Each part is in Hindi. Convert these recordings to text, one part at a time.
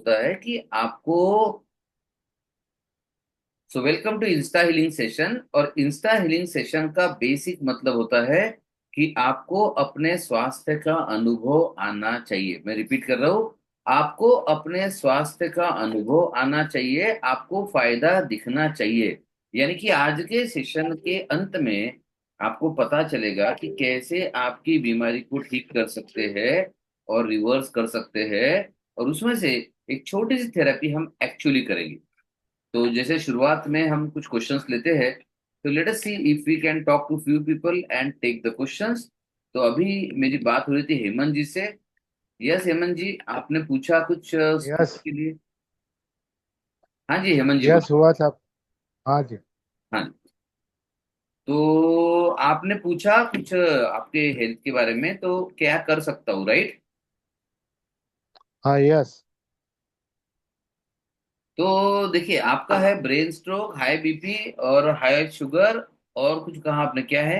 होता है कि आपको welcome to insta healing session. और इंस्टा हीलिंग सेशन का बेसिक मतलब होता है कि आपको अपने स्वास्थ्य का अनुभव आना चाहिए। मैं रिपीट कर रहा हूं, आपको अपने स्वास्थ्य का अनुभव आना चाहिए, आपको फायदा दिखना चाहिए। यानी कि आज के सेशन के अंत में आपको पता चलेगा कि कैसे आपकी बीमारी को ठीक कर सकते हैं और रिवर्स कर सकते हैं। और उसमें से एक छोटी सी थेरेपी हम एक्चुअली करेंगे। तो जैसे शुरुआत में हम कुछ क्वेश्चंस लेते हैं, तो let us see if we can talk to few people and take the questions. तो अभी मेरी बात हो रही थी हेमंत जी से। यस हेमंत जी, आपने पूछा कुछ यस। स्पोर्ट्स के लिए। हाँ जी हेमंत जी यस बोलिए। हुआ था। हाँ जी। हाँ जी। तो आपने पूछा कुछ आपके हेल्थ के बारे में, तो क्या कर सकता हूँ, राइट? हाँ यस। तो देखिए, आपका है ब्रेन स्ट्रोक, हाई बीपी और हाई शुगर, और कुछ कहा आपने, क्या है?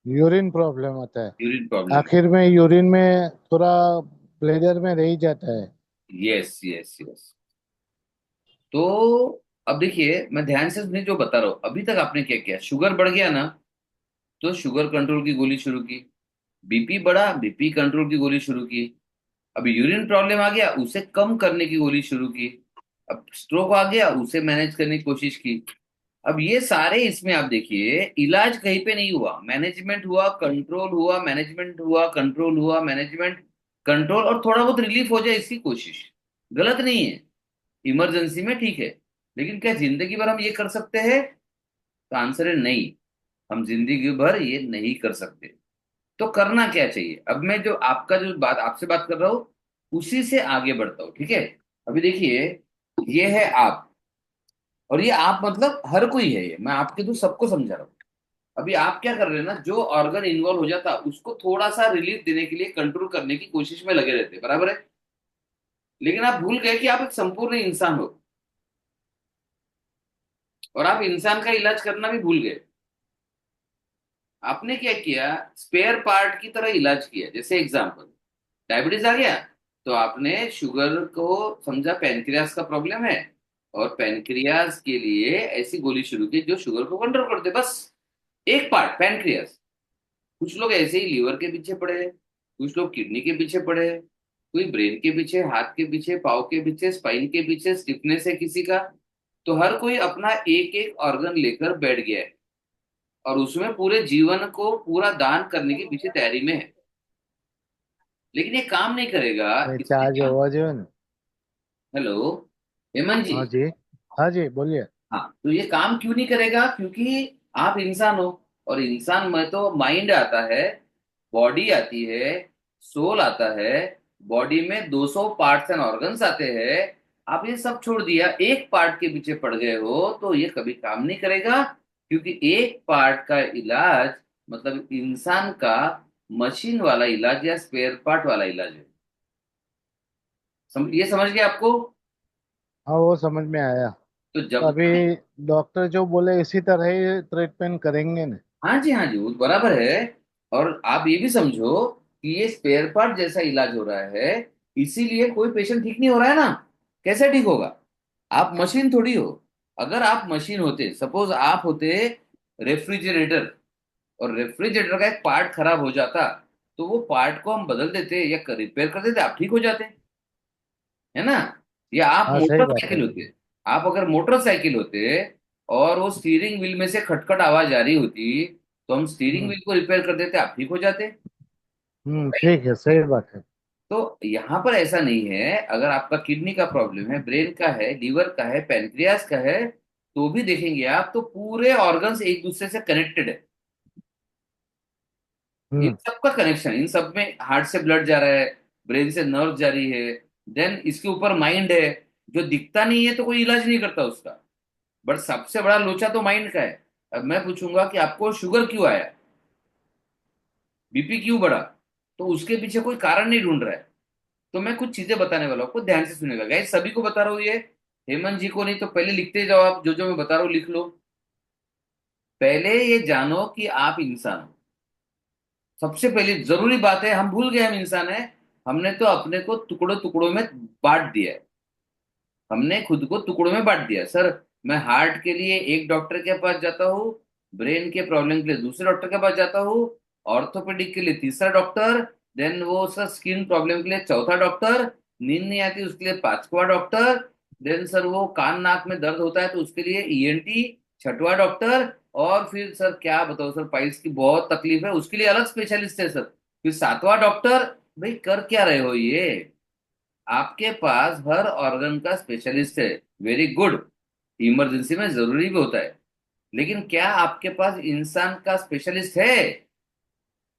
यूरिन प्रॉब्लम आता है। Urine problem. आखिर में यूरिन में थोड़ा ब्लेडर में रह जाता है। Yes yes yes. तो अब देखिए, मैं ध्यान से सुनिए जो बता रहा हूँ। अभी तक आपने क्या किया? शुगर बढ़ गया ना, तो शुगर कंट्रोल की गोली शुरू की। बीपी बढ़ा, बीपी कंट्रोल की गोली शुरू की। अब यूरिन प्रॉब्लम आ गया, उसे कम करने की गोली शुरू की। अब स्ट्रोक आ गया, उसे मैनेज करने की कोशिश की। अब ये सारे इसमें आप देखिए, इलाज कहीं पे नहीं हुआ, मैनेजमेंट हुआ, कंट्रोल हुआ, मैनेजमेंट हुआ, कंट्रोल हुआ, मैनेजमेंट, कंट्रोल, और थोड़ा बहुत रिलीफ हो जाए इसकी कोशिश। गलत नहीं है, इमरजेंसी में ठीक है। लेकिन क्या जिंदगी भर हम ये कर सकते हैं? तो आंसर है नहीं। हम जिंदगी भर ये नहीं कर सकते। तो करना क्या चाहिए? अब मैं जो आपका जो बात आपसे बात कर रहा हूँ, उसी से आगे बढ़ता हूँ, ठीक है? अभी देखिए, ये है आप, और ये आप मतलब हर कोई है, ये मैं आपके तो सबको समझा रहा हूँ। अभी आप क्या कर रहे हैं ना, जो ऑर्गन इन्वॉल्व हो जाता उसको थोड़ा सा रिलीफ देने के लिए, कंट्रोल करने की कोशिश में लगे रहते हैं, बराबर है? लेकिन आप भूल गए कि आप एक संपूर्ण इंसान हो, और आप इंसान का इलाज करना भी भूल गए। आपने क्या किया? स्पेयर पार्ट की तरह इलाज किया। जैसे एग्जांपल, डायबिटीज आ गया, तो आपने शुगर को समझा पैनक्रियास का प्रॉब्लम है, और पैनक्रियास के लिए ऐसी गोली शुरू की जो शुगर को कंट्रोल कर दे, बस। एक पार्ट पैनक्रियास। कुछ लोग ऐसे ही लीवर के पीछे पड़े हैं, कुछ लोग किडनी के पीछे पड़े हैं, कोई ब्रेन के पीछे, हाथ के पीछे, पाँव के पीछे, स्पाइन के पीछे, स्टिफनेस है किसी का। तो हर कोई अपना एक एक ऑर्गन लेकर बैठ गया है, और उसमें पूरे जीवन को पूरा दान करने की पीछे तैयारी में है। लेकिन ये काम नहीं करेगा, इसलिए चार्ज काम। हुआ जो है ना। हेलो हेमंत जी। हाँ जी। हाँ जी बोलिए। हाँ, तो ये काम क्यों नहीं करेगा? क्योंकि आप इंसान हो, और इंसान में तो माइंड आता है, बॉडी आती है, सोल आता है। बॉडी में 200 पार्ट्स एंड ऑर्गन्स आते हैं। आप ये सब छोड़ दिया, एक पार्ट के पीछे पड़ गए हो, तो ये कभी काम नहीं करेगा। क्योंकि एक पार्ट का इलाज मतलब इंसान का मशीन वाला इलाज या स्पेयर पार्ट वाला इलाज है। ये समझ गए आपको? हाँ वो समझ में आया। तो तो जब अभी डॉक्टर जो बोले इसी तरह ही ट्रीटमेंट करेंगे ना। हाँ जी, हाँ जी, वो बराबर है। और आप ये भी समझो कि ये स्पेयर पार्ट जैसा इलाज हो रहा है, इसीलिए कोई पेशेंट ठीक नहीं हो रहा है ना। कैसे ठीक होगा? आप मशीन थोड़ी हो। अगर आप मशीन होते, सपोज आप होते रेफ्रिजरेटर, और रेफ्रिजरेटर का एक पार्ट खराब हो जाता, तो वो पार्ट को हम बदल देते या रिपेयर कर देते, आप ठीक हो जाते, है ना? या आप हाँ सही बात मोटरसाइकिल है। होते, आप अगर मोटरसाइकिल होते, और वो स्टीयरिंग व्हील में से खटखट आवाज आ रही होती, तो हम स्टीयरिंग हम्म। व्हील को रिपेयर कर देते, आप ठीक हो जाते। ठीक है सही बात है। तो यहाँ पर ऐसा नहीं है। अगर आपका किडनी का प्रॉब्लम है, ब्रेन का है, लीवर का है, पैनक्रियास का है, तो भी देखेंगे आप तो पूरे ऑर्गन्स एक दूसरे से कनेक्टेड है। इन हम्म। सब का कनेक्शन, इन सब में हार्ट से ब्लड जा रहा है, ब्रेन से नर्व जा रही है, देन इसके ऊपर माइंड है, जो दिखता नहीं है तो कोई इलाज नहीं करता उसका। बट सबसे बड़ा लोचा तो माइंड का है। अब मैं पूछूंगा कि आपको शुगर क्यों आया, बीपी क्यों बढ़ा, तो उसके पीछे कोई कारण नहीं ढूंढ रहा है। तो मैं कुछ चीजें बताने वाला हूँ, आपको ध्यान से सुनेगा गाइस, सभी को बता रहा हूँ ये। हेमंत जी को नहीं तो पहले लिखते जाओ, आप जो जो मैं बता रहा हूँ लिख लो। पहले ये जानो कि आप इंसान हो। सबसे पहली जरूरी बात है, हम भूल गए हम इंसान है। हमने तो अपने को टुकड़ों टुकड़ों में बांट दिया है। हमने खुद को टुकड़ों में बांट दिया सर। मैं हार्ट के लिए एक डॉक्टर के पास जाता हूँ, ब्रेन के प्रॉब्लम के लिए दूसरे डॉक्टर के पास जाता हूँ, ऑर्थोपेडिक के लिए तीसरा डॉक्टर, देन वो सर स्किन प्रॉब्लम के लिए चौथा डॉक्टर, नींद नहीं आती उसके लिए पांचवा डॉक्टर, देन सर वो कान नाक में दर्द होता है तो उसके लिए ईएनटी छठवा डॉक्टर, और फिर सर क्या बताओ सर पाइल्स की बहुत तकलीफ है उसके लिए अलग स्पेशलिस्ट है सर, फिर सातवां डॉक्टर। भाई कर क्या रहे हो ये? आपके पास हर ऑर्गन का स्पेशलिस्ट है, वेरी गुड, इमरजेंसी में जरूरी भी होता है, लेकिन क्या आपके पास इंसान का स्पेशलिस्ट है?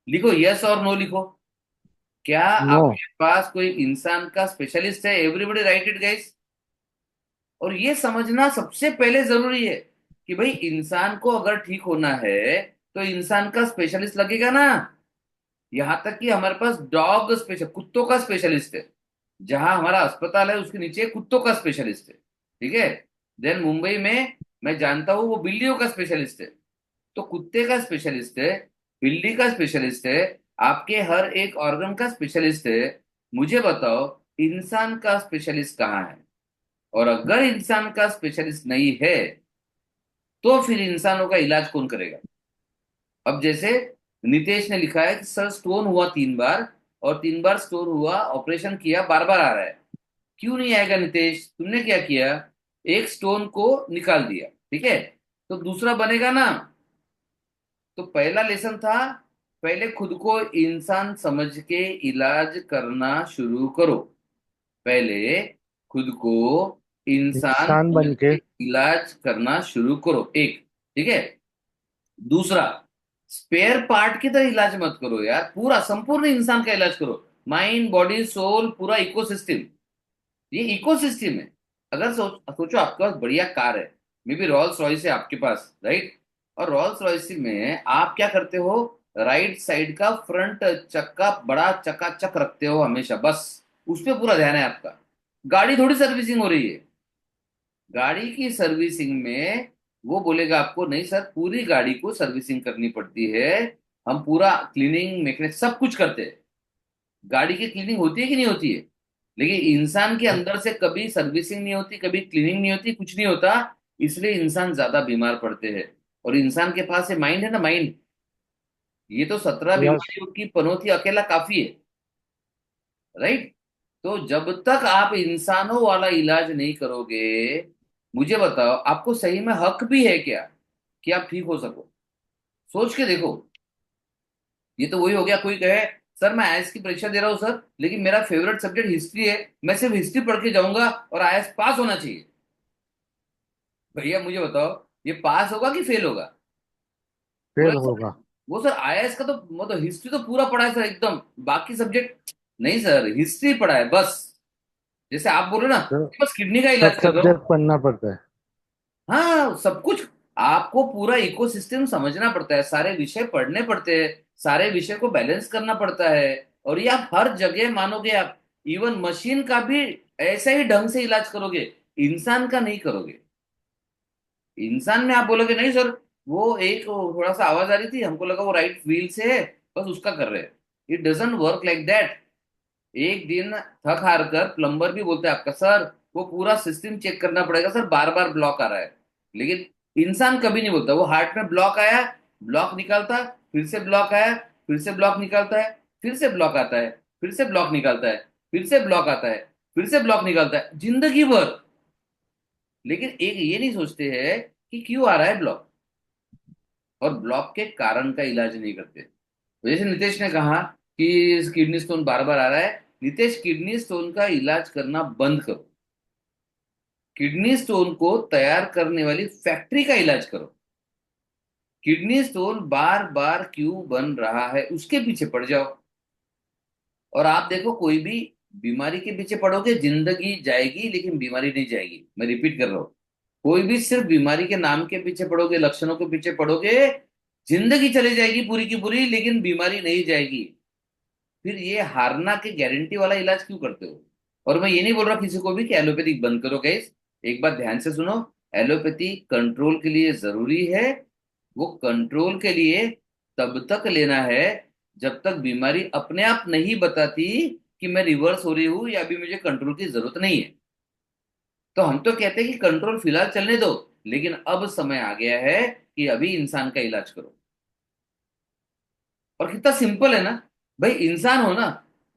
लिखो यस और नो लिखो। क्या नो। आपके पास कोई इंसान का स्पेशलिस्ट है? Everybody right it guys. और ये समझना सबसे पहले जरूरी है कि भाई इंसान को अगर ठीक होना है तो इंसान का स्पेशलिस्ट लगेगा ना। यहां तक कि हमारे पास डॉग स्पेशल, कुत्तों का स्पेशलिस्ट है, जहां हमारा अस्पताल है उसके नीचे कुत्तों का स्पेशलिस्ट है, ठीक है। देन मुंबई में मैं जानता हूं वो बिल्लियों का स्पेशलिस्ट है। तो कुत्ते का स्पेशलिस्ट है, बिल्ली का स्पेशलिस्ट है, आपके हर एक ऑर्गन का स्पेशलिस्ट है। मुझे बताओ इंसान का स्पेशलिस्ट कहाँ है? और अगर इंसान का स्पेशलिस्ट नहीं है तो फिर इंसानों का इलाज कौन करेगा? अब जैसे नितेश ने लिखा है कि सर स्टोन हुआ 3 बार, और 3 बार स्टोन हुआ, ऑपरेशन किया, बार बार आ रहा है। क्यों नहीं आएगा नितेश? तुमने क्या किया? एक स्टोन को निकाल दिया, ठीक है, तो दूसरा बनेगा ना। तो पहला लेसन था, पहले खुद को इंसान समझ के इलाज करना शुरू करो। पहले खुद को इंसान इंसान समझ बन के। के इलाज करना शुरू करो, एक, ठीक है। दूसरा, स्पेयर पार्ट की तरह इलाज मत करो यार, पूरा संपूर्ण इंसान का इलाज करो। माइंड बॉडी सोल पूरा इकोसिस्टम, ये इकोसिस्टम है। अगर सोचो आपके पास बढ़िया कार है, मे बी रॉल्स रॉयस है आपके पास, राइट? और रॉल्स रॉयस में आप क्या करते हो? राइट साइड का फ्रंट चक्का बड़ा चकाचक रखते हो हमेशा, बस उस पे पूरा ध्यान है आपका। गाड़ी थोड़ी सर्विसिंग हो रही है। गाड़ी की सर्विसिंग में वो बोलेगा आपको नहीं सर पूरी गाड़ी को सर्विसिंग करनी पड़ती है, हम पूरा क्लीनिंग मैकेनिक सब कुछ करते हैं। गाड़ी की क्लीनिंग होती है कि नहीं होती है? लेकिन इंसान के अंदर से कभी सर्विसिंग नहीं होती, कभी क्लीनिंग नहीं होती, कुछ नहीं होता। इसलिए इंसान ज्यादा बीमार पड़ते हैं। और इंसान के पास ये माइंड है ना, माइंड, ये तो 17 यस। बीमारियों की पनौती अकेला काफी है, राइट? तो जब तक आप इंसानों वाला इलाज नहीं करोगे, मुझे बताओ आपको सही में हक भी है क्या कि आप ठीक हो सको? सोच के देखो। ये तो वही हो गया, कोई कहे सर मैं आईएएस की परीक्षा दे रहा हूँ सर, लेकिन मेरा फेवरेट सब्जेक्ट हिस्ट्री है, मैं सिर्फ हिस्ट्री पढ़ के जाऊंगा और आईएएस पास होना चाहिए। भैया मुझे बताओ, ये पास होगा कि फेल होगा? पूरा फेल सर, होगा। वो सर आईएएस का तो मतलब हिस्ट्री तो पूरा पढ़ा है सर एकदम, बाकी सब्जेक्ट नहीं सर, हिस्ट्री पढ़ा है बस। जैसे आप बोल रहे हो ना तो कि बस किडनी का सब इलाज कर रहा हूँ। सब्जेक्ट पढ़ना पड़ता है। हाँ सब कुछ, आपको पूरा इकोसिस्टम समझना पड़ता है, सारे विषय पढ़ने पड़ते हैं, सारे विषय को बैलेंस करना पड़ता है। और ये आप हर जगह मानोगे आप, इवन मशीन का भी ऐसे ही ढंग से इलाज करोगे, इंसान का नहीं करोगे। इंसान में आप बोलोगे नहीं सर, वो एक थोड़ा सा आवाज आ रही थी हमको लगा वो राइट व्हील से है, बस उसका कर रहे हैं। It doesn't work like that. एक दिन थक हार कर प्लम्बर भी बोलते हैं आपका सर वो पूरा सिस्टम चेक करना पड़ेगा सर, बार बार ब्लॉक आ रहा है। लेकिन इंसान कभी नहीं बोलता, वो हार्ट में ब्लॉक आया, ब्लॉक निकालता, फिर से ब्लॉक आया, फिर से ब्लॉक निकालता है, फिर से ब्लॉक आता है, फिर से ब्लॉक निकालता है, फिर से ब्लॉक आता है, फिर से ब्लॉक निकालता है जिंदगी भर। लेकिन एक ये नहीं सोचते हैं कि क्यों आ रहा है ब्लॉक, और ब्लॉक के कारण का इलाज नहीं करते। तो जैसे नितेश ने कहा कि किडनी स्टोन बार बार आ रहा है, नितेश किडनी स्टोन का इलाज करना बंद करो, किडनी स्टोन को तैयार करने वाली फैक्ट्री का इलाज करो। किडनी स्टोन बार बार क्यों बन रहा है उसके पीछे पड़ जाओ। और आप देखो कोई भी बीमारी के पीछे पड़ोगे जिंदगी जाएगी लेकिन बीमारी नहीं जाएगी, मैं रिपीट कर रहा हूँ। कोई भी सिर्फ बीमारी के नाम के पीछे पड़ोगे, लक्षणों के पीछे पड़ोगे, जिंदगी चली जाएगी पूरी की पूरी लेकिन बीमारी नहीं जाएगी। फिर ये हारना के गारंटी वाला इलाज क्यों करते हो? और मैं ये नहीं बोल रहा किसी को भी कि एलोपैथिक बंद करो गाइस, एक बात ध्यान से सुनो। एलोपैथी कंट्रोल के लिए जरूरी है, वो कंट्रोल के लिए तब तक लेना है जब तक बीमारी अपने आप नहीं बताती कि मैं रिवर्स हो रही हूं या अभी मुझे कंट्रोल की जरूरत नहीं है। तो हम तो कहते हैं कि कंट्रोल फिलहाल चलने दो, लेकिन अब समय आ गया है कि अभी इंसान का इलाज करो। और कितना सिंपल है ना। भाई इंसान हो ना,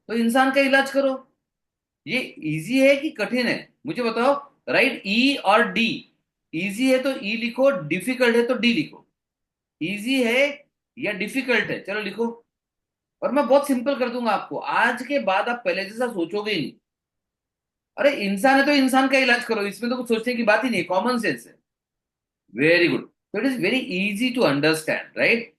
तो इंसान का इलाज करो। ये इजी है कि कठिन है? मुझे बताओ। राइट, ई और डी। इजी है तो ई लिखो, डिफिकल्ट है तो डी लिखो। इजी है या डिफिकल्ट है, चलो लिखो। और मैं बहुत सिंपल कर दूंगा आपको, आज के बाद आप पहले जैसा सोचोगे ही नहीं। अरे इंसान है तो इंसान का इलाज करो, इसमें तो कुछ सोचने की बात ही नहीं, कॉमन सेंस है। Very good. तो it is very easy to understand, right.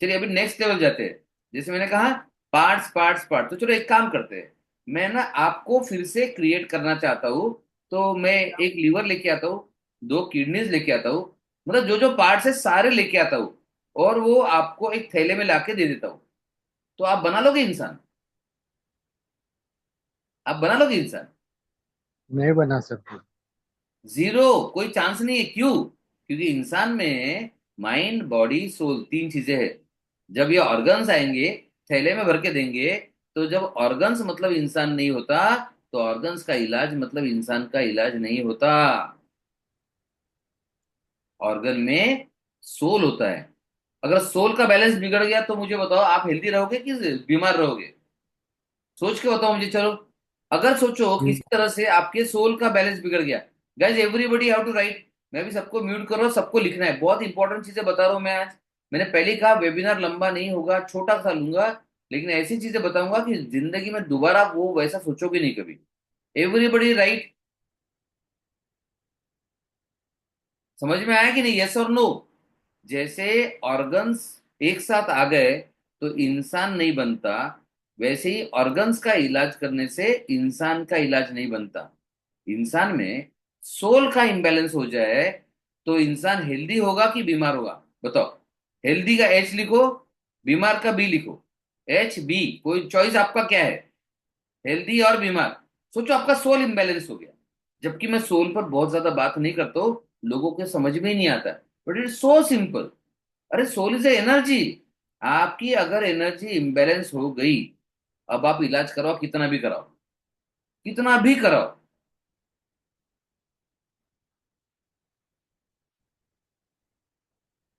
चलिए अभी नेक्स्ट लेवल जाते हैं। जैसे मैंने कहा, पार्ट्स पार्ट्स पार्ट, तो चलो एक काम करते हैं। मैं ना आपको फिर से क्रिएट करना चाहता हूँ। तो मैं एक लीवर लेके आता हूँ, दो किडनीज लेके आता हूँ, मतलब जो जो पार्ट्स है सारे लेके आता हूँ, और वो आपको एक थैले में लाके दे देता हूँ। तो आप बना लोगे इंसान? आप बना लोगे इंसान? नहीं बना सकते। जीरो। कोई चांस नहीं है, क्यों? क्योंकि इंसान में माइंड बॉडी सोल तीन चीजें हैं। जब ये ऑर्गन्स आएंगे, थैले में भर के देंगे, तो जब ऑर्गन्स मतलब इंसान नहीं होता, तो ऑर्गन्स का इलाज मतलब इंसान का इलाज नहीं होता। ऑर्गन में सोल होता है। अगर सोल का बैलेंस बिगड़ गया तो मुझे बताओ, आप हेल्दी रहोगे कि बीमार रहोगे? सोच के बताओ मुझे, चलो। अगर सोचो हम्म। किसी तरह से आपके सोल का बैलेंस बिगड़ गया। Guys everybody have to write. मैं भी सबको म्यूट कर रहा हूँ, सबको लिखना है, बहुत इंपॉर्टेंट चीजें बता रहा हूँ मैं आज। मैंने पहले ही कहा वेबिनार लंबा नहीं होगा, छोटा सा लूंगा, लेकिन ऐसी चीजें बताऊंगा कि जिंदगी में दोबारा वो वैसा सोचोगे नहीं कभी। Everybody right. समझ में आया कि नहीं, यस और नो? जैसे ऑर्गन्स एक साथ आ गए तो इंसान नहीं बनता, वैसे ही ऑर्गन्स का इलाज करने से इंसान का इलाज नहीं बनता। इंसान में सोल का इंबैलेंस हो जाए तो इंसान हेल्दी होगा कि बीमार होगा? बताओ। हेल्दी का एच लिखो, बीमार का बी लिखो। एच बी, कोई चॉइस आपका क्या है? हेल्दी और बीमार। सोचो आपका सोल इंबैलेंस हो गया। जबकि मैं सोल पर बहुत ज्यादा बात नहीं करता हूँ, लोगों के समझ में ही नहीं आता, बट इट सो सिंपल। अरे सोल इज एनर्जी। आपकी अगर एनर्जी इंबैलेंस हो गई, अब आप इलाज कराओ, कितना भी कराओ, कितना भी कराओ।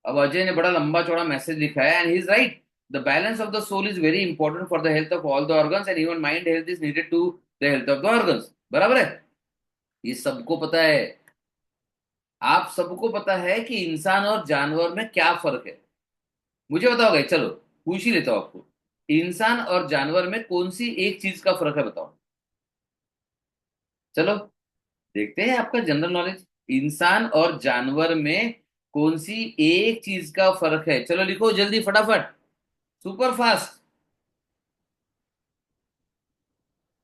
अब अजय ने बड़ा लंबा चौड़ा मैसेज लिखा है, and he is right. The balance of the soul is very important for the health of all the organs, and even mind health is needed to the health of the organs. बराबर है? ये सबको पता है। आप सबको पता है कि इंसान और जानवर में क्या फर्क है। मुझे बताओगे, चलो पूछ ही लेता हूं आपको। इंसान और जानवर में कौन सी एक चीज का फर्क है, बताओ। चलो देखते हैं आपका जनरल नॉलेज। इंसान और जानवर में कौन सी एक चीज का फर्क है, चलो लिखो जल्दी फटाफट, सुपर फास्ट।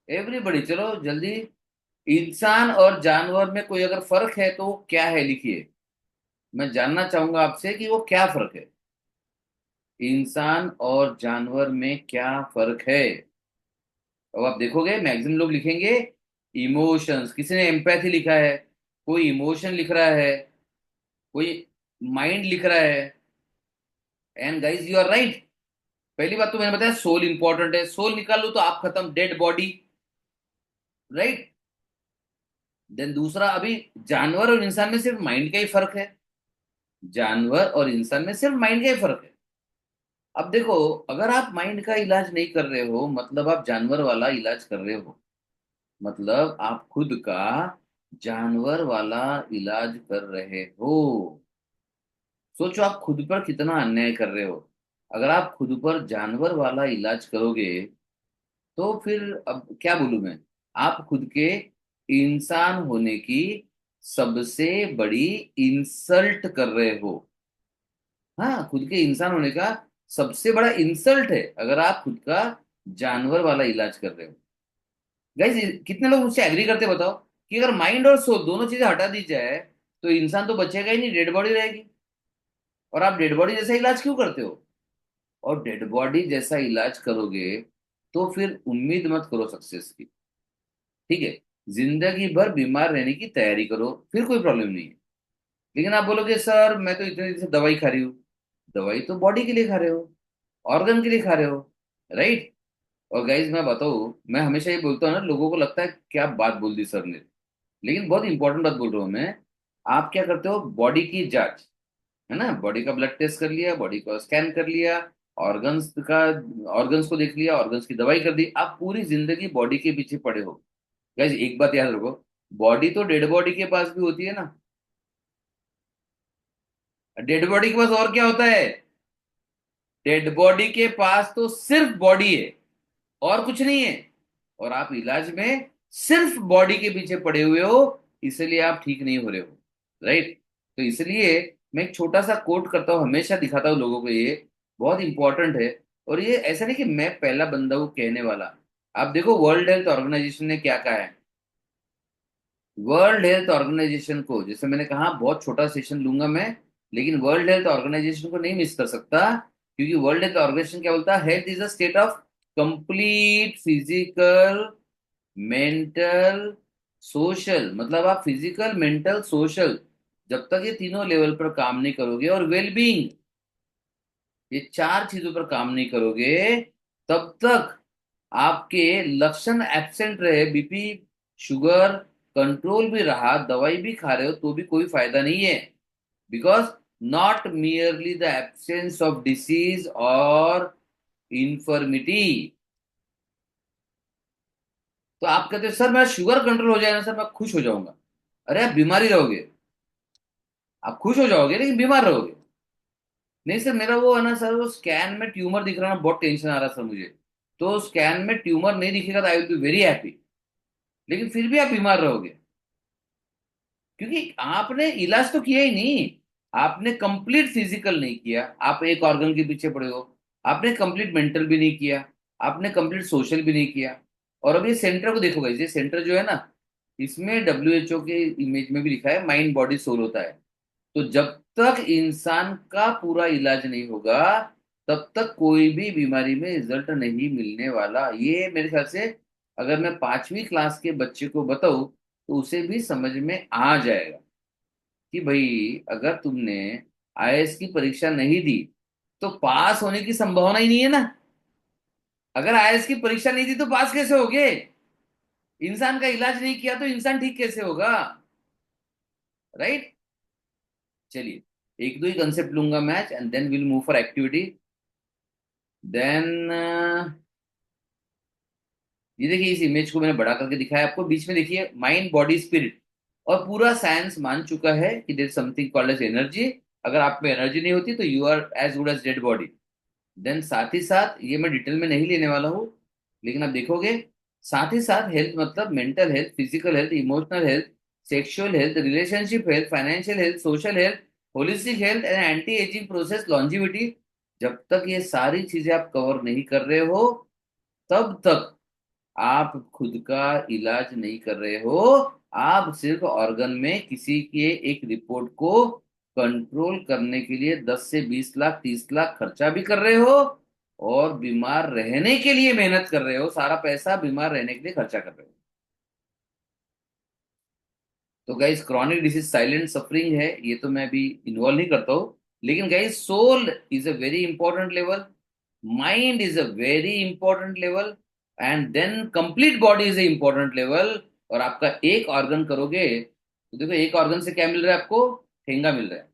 एवरीबडी चलो जल्दी। इंसान और जानवर में कोई अगर फर्क है तो वो क्या है, लिखिए। मैं जानना चाहूंगा आपसे कि वो क्या फर्क है। इंसान और जानवर में क्या फर्क है? अब आप देखोगे मैक्सिमम लोग लिखेंगे इमोशंस, किसी ने एम्पैथी लिखा है, कोई इमोशन लिख रहा है, कोई माइंड लिख रहा है। And guys you are right. पहली बात तो मैंने बताया सोल इंपॉर्टेंट है, सोल निकाल लो तो आप खत्म, डेड बॉडी। राइट। देन दूसरा, अभी जानवर और इंसान में सिर्फ माइंड का ही फर्क है। जानवर और इंसान में सिर्फ माइंड का ही फर्क है। अब देखो, अगर आप माइंड का इलाज नहीं कर रहे हो, मतलब आप जानवर वाला इलाज कर रहे हो, मतलब आप खुद का जानवर वाला इलाज कर रहे हो। सोचो आप खुद पर कितना अन्याय कर रहे हो। अगर आप खुद पर जानवर वाला इलाज करोगे, तो फिर अब क्या बोलूं मैं, आप खुद के इंसान होने की सबसे बड़ी इंसल्ट कर रहे हो। हाँ, खुद के इंसान होने का सबसे बड़ा इंसल्ट है अगर आप खुद का जानवर वाला इलाज कर रहे हो। गाइस कितने लोग मुझसे एग्री करते बताओ, कि अगर माइंड और सोल दोनों चीजें हटा दी जाए तो इंसान तो बचेगा ही नहीं, डेड बॉडी रहेगी। और आप डेड बॉडी जैसा इलाज क्यों करते हो? और डेड बॉडी जैसा इलाज करोगे तो फिर उम्मीद मत करो सक्सेस की। ठीक है, जिंदगी भर बीमार रहने की तैयारी करो, फिर कोई प्रॉब्लम नहीं है। लेकिन आप बोलोगे सर मैं तो इतने दिन से दवाई खा रही हूँ। दवाई तो बॉडी के लिए खा रहे हो, ऑर्गन के लिए खा रहे हो, राइट। और गाइज मैं बताऊँ, मैं हमेशा ये बोलता हूँ ना, लोगों को लगता है क्या बात बोल दी सर ने, लेकिन बहुत इंपॉर्टेंट बात बोल रहा हूँ मैं, आप क्या करते हो, बॉडी की जांच, है ना, बॉडी का ब्लड टेस्ट कर लिया, बॉडी को स्कैन कर लिया, ऑर्गन्स का, ऑर्गन्स को देख लिया, ऑर्गन्स की दवाई कर दी, आप पूरी जिंदगी बॉडी के पीछे पड़े हो। गाइस एक बात याद रखो, बॉडी तो डेड बॉडी के पास भी होती है ना, डेड बॉडी के पास और क्या होता है, डेड बॉडी के पास तो सिर्फ बॉडी है, और कुछ नहीं है। और आप इलाज में सिर्फ बॉडी के पीछे पड़े हुए हो, इसलिए आप ठीक नहीं हो रहे हो, राइट। तो इसलिए मैं एक छोटा सा कोट करता हूँ, हमेशा दिखाता हूँ लोगों को, ये बहुत इंपॉर्टेंट है। और ये ऐसा नहीं कि मैं पहला बंदा हूँ कहने वाला। आप देखो वर्ल्ड हेल्थ ऑर्गेनाइजेशन ने क्या कहा है। वर्ल्ड हेल्थ ऑर्गेनाइजेशन को, जैसे मैंने कहा बहुत छोटा सेशन लूंगा मैं, लेकिन वर्ल्ड हेल्थ ऑर्गेनाइजेशन को नहीं मिस कर सकता, क्योंकि वर्ल्ड हेल्थ ऑर्गेनाइजेशन क्या बोलता है, health is a state of complete physical, mental, social, मतलब आप फिजिकल, मेंटल, सोशल, जब तक ये तीनों लेवल पर काम नहीं करोगे, और वेलबींग, ये चार चीजों पर काम नहीं करोगे, तब तक आपके लक्षण एब्सेंट रहे, बीपी, शुगर कंट्रोल भी रहा, दवाई भी खा रहे हो, तो भी कोई फायदा नहीं है। Because not merely the absence of disease और इंफर्मिटी। तो आप कहते हो सर मेरा शुगर कंट्रोल हो जाएगा सर मैं खुश हो जाऊंगा। अरे आप बीमारी रहोगे, आप खुश हो जाओगे लेकिन बीमार रहोगे। नहीं सर मेरा वो है ना सर, वो स्कैन में ट्यूमर दिख रहा है ना, बहुत टेंशन आ रहा है सर मुझे। तो स्कैन में ट्यूमर नहीं दिखेगा तो I will be very happy, लेकिन फिर भी आप बीमार रहोगे, क्योंकि आपने इलाज तो किया ही नहीं। आपने कंप्लीट फिजिकल नहीं किया, आप एक ऑर्गन के पीछे पड़े हो। आपने कंप्लीट मेंटल भी नहीं किया, आपने कंप्लीट सोशल भी नहीं किया। और अब ये सेंटर को देखो गाइस, ये सेंटर जो है ना, इसमें डब्ल्यूएचओ के इमेज में भी लिखा है माइंड बॉडी सोल होता है। तो जब तक इंसान का पूरा इलाज नहीं होगा, तब तक कोई भी बीमारी में रिजल्ट नहीं मिलने वाला। ये मेरे ख्याल से अगर मैं 5वीं क्लास के बच्चे को बताऊं तो उसे भी समझ में आ जाएगा कि भाई अगर तुमने आईएएस की परीक्षा नहीं दी तो पास होने की संभावना ही नहीं है ना। अगर आईएएस की परीक्षा नहीं दी तो पास कैसे होगे। इंसान का इलाज नहीं किया तो इंसान ठीक कैसे होगा, राइट। चलिए, एक दो ही कंसेप्ट लूंगा match, and then will move for activity. Then ये देखिए, इस इमेज को मैंने बड़ा करके दिखाया आपको, बीच में देखिए माइंड बॉडी स्पिरिट। और पूरा साइंस मान चुका है कि there something called as energy. अगर आप में एनर्जी नहीं होती तो you are as good as dead body. Then साथ ही साथ, ये मैं डिटेल में नहीं लेने वाला हूँ, लेकिन आप देखोगे, साथ ही साथ हेल्थ मतलब mental health, physical health, emotional health, sexual health, relationship health, financial health, social health, holistic health and anti ageing process, longevity. जब तक ये सारी चीजें आप कवर नहीं कर रहे हो, तब तक आप खुद का इलाज नहीं कर रहे हो। आप सिर्फ ऑर्गन में किसी के एक रिपोर्ट को कंट्रोल करने के लिए 10 से 20 लाख, 30 लाख खर्चा भी कर रहे हो, और बीमार रहने के लिए मेहनत कर रहे हो, सारा पैसा बीमार रहने के लिए खर्चा कर रहे हो। तो guys chronic disease silent suffering है, ये तो मैं अभी इन्वॉल्व नहीं करता हूँ। लेकिन guys soul is a very important level, mind is a very important level, and then complete body is a important level. और आपका एक ऑर्गन करोगे तो देखो, एक ऑर्गन से क्या मिल रहा है आपको, ठेंगा मिल रहा है।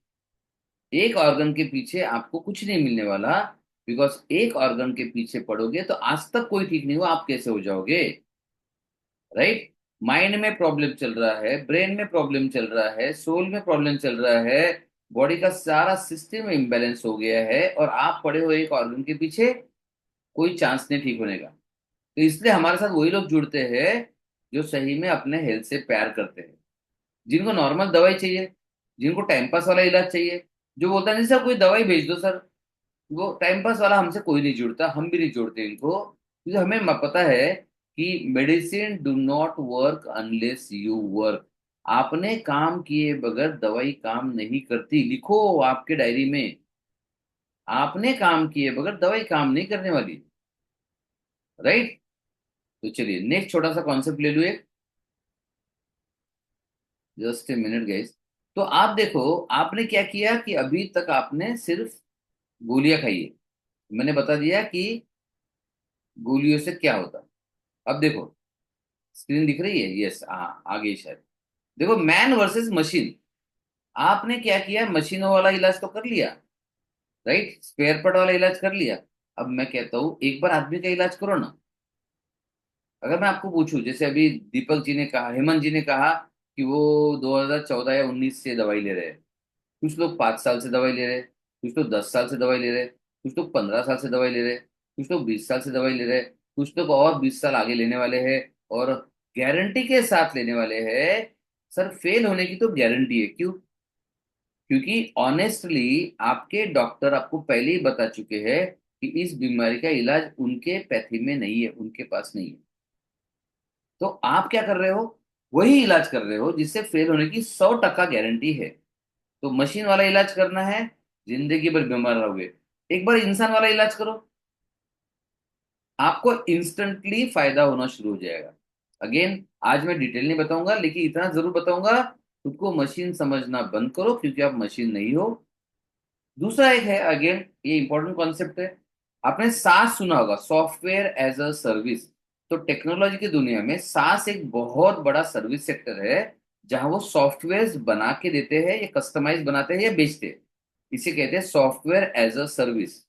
एक ऑर्गन के पीछे आपको कुछ नहीं मिलने वाला, बिकॉज एक ऑर्गन के पीछे पड़ोगे तो आज तक कोई ठीक नहीं हुआ, आप कैसे हो जाओगे, राइट। माइंड में प्रॉब्लम चल रहा है, ब्रेन में प्रॉब्लम चल रहा है, सोल में प्रॉब्लम चल रहा है, बॉडी का सारा सिस्टम इम्बेलेंस हो गया है, और आप पड़े हो एक ऑर्गन के पीछे, कोई चांस नहीं ठीक होने का। तो इसलिए हमारे साथ वही लोग जुड़ते हैं जो सही में अपने हेल्थ से प्यार करते हैं, जिनको नॉर्मल दवाई चाहिए, जिनको टाइम पास वाला इलाज चाहिए। जो बोलता नहीं सर कोई दवाई भेज दो सर, वो टाइम पास वाला हमसे कोई नहीं जुड़ता, हम भी नहीं जोड़ते इनको, क्योंकि हमें पता है कि medicine do not work unless you work. आपने काम किए बगैर दवाई काम नहीं करती, लिखो आपके डायरी में, आपने काम किए बगैर दवाई काम नहीं करने वाली, राइट। तो चलिए नेक्स्ट छोटा सा कॉन्सेप्ट ले लो एक, जस्ट ए मिनट गाइस। तो आप देखो, आपने क्या किया कि अभी तक आपने सिर्फ गोलियां खाई है। मैंने बता दिया कि गोलियों से क्या होता है। अब देखो, स्क्रीन दिख रही है, यस हाँ आ गई शायद। देखो, मैन वर्सेस मशीन। आपने क्या किया, मशीनों वाला इलाज तो कर लिया, राइट, स्पेयर पार्ट वाला इलाज कर लिया। अब मैं कहता हूं एक बार आदमी का इलाज करो ना। अगर मैं आपको पूछूं, जैसे अभी दीपक जी ने कहा, हेमंत जी ने कहा कि वो 2014 या 19 से दवाई ले रहे हैं। कुछ लोग 5 साल से दवाई ले रहे हैं, कुछ लोग 10 साल से दवाई ले रहे हैं, कुछ लोग 15 साल से दवाई ले रहे हैं, कुछ लोग 20 साल से दवाई ले रहे हैं, कुछ लोग और 20 साल आगे लेने वाले हैं, और गारंटी के साथ लेने वाले हैं। सर, फेल होने की तो गारंटी है, क्यों? क्योंकि ऑनेस्टली आपके डॉक्टर आपको पहले ही बता चुके हैं कि इस बीमारी का इलाज उनके पैथी में नहीं है, उनके पास नहीं है। तो आप क्या कर रहे हो, वही इलाज कर रहे हो जिससे फेल होने की 100% गारंटी है। तो मशीन वाला इलाज करना है, जिंदगी भर बीमार रहोगे। एक बार इंसान वाला इलाज करो, आपको इंस्टेंटली फायदा होना शुरू हो जाएगा। अगेन, आज मैं डिटेल नहीं बताऊंगा, लेकिन इतना जरूर बताऊंगा, खुद को मशीन समझना बंद करो, क्योंकि आप मशीन नहीं हो। दूसरा एक है, अगेन ये इंपॉर्टेंट कॉन्सेप्ट है। आपने सास सुना होगा, सॉफ्टवेयर एज अ सर्विस। तो टेक्नोलॉजी की दुनिया में सास एक बहुत बड़ा सर्विस सेक्टर है, जहां वो सॉफ्टवेयर बना के देते हैं, या कस्टमाइज बनाते हैं, या बेचते हैं। इसे कहते हैं सॉफ्टवेयर एज अ सर्विस।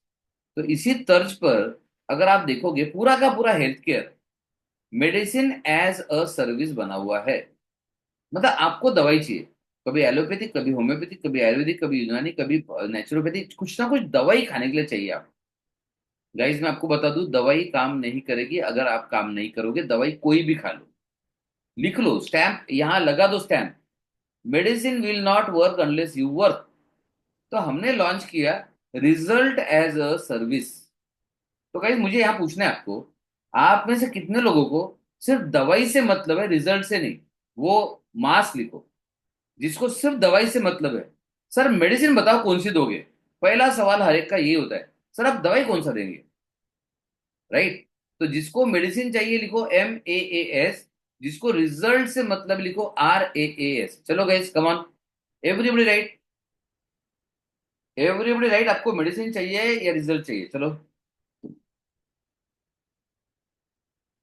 तो इसी तर्ज पर अगर आप देखोगे, पूरा का पूरा health care medicine as a service बना हुआ है। मतलब आपको दवाई चाहिए, कभी एलोपैथिक, कभी होम्योपैथिक, कभी आयुर्वेदिक, कभी यूनानी, कभी नेचुरोपैथिक, कुछ ना कुछ दवाई खाने के लिए चाहिए आप। गाइज मैं आपको बता दूं, दवाई काम नहीं करेगी अगर आप काम नहीं करोगे। दवाई कोई भी खा लो, लिख लो, स्टैंप यहां लगा दो, stamp, medicine will not work unless you work. तो हमने लॉन्च किया रिजल्ट एज अ सर्विस। तो गाइज मुझे यहां पूछना है आपको, आप में से कितने लोगों को सिर्फ दवाई से मतलब है, रिजल्ट से नहीं? वो मास लिखो, जिसको सिर्फ दवाई से मतलब है। सर मेडिसिन बताओ कौन सी दोगे? पहला सवाल हर एक का ये होता है, सर आप दवाई कौन सा देंगे, राइट? तो जिसको मेडिसिन चाहिए लिखो MEAS, जिसको रिजल्ट से मतलब लिखो RAAS। चलो guys, come on, everybody right, everybody right. आपको मेडिसिन चाहिए या रिजल्ट चाहिए? चलो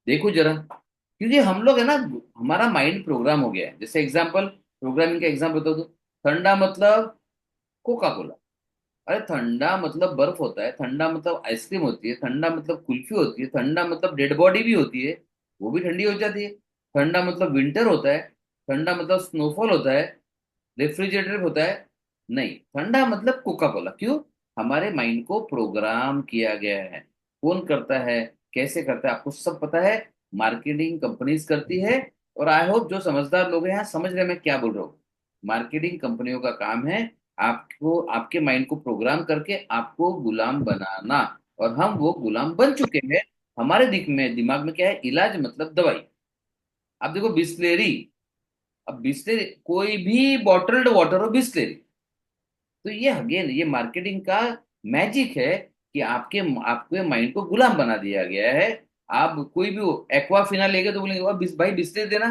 देखो जरा, क्योंकि हम लोग है ना, हमारा माइंड प्रोग्राम हो गया है। जैसे एग्जांपल, प्रोग्रामिंग का एग्जांपल बता दो। ठंडा मतलब कोका कोला। अरे ठंडा मतलब बर्फ होता है, ठंडा मतलब आइसक्रीम होती है, ठंडा मतलब कुल्फी होती है, ठंडा मतलब डेड बॉडी भी होती है, वो भी ठंडी हो जाती है। ठंडा मतलब विंटर होता है, ठंडा मतलब स्नोफॉल होता है, रेफ्रिजरेटर होता है। नहीं, ठंडा मतलब कोका कोला। क्यों? हमारे माइंड को प्रोग्राम किया गया है। कौन करता है, कैसे करता है, आपको सब पता है। मार्केटिंग कंपनीज करती है। और आई होप जो समझदार लोग हैं यहाँ समझ रहे हैं मैं क्या बोल रहा हूँ। मार्केटिंग कंपनियों का काम है आपको, आपके माइंड को प्रोग्राम करके आपको गुलाम बनाना। और हम वो गुलाम बन चुके हैं। हमारे दिमाग में क्या है, इलाज मतलब दवाई। आप देखो बिस्लेरी, अब बिस्लेरी कोई भी बॉटल्ड वाटर हो, बिस्लेरी। तो ये अगेन ये मार्केटिंग का मैजिक है, कि आपके माइंड को गुलाम बना दिया गया है। आप कोई भी एक्वाफिना लेके तो बोलेंगे, "वाह, भाई बिस्लेरी देना।"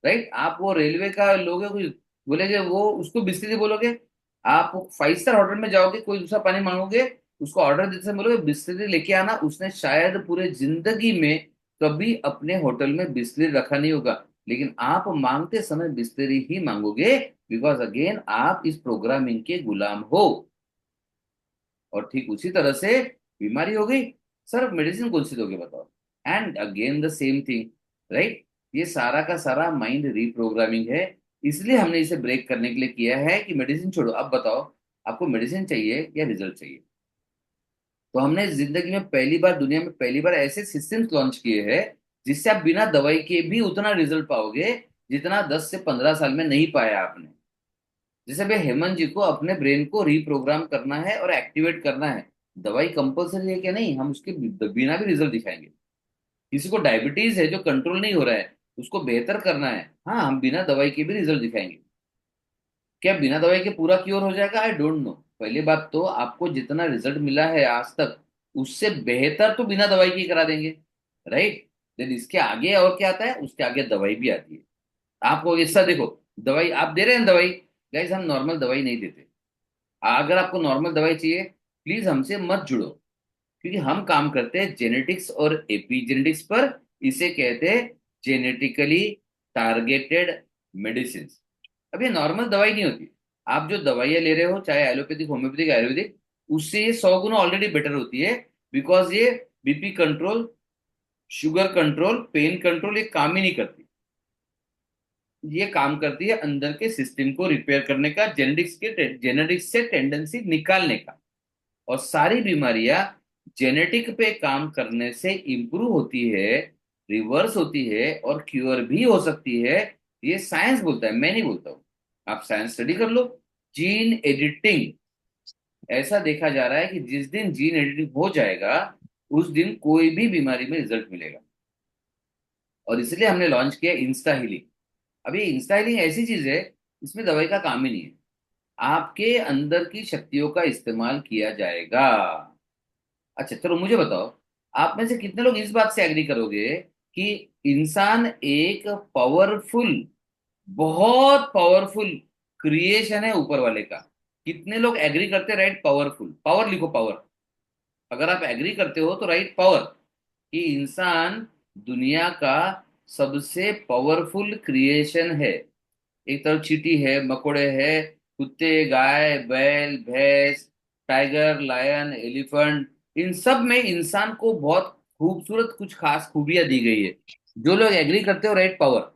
राइट? आप वो रेलवे का लोगे, कुछ बोलेंगे, वो उसको बिस्लेरी बोलोगे। आप 5 स्टार होटल में जाओगे, कोई दूसरा पानी मांगोगे, उसको ऑर्डर देते समय बोलोगे बिस्लेरी लेके आना। उसने शायद पूरे जिंदगी में कभी अपने होटल में बिस्लेरी रखा नहीं होगा, लेकिन आप मांगते समय बिस्लेरी ही मांगोगे, बिकॉज अगेन आप इस प्रोग्रामिंग के गुलाम हो। और ठीक उसी तरह से बीमारी हो गई, सर मेडिसिन कौन सी दोगे बताओ? And again the same thing, right? ये सारा का सारा माइंड रीप्रोग्रामिंग है। इसलिए हमने इसे ब्रेक करने के लिए किया है कि मेडिसिन छोड़ो, अब बताओ आपको मेडिसिन चाहिए या रिजल्ट चाहिए? तो हमने जिंदगी में पहली बार, दुनिया में पहली बार ऐसे सिस्टम्स लॉन्च किए हैं जिससे आप बिना दवाई के भी उतना रिजल्ट पाओगे जितना 10 से 15 साल में नहीं पाया आपने। जैसे भाई हेमंत जी को अपने ब्रेन को रीप्रोग्राम करना है और एक्टिवेट करना है। दवाई कंपलसरी है क्या? नहीं, हम उसके बिना भी रिजल्ट दिखाएंगे। किसी को डायबिटीज है जो कंट्रोल नहीं हो रहा है, उसको बेहतर करना है, हाँ हम बिना दवाई के भी रिजल्ट दिखाएंगे। क्या बिना दवाई के पूरा क्योर हो जाएगा? I don't know. पहली बात तो आपको जितना रिजल्ट मिला है आज तक, उससे बेहतर तो बिना दवाई के ही करा देंगे, राइट? देन इसके आगे और क्या आता है, उसके आगे दवाई भी आती है। आपको ऐसा देखो, दवाई आप दे रहे हैं दवाई, गाइस हम नॉर्मल दवाई नहीं देते। अगर आपको नॉर्मल दवाई चाहिए, प्लीज हमसे मत जुड़ो, क्योंकि हम काम करते हैं जेनेटिक्स और एपीजेनेटिक्स पर। इसे कहते हैं जेनेटिकली टारगेटेड मेडिसिन। अब ये नॉर्मल दवाई नहीं होती। आप जो दवाइयाँ ले रहे हो, चाहे एलोपैथिक, होम्योपैथिक, आयुर्वेदिक, उससे ये 100 गुना ऑलरेडी बेटर होती है। बिकॉज ये BP control, sugar control, pain control, ये काम ही नहीं करती। ये काम करती है अंदर के सिस्टम को रिपेयर करने का, जेनेटिक्स से टेंडेंसी निकालने का। और सारी बीमारियां जेनेटिक पे काम करने से इंप्रूव होती है, रिवर्स होती है और क्योर भी हो सकती है। ये साइंस बोलता है, मैं नहीं बोलता हूँ। आप साइंस स्टडी कर लो। जीन एडिटिंग, ऐसा देखा जा रहा है कि जिस दिन जीन एडिटिंग हो जाएगा, उस दिन कोई भी बीमारी में रिजल्ट मिलेगा। और इसलिए हमने लॉन्च किया इंस्टा हीलिंग। अब ये इंस्टा हीलिंग ऐसी चीज है, इसमें दवाई का काम ही नहीं है। आपके अंदर की शक्तियों का इस्तेमाल किया जाएगा। अच्छा चलो मुझे बताओ, आप में से कितने लोग इस बात से एग्री करोगे कि इंसान एक पावरफुल, बहुत पावरफुल क्रिएशन है ऊपर वाले का? कितने लोग एग्री करते, राइट? पावरफुल, पावर लिखो, पावर। अगर आप एग्री करते हो तो राइट पावर, कि इंसान दुनिया का सबसे पावरफुल क्रिएशन है। एक तरफ चींटी है, मकोड़े है, कुत्ते, गाय, बैल, भैंस, टाइगर, लायन, एलिफेंट, इन सब में इंसान को बहुत खूबसूरत कुछ खास खूबियां दी गई है। जो लोग एग्री करते हो, राइट पावर।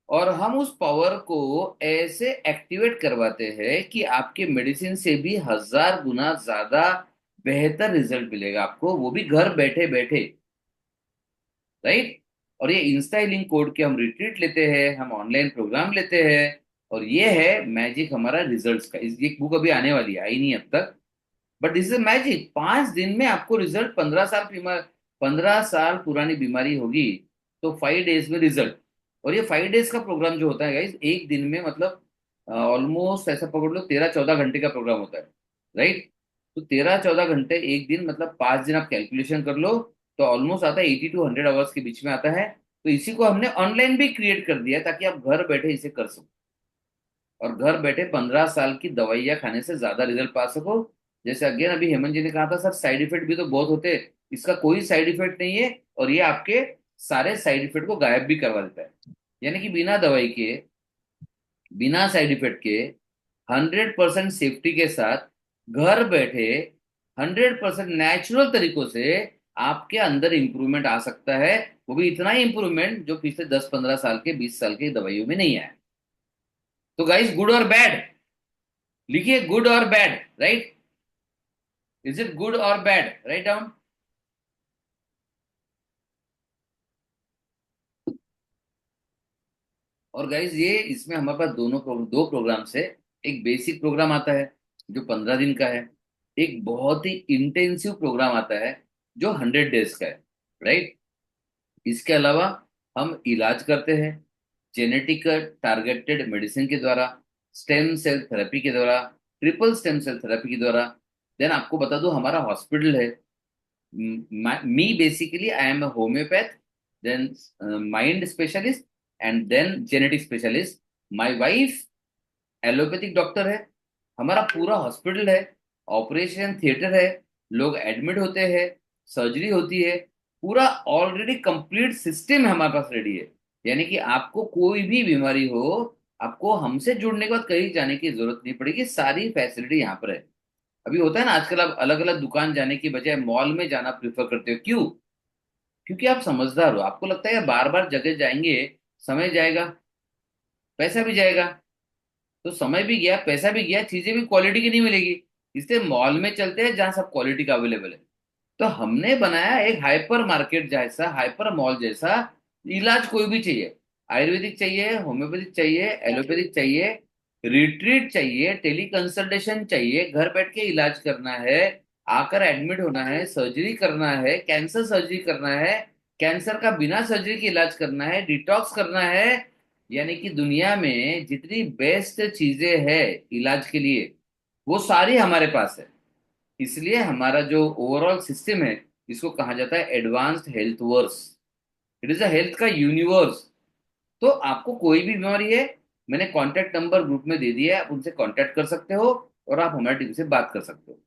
और हम उस पावर को ऐसे एक्टिवेट करवाते हैं कि आपके मेडिसिन से भी 1000 गुना ज्यादा बेहतर रिजल्ट मिलेगा आपको, वो भी घर बैठे बैठे, राइट? और ये इंस्टा लिंक कोड के हम रिट्रीट लेते हैं, हम ऑनलाइन प्रोग्राम लेते हैं। और ये है मैजिक हमारा रिजल्ट्स का। इस ये बुक अभी आने वाली है, आई नहीं अब तक, बट दिस इज मैजिक। 5 दिन में आपको रिजल्ट। 15 साल बीमार, 15 साल पुरानी बीमारी होगी तो 5 डेज में रिजल्ट। और ये 5 डेज का प्रोग्राम जो होता है गाइस, एक दिन में मतलब ऑलमोस्ट ऐसा पकड़ लो 13-14 घंटे का प्रोग्राम होता है, राइट? तो 13-14 घंटे एक दिन, मतलब 5 दिन आप कैलकुलेशन कर लो, तो ऑलमोस्ट आता है 80 to 100 आवर्स के बीच में आता है। तो इसी को हमने ऑनलाइन भी क्रिएट कर दिया है ताकि आप घर बैठे इसे कर सको, और घर बैठे 15 साल की दवाइयाँ खाने से ज्यादा रिजल्ट पा सको। जैसे अगेन अभी हेमंत जी ने कहा था, सर साइड इफेक्ट भी तो बहुत होते हैं। इसका कोई साइड इफेक्ट नहीं है, और ये आपके सारे साइड इफेक्ट को गायब भी करवा देता है। यानी कि बिना दवाई के, बिना साइड इफेक्ट के, 100% सेफ्टी के साथ, घर बैठे 100% नेचुरल तरीकों से आपके अंदर इंप्रूवमेंट आ सकता है। वो भी इतना ही इंप्रूवमेंट जो पिछले 10-15 साल के, 20 साल के दवाइयों में नहीं आया। तो गाइस, गुड और बैड लिखिए, गुड और bad, right? Is it good और बैड? Write down. और गाइज ये इसमें हमारे पास दो प्रोग्राम से, एक बेसिक प्रोग्राम आता है जो 15 दिन का है, एक बहुत ही इंटेंसिव प्रोग्राम आता है जो 100 डेज का है, राइट? इसके अलावा हम इलाज करते हैं जेनेटिक टारगेटेड मेडिसिन के द्वारा, स्टेम सेल थेरेपी के द्वारा, ट्रिपल स्टेम सेल थेरेपी के द्वारा। देन आपको बता दूं, हमारा हॉस्पिटल है। Me basically, I am a homeopath, then mind specialist, and then genetic specialist. My wife allopathic doctor है। हमारा पूरा हॉस्पिटल है, ऑपरेशन थिएटर है, लोग एडमिट होते हैं, सर्जरी होती है, पूरा ऑलरेडी कंप्लीट सिस्टम हमारे पास रेडी है। यानी कि आपको कोई भी बीमारी हो, आपको हमसे जुड़ने के बाद कहीं जाने की जरूरत नहीं पड़ेगी, सारी फैसिलिटी यहाँ पर है। अभी होता है ना आजकल, आप अलग अलग दुकान जाने की बजाय मॉल में जाना प्रेफर करते हो, क्यों? क्योंकि आप समझदार हो, आपको लगता है बार बार जगह जाएंगे, समय जाएगा, पैसा भी जाएगा। तो समय भी गया, पैसा भी गया, चीजें भी क्वालिटी की नहीं मिलेगी। इसलिए मॉल में चलते हैं जहां सब क्वालिटी का अवेलेबल है। तो हमने बनाया एक हाइपर मार्केट जैसा, हाइपर मॉल जैसा। इलाज कोई भी चाहिए, आयुर्वेदिक चाहिए, होम्योपैथिक चाहिए, एलोपैथिक चाहिए, रिट्रीट चाहिए, टेली कंसल्टेशन चाहिए, घर बैठ के इलाज करना है, आकर एडमिट होना है, सर्जरी करना है, कैंसर सर्जरी करना है, कैंसर का बिना सर्जरी के इलाज करना है, डिटॉक्स करना है। यानी कि दुनिया में जितनी बेस्ट चीजें हैं इलाज के लिए, वो सारी हमारे पास है। इसलिए हमारा जो ओवरऑल सिस्टम है, इसको कहा जाता है advanced health verse. It is a health का यूनिवर्स। तो आपको कोई भी बीमारी है, मैंने कांटेक्ट नंबर ग्रुप में दे दिया है, आप उनसे कांटेक्ट कर सकते हो, और आप हमारी टीम से बात कर सकते हो।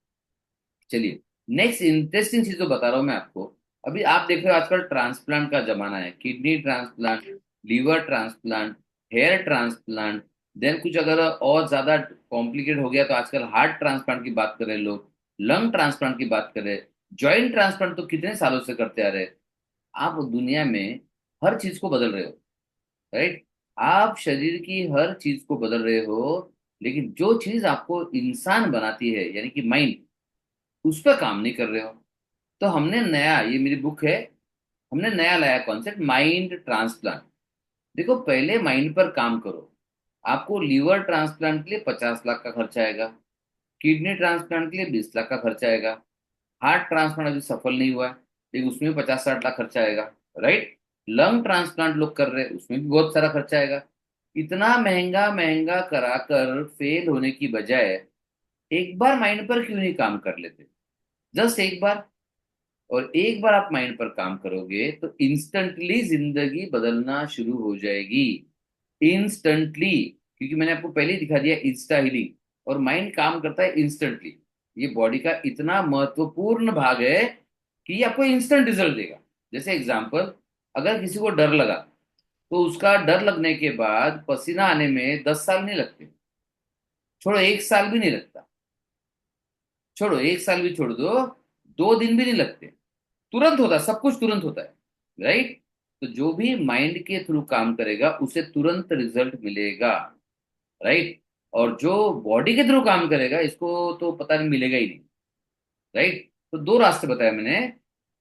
चलिए, नेक्स्ट इंटरेस्टिंग चीज तो बता रहा हूं मैं आपको। अभी आप देख रहे हो आजकल ट्रांसप्लांट का जमाना है, kidney transplant, liver transplant, hair transplant, then कुछ अगर और ज्यादा कॉम्प्लिकेट हो गया तो आजकल हार्ट ट्रांसप्लांट की बात करें लोग, लंग ट्रांसप्लांट की बात करें, जॉइंट ट्रांसप्लांट तो कितने सालों से करते आ रहे। आप दुनिया में हर चीज को बदल रहे हो, राइट। आप शरीर की हर चीज को बदल रहे हो, लेकिन जो चीज आपको इंसान बनाती है यानी कि माइंड, उस पर काम नहीं कर रहे हो। तो हमने नया, ये मेरी बुक है, हमने नया लाया कॉन्सेप्ट माइंड ट्रांसप्लांट। देखो पहले माइंड पर काम करो। आपको लीवर ट्रांसप्लांट के लिए 50 लाख का खर्चा आएगा, किडनी ट्रांसप्लांट के लिए 20 लाख का खर्चा आएगा, हार्ट ट्रांसप्लांट अभी सफल नहीं हुआ है लेकिन उसमें भी 50-60 लाख खर्चा आएगा, राइट। लंग ट्रांसप्लांट लोग कर रहे हैं, उसमें भी बहुत सारा खर्चा आएगा। इतना महंगा महंगा कराकर फेल होने की बजाय एक बार माइंड पर क्यों नहीं काम कर लेते, जस्ट एक बार। और एक बार आप माइंड पर काम करोगे तो इंस्टेंटली जिंदगी बदलना शुरू हो जाएगी, इंस्टेंटली। क्योंकि मैंने आपको पहले ही दिखा दिया इंस्टा हीलिंग, और माइंड काम करता है इंस्टेंटली। ये बॉडी का इतना महत्वपूर्ण भाग है कि ये आपको इंस्टेंट रिजल्ट देगा। जैसे एग्जांपल, अगर किसी को डर लगा तो उसका डर लगने के बाद पसीना आने में 10 साल नहीं लगते, छोड़ो 1 साल भी नहीं लगता, छोड़ो 1 साल भी छोड़ दो, 2 दिन भी नहीं लगते, तुरंत होता है, सब कुछ तुरंत होता है, राइट। तो जो भी माइंड के थ्रू काम करेगा उसे तुरंत रिजल्ट मिलेगा, राइट। और जो बॉडी के थ्रू काम करेगा इसको तो पता नहीं मिलेगा ही नहीं, राइट। तो दो रास्ते बताए मैंने।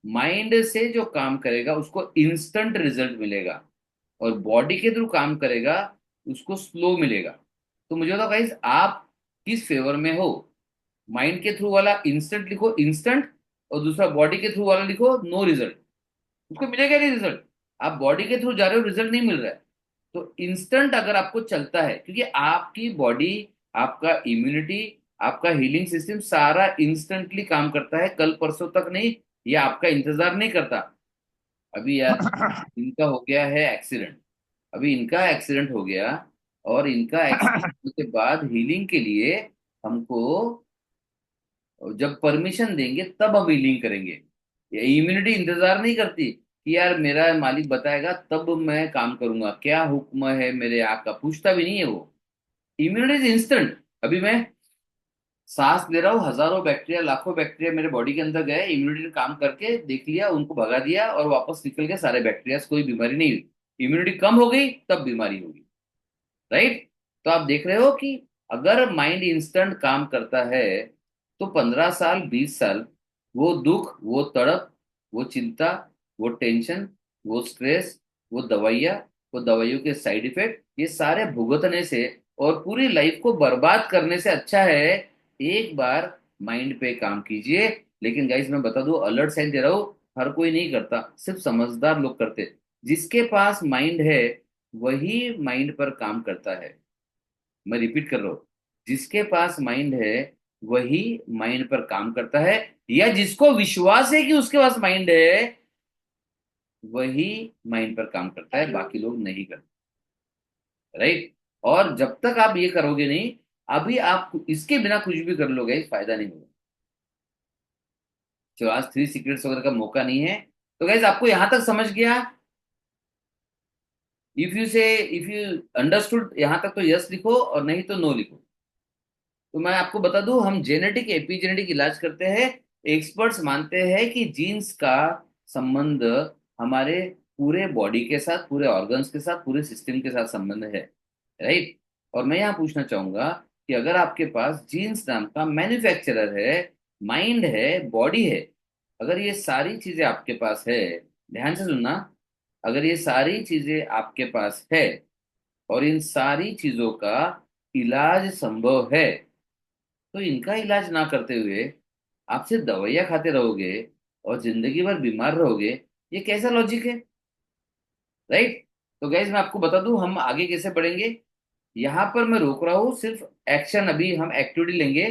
माइंड से जो काम करेगा उसको इंस्टेंट रिजल्ट मिलेगा, और बॉडी के थ्रू काम करेगा उसको स्लो मिलेगा। तो मुझे बताओ गाइस, आप किस फेवर में हो? माइंड के थ्रू वाला इंस्टेंट लिखो, इंस्टेंट, और दूसरा बॉडी के थ्रू वाला लिखो नो रिजल्ट, उसको मिलेगा नहीं रिजल्ट। आप बॉडी के थ्रू जा रहे हो, रिजल्ट नहीं मिल रहा है। तो इंस्टेंट अगर आपको चलता है, क्योंकि आपकी बॉडी, आपका इम्यूनिटी, आपका हीलिंग सिस्टम सारा इंस्टेंटली काम करता है, कल परसों तक नहीं, ये आपका इंतजार नहीं करता। अभी यार इनका हो गया है एक्सीडेंट, अभी इनका एक्सीडेंट हो गया, और इनका एक्सीडेंट के बाद हीलिंग के लिए हमको जब परमिशन देंगे तब हम हीलिंग करेंगे। ये इम्यूनिटी इंतजार नहीं करती कि यार मेरा मालिक बताएगा तब मैं काम करूंगा, क्या हुक्म है मेरे आका, पूछता भी नहीं है वो। Immunity instant. अभी मैं सांस ले रहा हूँ, हजारों बैक्टीरिया लाखों बैक्टीरिया मेरे बॉडी के अंदर गए, इम्यूनिटी ने काम करके देख लिया, उनको भगा दिया और वापस निकल गए सारे बैक्टीरिया, कोई बीमारी नहीं हुई। इम्यूनिटी कम हो गई तब बीमारी होगी, राइट। तो आप देख रहे हो कि अगर माइंड इंस्टेंट काम करता है तो 15 साल 20 साल वो दुख, वो तड़प, वो चिंता, वो टेंशन, वो स्ट्रेस, वो दवाइयों के साइड इफेक्ट, ये सारे भुगतने से और पूरी लाइफ को बर्बाद करने से अच्छा है एक बार माइंड पे काम कीजिए। लेकिन गाइस मैं बता दूं, अलर्ट साइन दे रहा हूं, हर कोई नहीं करता, सिर्फ समझदार लोग करते। जिसके पास माइंड है वही माइंड पर काम करता है। मैं रिपीट कर रहा हूँ, जिसके पास माइंड है वही माइंड पर काम करता है, या जिसको विश्वास है कि उसके पास माइंड है वही माइंड पर काम करता है, बाकी लोग नहीं करते, राइट। और जब तक आप ये करोगे नहीं, अभी आप इसके बिना कुछ भी कर लोगे फायदा नहीं होगा। चलो आज 3 सीक्रेट्स वगैरह का मौका नहीं है। तो गाइज आपको यहां तक समझ गया? इफ यू अंडरस्टूड यहां तक तो यस लिखो, और नहीं तो नो लिखो। तो मैं आपको बता दूं, हम जेनेटिक एपिजेनेटिक इलाज करते हैं। एक्सपर्ट्स मानते हैं कि जीन्स का संबंध हमारे पूरे बॉडी के साथ, पूरे ऑर्गन्स के साथ, पूरे सिस्टम के साथ संबंध है, राइट। और मैं यहाँ पूछना चाहूंगा कि अगर आपके पास जीन्स नाम का मैन्युफैक्चरर है, माइंड है, बॉडी है, अगर ये सारी चीजें आपके पास है, ध्यान से सुनना, अगर ये सारी चीजें आपके पास है और इन सारी चीजों का इलाज संभव है, तो इनका इलाज ना करते हुए आप सिर्फ दवाइयां खाते रहोगे और जिंदगी भर बीमार रहोगे, ये कैसा लॉजिक है, राइट। तो गैस मैं आपको बता दूं हम आगे कैसे बढ़ेंगे। यहाँ पर मैं रोक रहा हूँ, सिर्फ एक्शन, अभी हम एक्टिविटी लेंगे।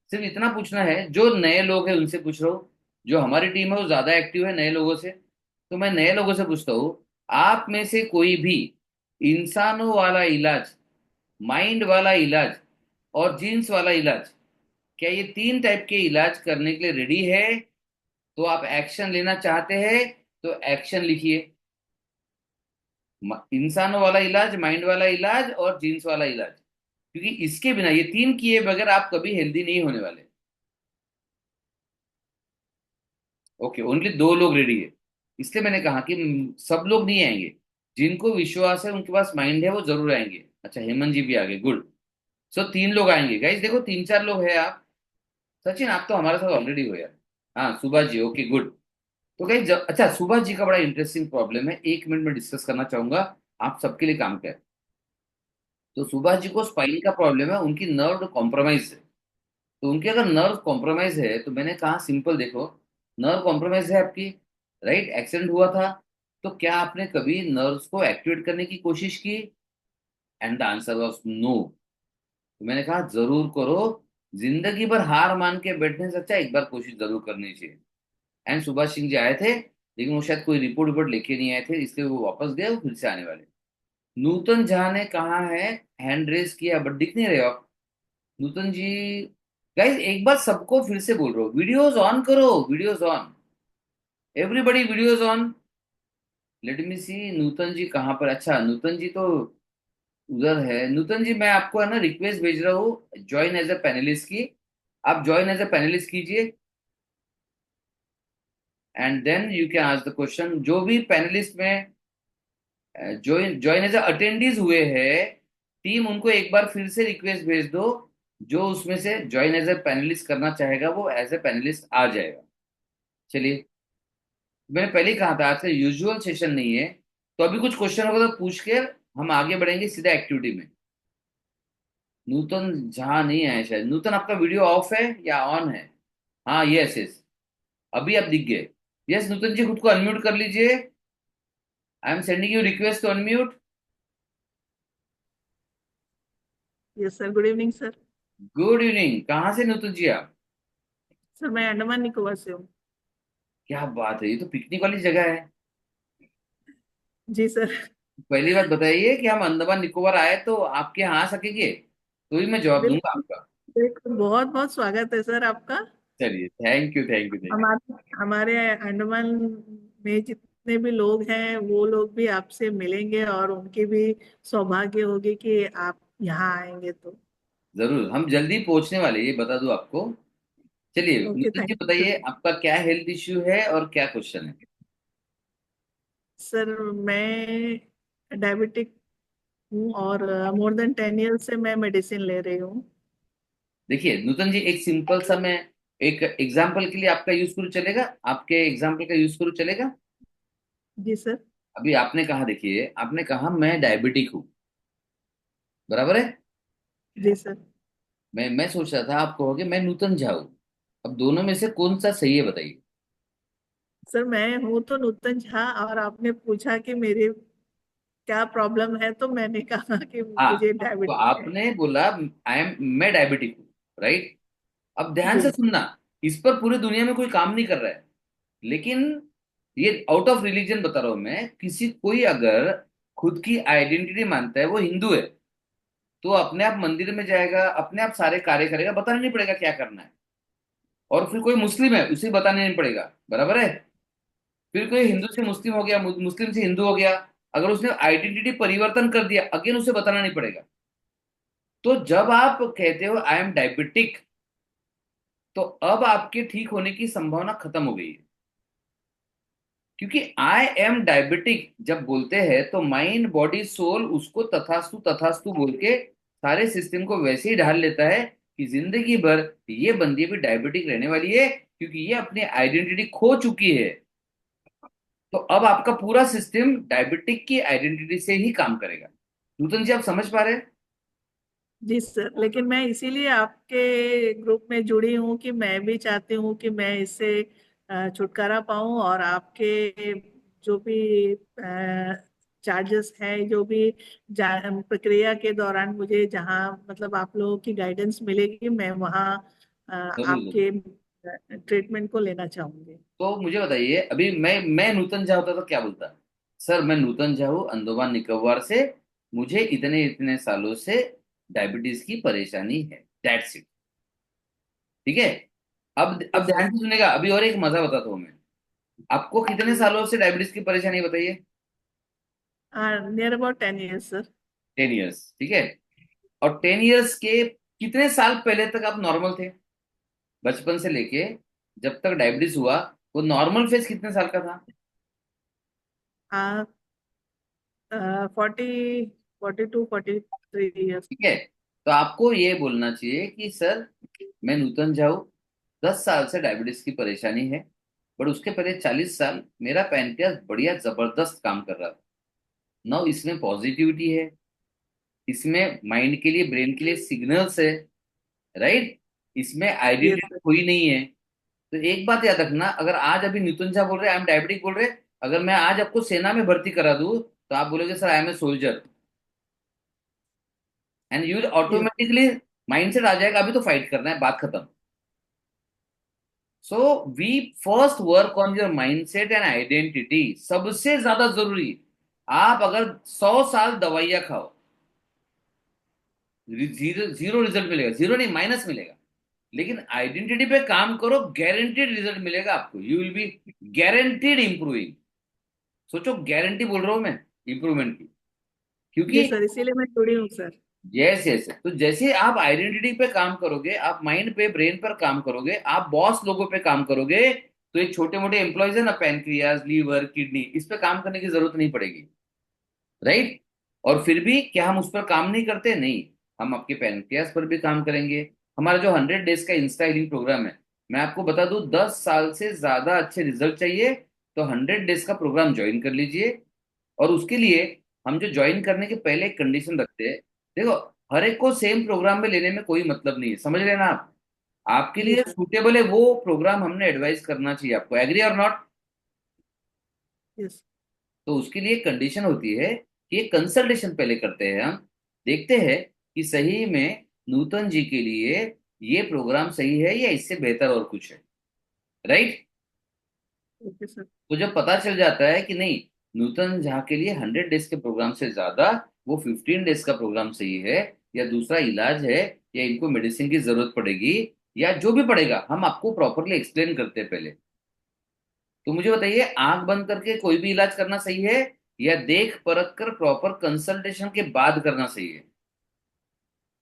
सिर्फ इतना पूछना है, जो नए लोग हैं उनसे पूछ रहा हूँ, जो हमारी टीम है वो ज्यादा एक्टिव है नए लोगों से, तो मैं नए लोगों से पूछता हूँ, आप में से कोई भी इंसानों वाला इलाज, माइंड वाला इलाज और जीन्स वाला इलाज, क्या ये 3 टाइप के इलाज करने के लिए रेडी है? तो आप एक्शन लेना चाहते हैं तो एक्शन लिखिए। इंसानों वाला इलाज, माइंड वाला इलाज और जीन्स वाला इलाज। क्योंकि इसके बिना, ये तीन किए बगैर आप कभी हेल्दी नहीं होने वाले। ओके, ओनली दो लोग रेडी है। इसलिए मैंने कहा कि सब लोग नहीं आएंगे। जिनको विश्वास है, उनके पास माइंड है, वो जरूर आएंगे। अच्छा, हेमंत जी भी आ गए, गुड। सो तीन लोग आएंगे गाइस, देखो तीन चार लोग हैं आप। सचिन, आप तो हमारे साथ ऑलरेडी हो यार। हाँ, सुभाष जी, ओके गुड। तो गाइस, अच्छा, सुभाष जी का बड़ा इंटरेस्टिंग प्रॉब्लम है, 1 मिनट में डिस्कस करना चाहूंगा। आप सबके लिए काम क्या है। तो सुभाष जी को स्पाइन का प्रॉब्लम है, उनकी नर्व कॉम्प्रोमाइज है। तो उनकी अगर नर्व कॉम्प्रोमाइज है, तो मैंने कहा सिंपल देखो, नर्व कॉम्प्रोमाइज है आपकी, राइट, एक्सीडेंट हुआ था। तो क्या आपने कभी नर्व्स को एक्टिवेट करने की कोशिश की? And the answer was no. तो मैंने कहा जरूर करो। जिंदगी भर हार मान के बैठने से अच्छा एक बार कोशिश जरूर करनी चाहिए। एंड सुभाष सिंह जी आए थे, लेकिन वो शायद कोई रिपोर्ट विपोर्ट लेके नहीं आए थे, इसलिए वो वापस गए, वो फिर से आने वाले। नूतन झा ने कहा है, हैंड रेस किया, बट दिख नहीं रहे हो आप, नूतन जी। गाइस, एक बार सबको फिर से बोल रहा हूँ, वीडियोस ऑन करो, videos on, everybody videos on. Let me see, Nutan ji कहाँ पर, अच्छा नूतन जी तो उधर है। नूतन जी, मैं आपको है ना रिक्वेस्ट भेज रहा हूँ ज्वाइन एज ए पैनलिस्ट की। आप ज्वाइन एज ए पैनलिस्ट कीजिए, and then you can ask the question. जो भी पैनलिस्ट में join join as a attendees हुए हैं, टीम उनको एक बार फिर से रिक्वेस्ट भेज दो। जो उसमें से ज्वाइन एज ए पैनलिस्ट करना चाहेगा, वो एज ए पैनलिस्ट आ जाएगा। चलिए, मैंने पहले ही कहा था आज का यूजुअल सेशन नहीं है। तो अभी कुछ क्वेश्चन होगा तो पूछ के हम आगे बढ़ेंगे सीधा एक्टिविटी में। नूतन जहां नहीं आए शायद। नूतन, आपका वीडियो ऑफ है या ऑन है? हाँ, यस यस, अभी आप दिख गए। यस नूतन जी, खुद को अनम्यूट कर लीजिए। I am sending you request to unmute. Yes sir, good evening sir. Good evening, कहाँ से नूतन जी आप? सर मैं अंडमान निकोबार से हूँ। क्या बात है, ये तो पिकनिक वाली जगह है। जी सर। पहली बात बताइए कि हम अंडमान निकोबार आए तो आपके यहाँ आ सकेंगे, तो ही मैं जवाब दूंगा बिल्कुल। आपका। बिल्कुल, बहुत बहुत स्वागत है सर आपका। चलिए, thank you thank you thank हमारे हमारे अंडमान में जितने भी लोग हैं वो लोग भी आपसे मिलेंगे और उनकी भी सौभाग्य होगी कि आप यहाँ आएंगे तो। यू। जरूर, हम जल्दी पहुंचने वाले हैं, ये बता दूं आपको। चलिए okay, Nutan ji, thank you बताइए सर। आपका क्या हेल्थ इश्यू है और क्या क्वेश्चन है। सर मैं डायबिटिक हूँ और मोर देन 10 ईयर से मैं मेडिसिन ले रही हूँ। देखिए नूतन जी, एक सिंपल सा मैं एक एग्जाम्पल के लिए आपका यूज करूँ, चलेगा? आपके एग्जाम्पल का यूज करूँ, चलेगा? जी सर। अभी आपने कहा, देखिए आपने कहा मैं डायबिटिक हूँ, बराबर है। जी सर। मैं सोच रहा था आप कहोगे मैं नूतन झा हूँ। अब दोनों में से कौन सा सही है, बताइए। सर मैं हूँ तो नूतन झा, और आपने पूछा कि मेरे क्या प्रॉब्लम है तो मैंने कहा कि हाँ, मुझे तो डायबिटीज है। आपने बोला मैं डायबिटिक हूँ, राइट। अब ध्यान से जी। सुनना, इस पर पूरी दुनिया में कोई काम नहीं कर रहा है, लेकिन ये आउट ऑफ रिलीजन बता रहा हूं मैं। किसी कोई अगर खुद की आइडेंटिटी मानता है, वो हिंदू है, तो अपने आप मंदिर में जाएगा, अपने आप सारे कार्य करेगा, बताना नहीं पड़ेगा क्या करना है। और फिर कोई मुस्लिम है, उसे बताना नहीं पड़ेगा, बराबर है। फिर कोई हिंदू से मुस्लिम हो गया, मुस्लिम से हिंदू हो गया, अगर उसने आइडेंटिटी परिवर्तन कर दिया, अगेन उसे बताना नहीं पड़ेगा। तो जब आप कहते हो आई एम डायबिटिक, तो अब आपके ठीक होने की संभावना खत्म हो गई है। क्योंकि आई एम डायबिटिक जब बोलते हैं, तो माइंड बॉडी सोल उसको तथास्तु तथास्तु बोल के सारे सिस्टम को वैसे ही ढाल लेता है कि जिंदगी भर ये बंदी भी डायबिटिक रहने वाली है, क्योंकि ये अपनी आइडेंटिटी खो चुकी है। तो अब आपका पूरा सिस्टम डायबिटिक की आइडेंटिटी से ही काम करेगा। नूतन जी, आप समझ पा रहे हैं? जी सर, लेकिन मैं इसीलिए आपके ग्रुप में जुड़ी हूँ कि मैं भी चाहती हूँ कि मैं इससे छुटकारा पाऊँ, और आपके जो भी चार्जेस हैं, जो भी प्रक्रिया के दौरान मुझे जहाँ मतलब आप लोगों की गाइडेंस मिलेगी, मैं वहाँ जरूर जरूर। आपके ट्रीटमेंट को लेना चाहूँगी। तो मुझे बताइए, अभी मैं नूतन झा होता तो क्या बोलता? सर, मैं नूतन झा हूँ, अंडमान निकोबार से, मुझे इतने इतने सालों से डायबिटीज की परेशानी है, दैट्स इट। ठीक है। अब सर ध्यान से सुनेगा, अभी और एक मजा बताता हूँ मैं। आपको कितने सालों से डायबिटीज की परेशानी है, बताइए। Near about 10 years sir. 10 years, ठीक है। और 10 ईयर्स के कितने साल पहले तक आप नॉर्मल थे? बचपन से लेके जब तक डायबिटीज हुआ, वो नॉर्मल फेज कितने साल का था? 42 43 years। ठीक है। तो आपको ये बोलना चाहिए कि सर, मैं नूतन झाऊ, 10 साल से डायबिटीज की परेशानी है, बट उसके पहले 40 साल मेरा पैनक्रियास बढ़िया जबरदस्त काम कर रहा था। नाउ इसमें पॉजिटिविटी है, इसमें माइंड के लिए, ब्रेन के लिए सिग्नल्स है, राइट। इसमें यस आइडेंटिटी सर। कोई नहीं है। तो एक बात याद रखना, अगर आज अभी नितुन झा बोल रहे आई एम डायबिटिक बोल रहे, अगर मैं आज आपको सेना में भर्ती करा दूं तो आप बोलोगे sir I am a soldier, and you yes automatically mindset आ जाएगा अभी तो फाइट करना है, बात खत्म। So we first work on your mindset and identity, सबसे ज्यादा जरूरी। आप अगर 100 साल दवाइयां खाओ, जीरो जीरो रिजल्ट मिलेगा, जीरो नहीं माइनस मिलेगा। लेकिन आइडेंटिटी पे काम करो, गारंटीड रिजल्ट मिलेगा आपको, you will be guaranteed improving. सोचो, गारंटी बोल रहा हूं मैं इंप्रूवमेंट की, जी क्योंकि सर, इसीलिए मैं जुड़ी हूँ सर। यस यस, तो जैसे आप आइडेंटिटी पे काम करोगे, आप माइंड पे, ब्रेन पर काम करोगे, आप बॉस लोगों पे काम करोगे, तो ये छोटे मोटे एम्प्लॉयज है ना, पैनक्रियाज, लीवर, किडनी, इस पे काम करने की जरूरत नहीं पड़ेगी, राइट। और फिर भी क्या हम उस पर काम नहीं करते? नहीं, हम आपके पैनक्रियाज पर भी काम करेंगे। हमारा जो 100 डेज का इंस्टा हीलिंग प्रोग्राम है, मैं आपको बता दूं, 10 साल से ज्यादा अच्छे रिजल्ट चाहिए तो 100 डेज का प्रोग्राम ज्वाइन कर लीजिए। और उसके लिए हम जो ज्वाइन करने के पहले एक कंडीशन रखते हैं। देखो, हर एक को सेम प्रोग्राम में लेने में कोई मतलब नहीं है, समझ लेना आप। आपके जी लिए सर। सूटेबल है वो प्रोग्राम हमने एडवाइस करना चाहिए आपको, एग्री और नॉट? यस। तो उसके लिए कंडीशन होती है कि एक कंसल्टेशन पहले करते हैं हम, देखते हैं कि सही में नूतन जी के लिए ये प्रोग्राम सही है या इससे बेहतर और कुछ है, राइट। Okay sir. तो जब पता चल जाता है कि नहीं, नूतन झा के लिए 100 डेज के प्रोग्राम से ज्यादा वो 15 डेज का प्रोग्राम सही है, या दूसरा इलाज है, या इनको मेडिसिन की जरूरत पड़ेगी, या जो भी पड़ेगा, हम आपको प्रॉपरली एक्सप्लेन करते हैं पहले। तो मुझे बताइए, आंख बंद करके कोई भी इलाज करना सही है, या देख परख कर प्रॉपर कंसल्टेशन के बाद करना सही है?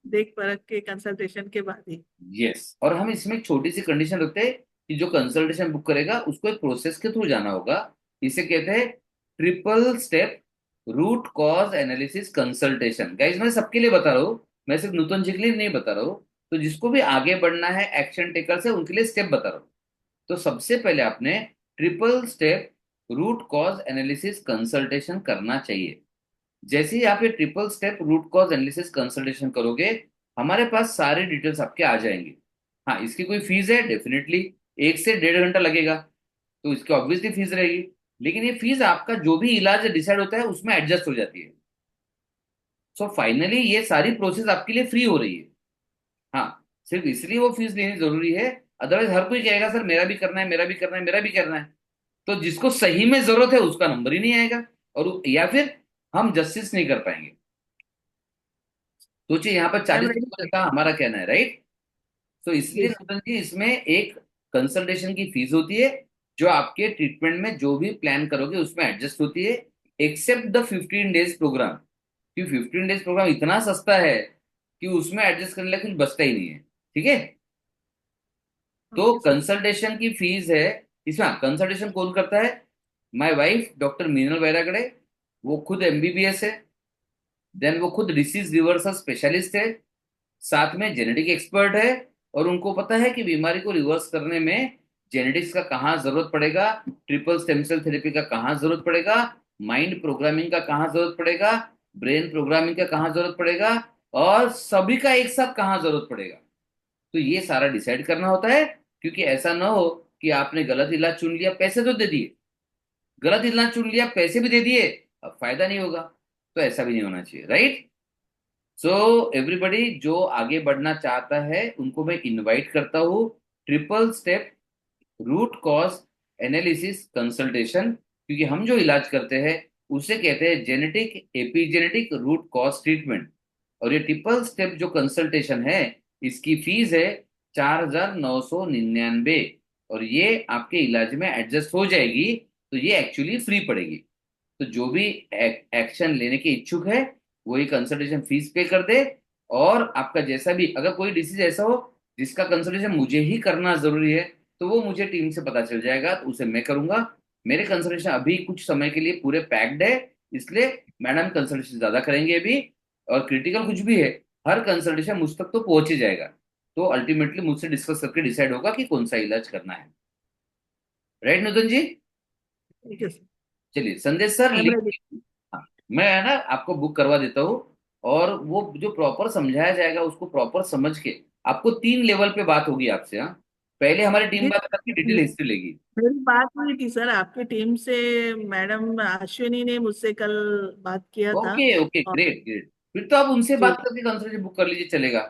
देख परख के कंसल्टेशन के बाद ही। यस। और हम इसमें एक छोटी सी कंडीशन रखते हैं कि जो कंसल्टेशन बुक करेगा उसको एक प्रोसेस के थ्रू जाना होगा। इसे कहते हैं triple step root cause analysis consultation. Guys, मैं सबके लिए बता रहा हूँ, मैं सिर्फ नूतन जी के लिए नहीं बता रहा हूँ। तो जिसको भी आगे बढ़ना है, एक्शन टेकर्स है, उनके लिए स्टेप बता रहा हूँ। तो सबसे पहले आपने triple step root cause analysis consultation करना चाहिए। जैसे ही आप ये triple step root cause analysis consultation करोगे, हमारे पास सारे डिटेल्स आपके आ जाएंगे। हाँ, इसकी कोई फीस है? डेफिनेटली 1 से 1.5 घंटा लगेगा, तो इसकी ऑब्वियसली फीस रहेगी। लेकिन ये फीस आपका जो भी इलाज डिसाइड होता है उसमें एडजस्ट हो जाती है। सो फाइनली ये सारी प्रोसेस आपके लिए फ्री हो रही है। हाँ, सिर्फ इसलिए वो फीस लेनी जरूरी है, अदरवाइज हर कोई कहेगा सर मेरा भी करना है, मेरा भी करना है, मेरा भी करना है। तो जिसको सही में जरूरत है उसका नंबर ही नहीं आएगा, और या फिर हम जस्टिस नहीं कर पाएंगे। सोचिए, यहाँ पर आई एम 40 रेडी रुपए सर। का हमारा कहना है, राइट। तो जी इसलिए सर। नूतन जी, इसमें एक कंसल्टेशन की फीस होती है, जो आपके ट्रीटमेंट में जो भी प्लान करोगे उसमें एडजस्ट होती है, एक्सेप्ट द 15 डेज प्रोग्राम। कि 15 डेज प्रोग्राम इतना सस्ता है कि उसमें एडजस्ट करने लायक कुछ बचता ही नहीं है, ठीक है। तो ओके सर। कंसल्टेशन की फीस है। इसमें कंसल्टेशन कौन करता है? My wife doctor Meenal Bairagade, वो खुद एमबीबीएस है, देन वो खुद डिसीज रिवर्सल स्पेशलिस्ट है, साथ में जेनेटिक एक्सपर्ट है। और उनको पता है कि बीमारी को रिवर्स करने में जेनेटिक्स का कहाँ जरूरत पड़ेगा, ट्रिपल स्टेम सेल थेरेपी का कहाँ जरूरत पड़ेगा, माइंड प्रोग्रामिंग का कहाँ जरूरत पड़ेगा, ब्रेन प्रोग्रामिंग का कहाँ जरूरत पड़ेगा, और सभी का एक साथ कहाँ जरूरत पड़ेगा। तो ये सारा डिसाइड करना होता है, क्योंकि ऐसा ना हो कि आपने गलत इलाज चुन लिया, पैसे तो दे दिए, गलत इलाज चुन लिया, पैसे भी दे दिए, अब फायदा नहीं होगा। तो ऐसा भी नहीं होना चाहिए, राइट। सो एवरीबडी जो आगे बढ़ना चाहता है उनको मैं इनवाइट करता हूँ triple step root cause analysis consultation, क्योंकि हम जो इलाज करते हैं उसे कहते हैं genetic epigenetic root cause treatment. और ये ट्रिपल स्टेप जो कंसल्टेशन है, इसकी फीस है 4,999, और ये आपके इलाज में एडजस्ट हो जाएगी, तो ये एक्चुअली फ्री पड़ेगी। तो जो भी एक्शन लेने के इच्छुक है वो एक कंसल्टेशन फीस पे कर दे। और आपका जैसा भी अगर कोई डिसीज ऐसा हो जिसका कंसल्टेशन मुझे ही करना जरूरी है, तो वो मुझे टीम से पता चल जाएगा, तो उसे मैं करूंगा। मेरे कंसल्टेशन अभी कुछ समय के लिए पूरे पैक्ड है, इसलिए मैडम कंसल्टेशन ज्यादा करेंगे अभी। और क्रिटिकल कुछ भी है, हर कंसल्टेशन मुझ तक तो पहुंच ही जाएगा। तो अल्टीमेटली मुझसे डिस्कस करके डिसाइड होगा कि कौन सा इलाज करना है। राइट नूतन जी? ठीक है सर। चलिए संदेश sir, I am ready. Link, हाँ, मैं है ना आपको बुक करवा देता हूँ। और वो जो प्रॉपर समझाया जाएगा उसको प्रॉपर समझ के आपको 3 लेवल पे बात होगी आपसे। हाँ, पहले हमारी टीम जी, बात करके डिटेल हिस्ट्री लेगी। मेरी बात हुई थी सर आपकी टीम से। मैडम अश्विनी ने मुझसे कल बात किया था। ओके ओके, और ग्रेट ग्रेट। फिर तो आप उनसे जी, बात करके कंसल्टेशन बुक कर लीजिए, चलेगा।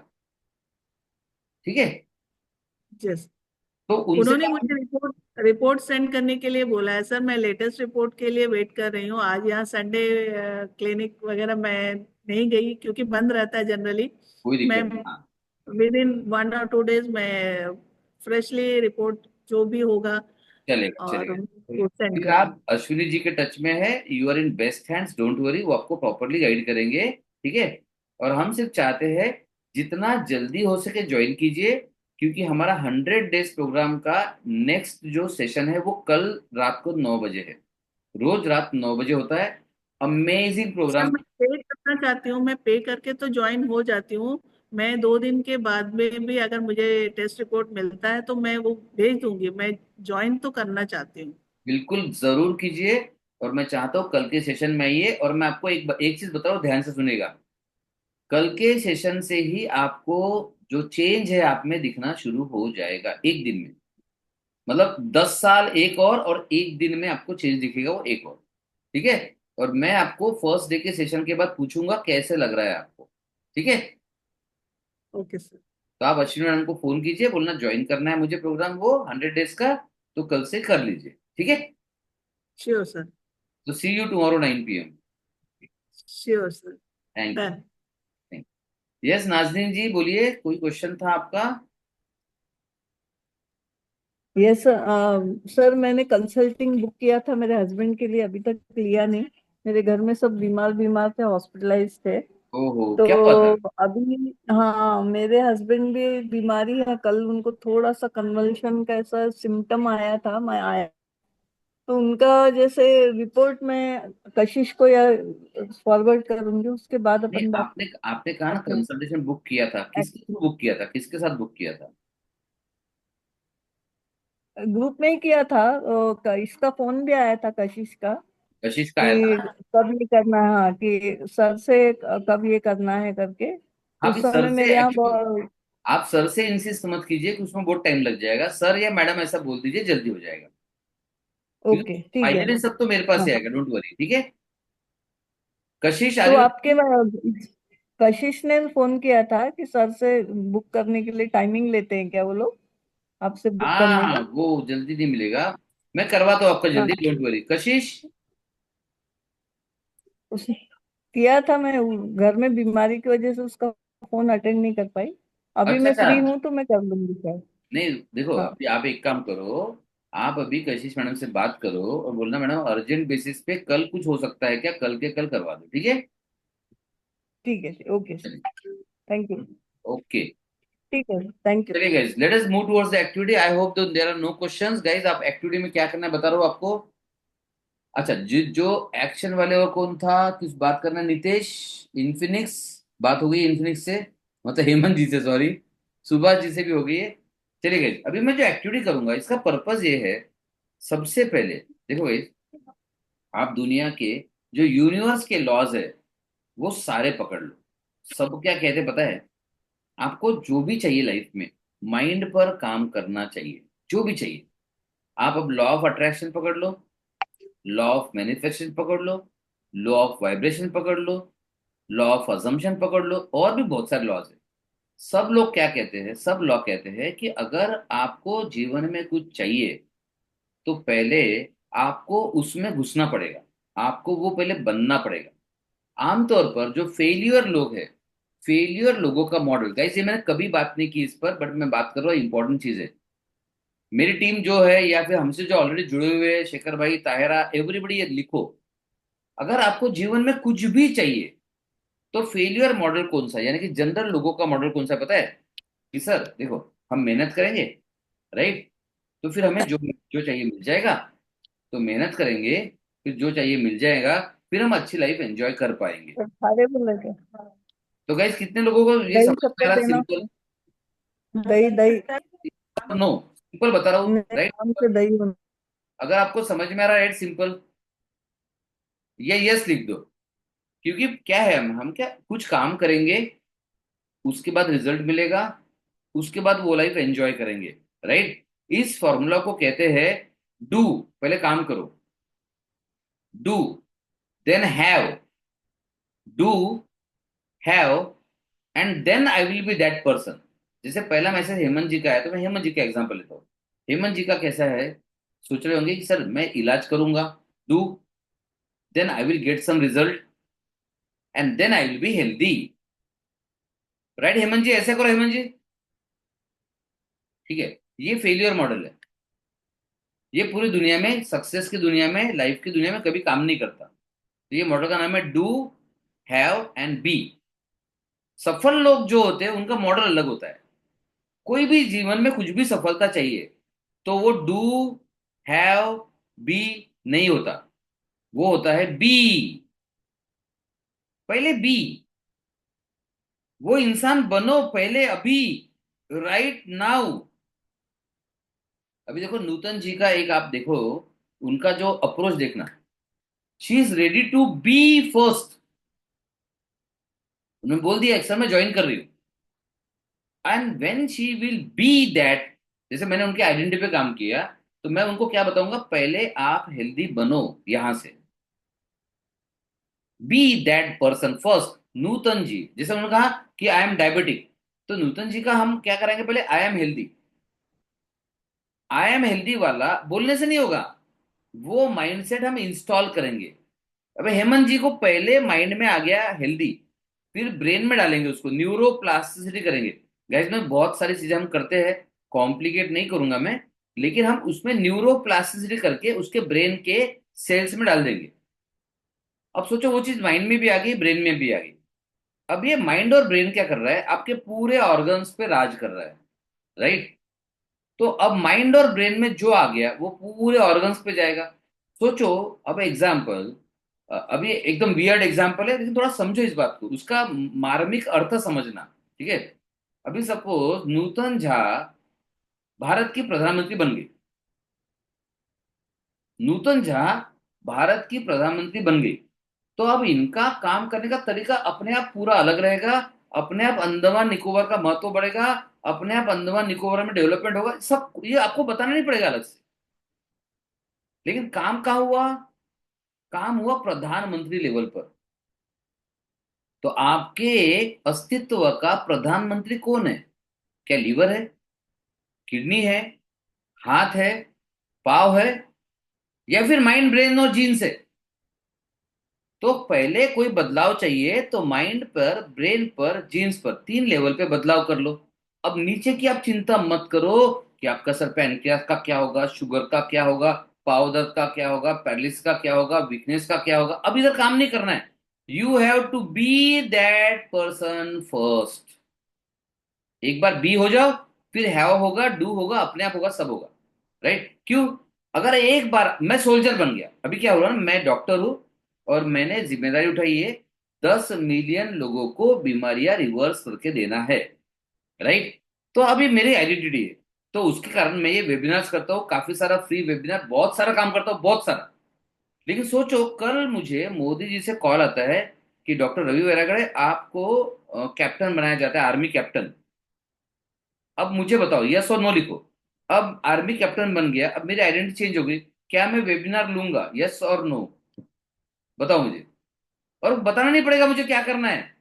ठीक है, जस तो उनसे उन्होंने बात। मुझे रिपोर्ट रिपोर्ट सेंड करने के लिए बोला है सर। मैं लेटेस्ट रिपोर्ट के लिए वेट कर रही हूँ। आज यहाँ संडे क्लिनिक वगैरह मैं नहीं गई क्योंकि बंद रहता है जनरली। कोई मैं दिक्कत नहीं, हाँ। विद इन 1 और 2 डेज में फ्रेशली रिपोर्ट जो भी होगा चलेगा और चलेगा। वो सेंड फिर करूँगी। आप अश्विनी जी के टच में है, you are in best hands, don't worry, वो आपको प्रॉपरली गाइड करेंगे। ठीक है। और हम सिर्फ चाहते हैं जितना जल्दी हो सके ज्वाइन कीजिए, क्योंकि हमारा 100 डेज प्रोग्राम का नेक्स्ट जो सेशन है वो कल रात को 9 बजे है। रोज रात 9 बजे होता है। Amazing sir program. मैं पे करना चाहती हूँ। मैं पे करके तो ज्वाइन हो जाती हूँ। मैं 2 दिन के बाद में भी अगर मुझे टेस्ट रिपोर्ट मिलता है तो मैं वो भेज दूंगी। मैं ज्वाइन तो करना चाहती हूँ। बिल्कुल जरूर कीजिए। और मैं चाहता हूँ कल के सेशन में आइए, और मैं आपको एक चीज बता रहा हूँ, ध्यान से सुनेगा। कल के सेशन से ही आपको जो चेंज है आप में दिखना शुरू हो जाएगा एक दिन में। मतलब 10 साल एक और 1 दिन में आपको चेंज दिखेगा वो एक और। ठीक है। और मैं आपको फर्स्ट डे के सेशन के बाद पूछूंगा कैसे लग रहा है आपको। ठीक है। Okay sir. तो आप अश्विनी मैडम को फोन कीजिए, बोलना ज्वाइन करना है मुझे प्रोग्राम वो 100 डेज का, तो कल से कर लीजिए। ठीक है। Sure sir. तो see you tomorrow 9 PM। Sure sir. Thank done. You. Yes Nazneen ji बोलिए, कोई क्वेश्चन था आपका? यस सर, मैंने कंसल्टिंग बुक किया था मेरे हस्बैंड के लिए, अभी तक लिया नहीं। मेरे घर में सब बीमार बीमार थे, हॉस्पिटलाइज थे। ओहो, तो क्या हुआ था? अभी हाँ, मेरे हस्बैंड भी बीमारी है। कल उनको थोड़ा सा कन्वल्शन का ऐसा सिम्टम आया था, मैं आया तो उनका जैसे रिपोर्ट में कशिश को या फॉरवर्ड करूंगी, उसके बाद नहीं, अपन बात आपने आपने कहा ना करते हैं। कंसल्टेशन बुक किया था, किसके थ्रू बुक किया था, किसके साथ बुक किया था? ग्रुप में ही किया था। इसका फोन भी आया था कशिश का कशिश का आया था कि ना? कब ये करना है, हाँ, कि सर से कब ये करना है करके। आप उस इस सर समय से मेरे यहाँ एक्चुअली, आप सर से इंसिस्ट मत कीजिए कि उसमें बहुत टाइम लग जाएगा, सर या मैडम ऐसा बोल दीजिए, जल्दी हो जाएगा। क्योंकि ओके ठीक है। फाइनली सब तो मेरे पास हाँ, ही आएगा, डोंट वरी। ठीक है। कशिश तो आर्यन। आपके कशिश ने फोन किया था कि सर से बुक करने के लिए टाइमिंग लेते हैं क्या वो लोग, आपसे बुक करने हाँ, का। वो जल्दी नहीं मिलेगा। मैं करवाता हूँ आपका हाँ, जल्दी, डोंट वरी कशिश। उस किया था मैं। घर में बीमारी की वजह से उसका फोन अटेंड नहीं कर पाई। अभी अच्छा मैं अच्छा। फ्री हूँ तो मैं कर लूंगी सर। नहीं देखो, हाँ, अभी आप एक काम करो। आप अभी कशिश मैडम से बात करो और बोलना मैडम अर्जेंट बेसिस पे कल कुछ हो सकता है क्या, कल के कल करवा दो। ठीक है। ठीक है, okay sir, thank you. Okay. ठीक है, थैंक यू। चलिए guys, let us move towards the activity. I hope there are no questions guys. आप एक्टिविटी में क्या करना है बता रहा हूँ आपको। अच्छा, जो एक्शन वाले और कौन था, किस बात करना है? नितेश, इन्फिनिक्स, बात हो गई इन्फिनिक्स से, मतलब हेमंत जी से, सॉरी, सुभाष जी से भी हो गई है। चलिए गाइस, अभी मैं जो एक्टिविटी करूंगा इसका पर्पस ये है। सबसे पहले देखो गाइस, आप दुनिया के जो यूनिवर्स के लॉज है वो सारे पकड़ लो। सब क्या कहते हैं पता है? आपको जो भी चाहिए लाइफ में, माइंड पर काम करना चाहिए, जो भी चाहिए। आप अब लॉ ऑफ अट्रैक्शन पकड़ लो, लॉ ऑफ मैनिफेस्टेशन पकड़ लो, लॉ ऑफ वाइब्रेशन पकड़ लो, लॉ ऑफ अजम्पशन पकड़ लो, और भी बहुत सारे लॉज है। सब लोग क्या कहते हैं, सब लॉ कहते हैं कि अगर आपको जीवन में कुछ चाहिए तो पहले आपको उसमें घुसना पड़ेगा, आपको वो पहले बनना पड़ेगा। आमतौर पर जो फेलियर लोग हैं, फेलियर लोगों का मॉडल गाइस, ये मैंने कभी बात नहीं की इस पर, बट मैं बात कर रहा हूँ, इंपॉर्टेंट चीज है। मेरी टीम जो है या फिर हमसे जो ऑलरेडी जुड़े हुए हैं, शेखर भाई, ताहिरा, एवरीबडी, ये लिखो। अगर आपको जीवन में कुछ भी चाहिए तो फेलियर मॉडल कौन सा है, यानी कि जनरल लोगों का मॉडल कौन सा है पता है? कि सर देखो, हम मेहनत करेंगे, राइट, तो फिर हमें जो जो चाहिए मिल जाएगा, तो मेहनत करेंगे, फिर जो चाहिए मिल जाएगा, फिर हम अच्छी लाइफ एंजॉय कर पाएंगे। तो सारे बोले थे तो गाइस कितने लोगों को ये दही समझ में आ शक्कर रहा? देना, सिंपल? दही दही नो, सिंपल बता रहा हूँ, नहीं, राइट। आम से दही होना। अगर आपको समझ में आ रहा है राइट सिंपल, या यस लिख दो। क्योंकि क्या है, हम क्या कुछ काम करेंगे, उसके बाद रिजल्ट मिलेगा, उसके बाद वो लाइफ एंजॉय करेंगे, राइट। इस फॉर्मूला को कहते हैं डू, पहले काम करो, do, then have, do, have, and then I will be that person. जैसे पहला मैसेज हेमंत जी का है, तो मैं हेमंत जी का एग्जांपल लेता हूँ। हेमंत जी का कैसा है? सोच रहे होंगे कि सर मैं इलाज करूंगा, do, then I will get some result, and then I will be healthy, right Hemant ji? ऐसे करो हेमंत जी, ठीक है। ये फेलियर मॉडल है। ये पूरी दुनिया में, सक्सेस की दुनिया में, लाइफ की दुनिया में कभी काम नहीं करता। तो ये मॉडल का नाम है डू, हैव एंड बी। सफल लोग जो होते हैं उनका मॉडल अलग होता है। कोई भी जीवन में कुछ भी सफलता चाहिए तो वो डू, हैव, बी नहीं होता, वो होता है बी। पहले बी, वो इंसान बनो पहले, अभी, राइट नाउ। अभी देखो नूतन जी का एक आप देखो, उनका जो अप्रोच देखना, she is ready to be first. उन्होंने बोल दिया सर मैं ज्वाइन कर रही हूँ, and when she will be that, जैसे मैंने उनके आइडेंटिटी पे काम किया, तो मैं उनको क्या बताऊंगा, पहले आप हेल्दी बनो यहां से, बी दैट पर्सन फर्स्ट। नूतन जी जैसे उन्होंने कहा कि आई एम डायबिटिक, तो नूतन जी का हम क्या कराएंगे, पहले I am healthy. I am healthy वाला बोलने से नहीं होगा, वो माइंडसेट हम इंस्टॉल करेंगे। अबे हेमंत जी को पहले माइंड में आ गया हेल्दी, फिर ब्रेन में डालेंगे, उसको न्यूरोप्लास्टिसिटी करेंगे। गाइस में बहुत सारी चीजें हम करते हैं, कॉम्प्लिकेट नहीं करूंगा मैं, लेकिन हम उसमें न्यूरोप्लास्टिसिटी करके उसके ब्रेन के सेल्स में डाल देंगे। अब सोचो वो चीज माइंड में भी आ गई, ब्रेन में भी आ गई। अब ये माइंड और ब्रेन क्या कर रहा है, आपके पूरे ऑर्गन्स पे राज कर रहा है, राइट। तो अब माइंड और ब्रेन में जो आ गया वो पूरे ऑर्गन्स पे जाएगा। सोचो, अब एग्जाम्पल, अब ये एकदम वियर्ड एग्जाम्पल है, लेकिन थोड़ा समझो इस बात को, उसका मार्मिक अर्थ समझना, ठीक है। अभी सपोज नूतन झा भारत की प्रधानमंत्री बन गई, नूतन झा भारत की प्रधानमंत्री बन गई, तो अब इनका काम करने का तरीका अपने आप पूरा अलग रहेगा। अपने आप अंडमान निकोबार का महत्व बढ़ेगा, अपने आप अंडमान निकोबार में डेवलपमेंट होगा, सब ये आपको बताना नहीं पड़ेगा अलग से। लेकिन काम कहाँ हुआ? काम हुआ प्रधानमंत्री लेवल पर। तो आपके अस्तित्व का प्रधानमंत्री कौन है? क्या लीवर है, किडनी है, हाथ है, पाव है, या फिर माइंड, ब्रेन और जीन्स है? तो पहले कोई बदलाव चाहिए तो माइंड पर, ब्रेन पर, जीन्स पर, तीन लेवल पे बदलाव कर लो। अब नीचे की आप चिंता मत करो कि आपका सर पैनक्रियास का क्या होगा, शुगर का क्या होगा, पाव दर्द का क्या होगा, पैरालिसिस का क्या होगा, वीकनेस का क्या होगा। अब इधर काम नहीं करना है। You have to be that person first. एक बार बी हो जाओ, फिर हैव होगा, डू होगा, अपने आप होगा, सब होगा, राइट। क्यों? अगर एक बार मैं सोल्जर बन गया, अभी क्या हो रहा है ना, मैं डॉक्टर हूं और मैंने जिम्मेदारी उठाई है 10 मिलियन लोगों को बीमारियां रिवर्स करके देना है, राइट। तो अभी मेरी आइडेंटिटी है, तो उसके कारण मैं ये वेबिनार्स करता हूँ, काफी सारा फ्री वेबिनार, बहुत सारा काम करता हूँ, बहुत सारा। लेकिन सोचो कल मुझे मोदी जी से कॉल आता है कि डॉक्टर रवि वैरागड़े आपको कैप्टन बनाया जाता है, आर्मी कैप्टन। अब मुझे बताओ, यस और नो लिखो। अब आर्मी कैप्टन बन गया, अब मेरी आइडेंटिटी चेंज हो गई, क्या मैं वेबिनार लूंगा, यस और नो? बताओ मुझे। और बताना नहीं पड़ेगा मुझे क्या करना है।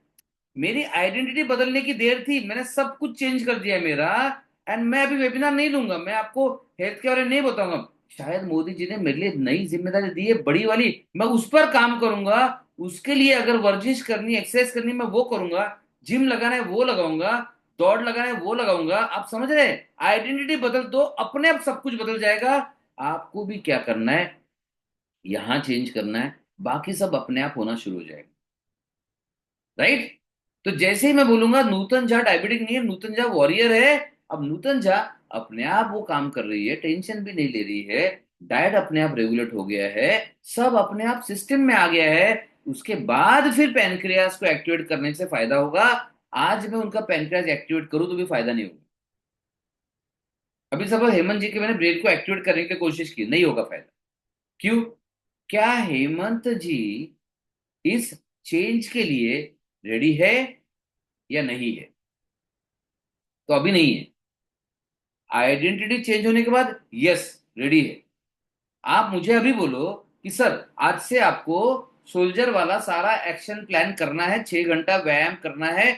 मेरी आइडेंटिटी बदलने की देर थी, मैंने सब कुछ चेंज कर दिया है मेरा। एंड मैं अभी वेबिनार नहीं लूंगा, मैं आपको हेल्थ के बारे में नहीं बताऊंगा। शायद मोदी जी ने मेरे लिए नई जिम्मेदारी दी है बड़ी वाली, मैं उस पर काम करूंगा। उसके लिए अगर वर्जिश करनी, एक्सरसाइज करनी, मैं वो करूंगा। जिम लगाना है वो लगाऊंगा, दौड़ लगाना है वो लगाऊंगा। आप समझ रहे हैं? आइडेंटिटी बदल दो, अपने आप सब कुछ बदल जाएगा। आपको भी क्या करना है, यहां चेंज करना है, बाकी सब अपने आप होना शुरू हो जाएगा। राइट। तो जैसे ही मैं बोलूंगा नूतन झा डायबिटिक नहीं है, नूतन झा वॉरियर है, अब नूतन झा अपने आप वो काम कर रही है, टेंशन भी नहीं ले रही है, डाइट अपने आप रेगुलेट हो गया है, सब अपने आप सिस्टम में आ गया है। उसके बाद फिर पैनक्रियास को एक्टिवेट करने से फायदा होगा। आज मैं उनका पैनक्रियास एक्टिवेट करूं तो भी फायदा नहीं होगा। अभी सब हेमंत जी के मैंने ब्रेन को एक्टिवेट करने की कोशिश की, नहीं होगा फायदा। क्यों? क्या हेमंत जी इस चेंज के लिए रेडी है या नहीं है? तो अभी नहीं है। आइडेंटिटी चेंज होने के बाद यस, रेडी है। आप मुझे अभी बोलो कि सर आज से आपको सोल्जर वाला सारा एक्शन प्लान करना है, 6 घंटा व्यायाम करना है।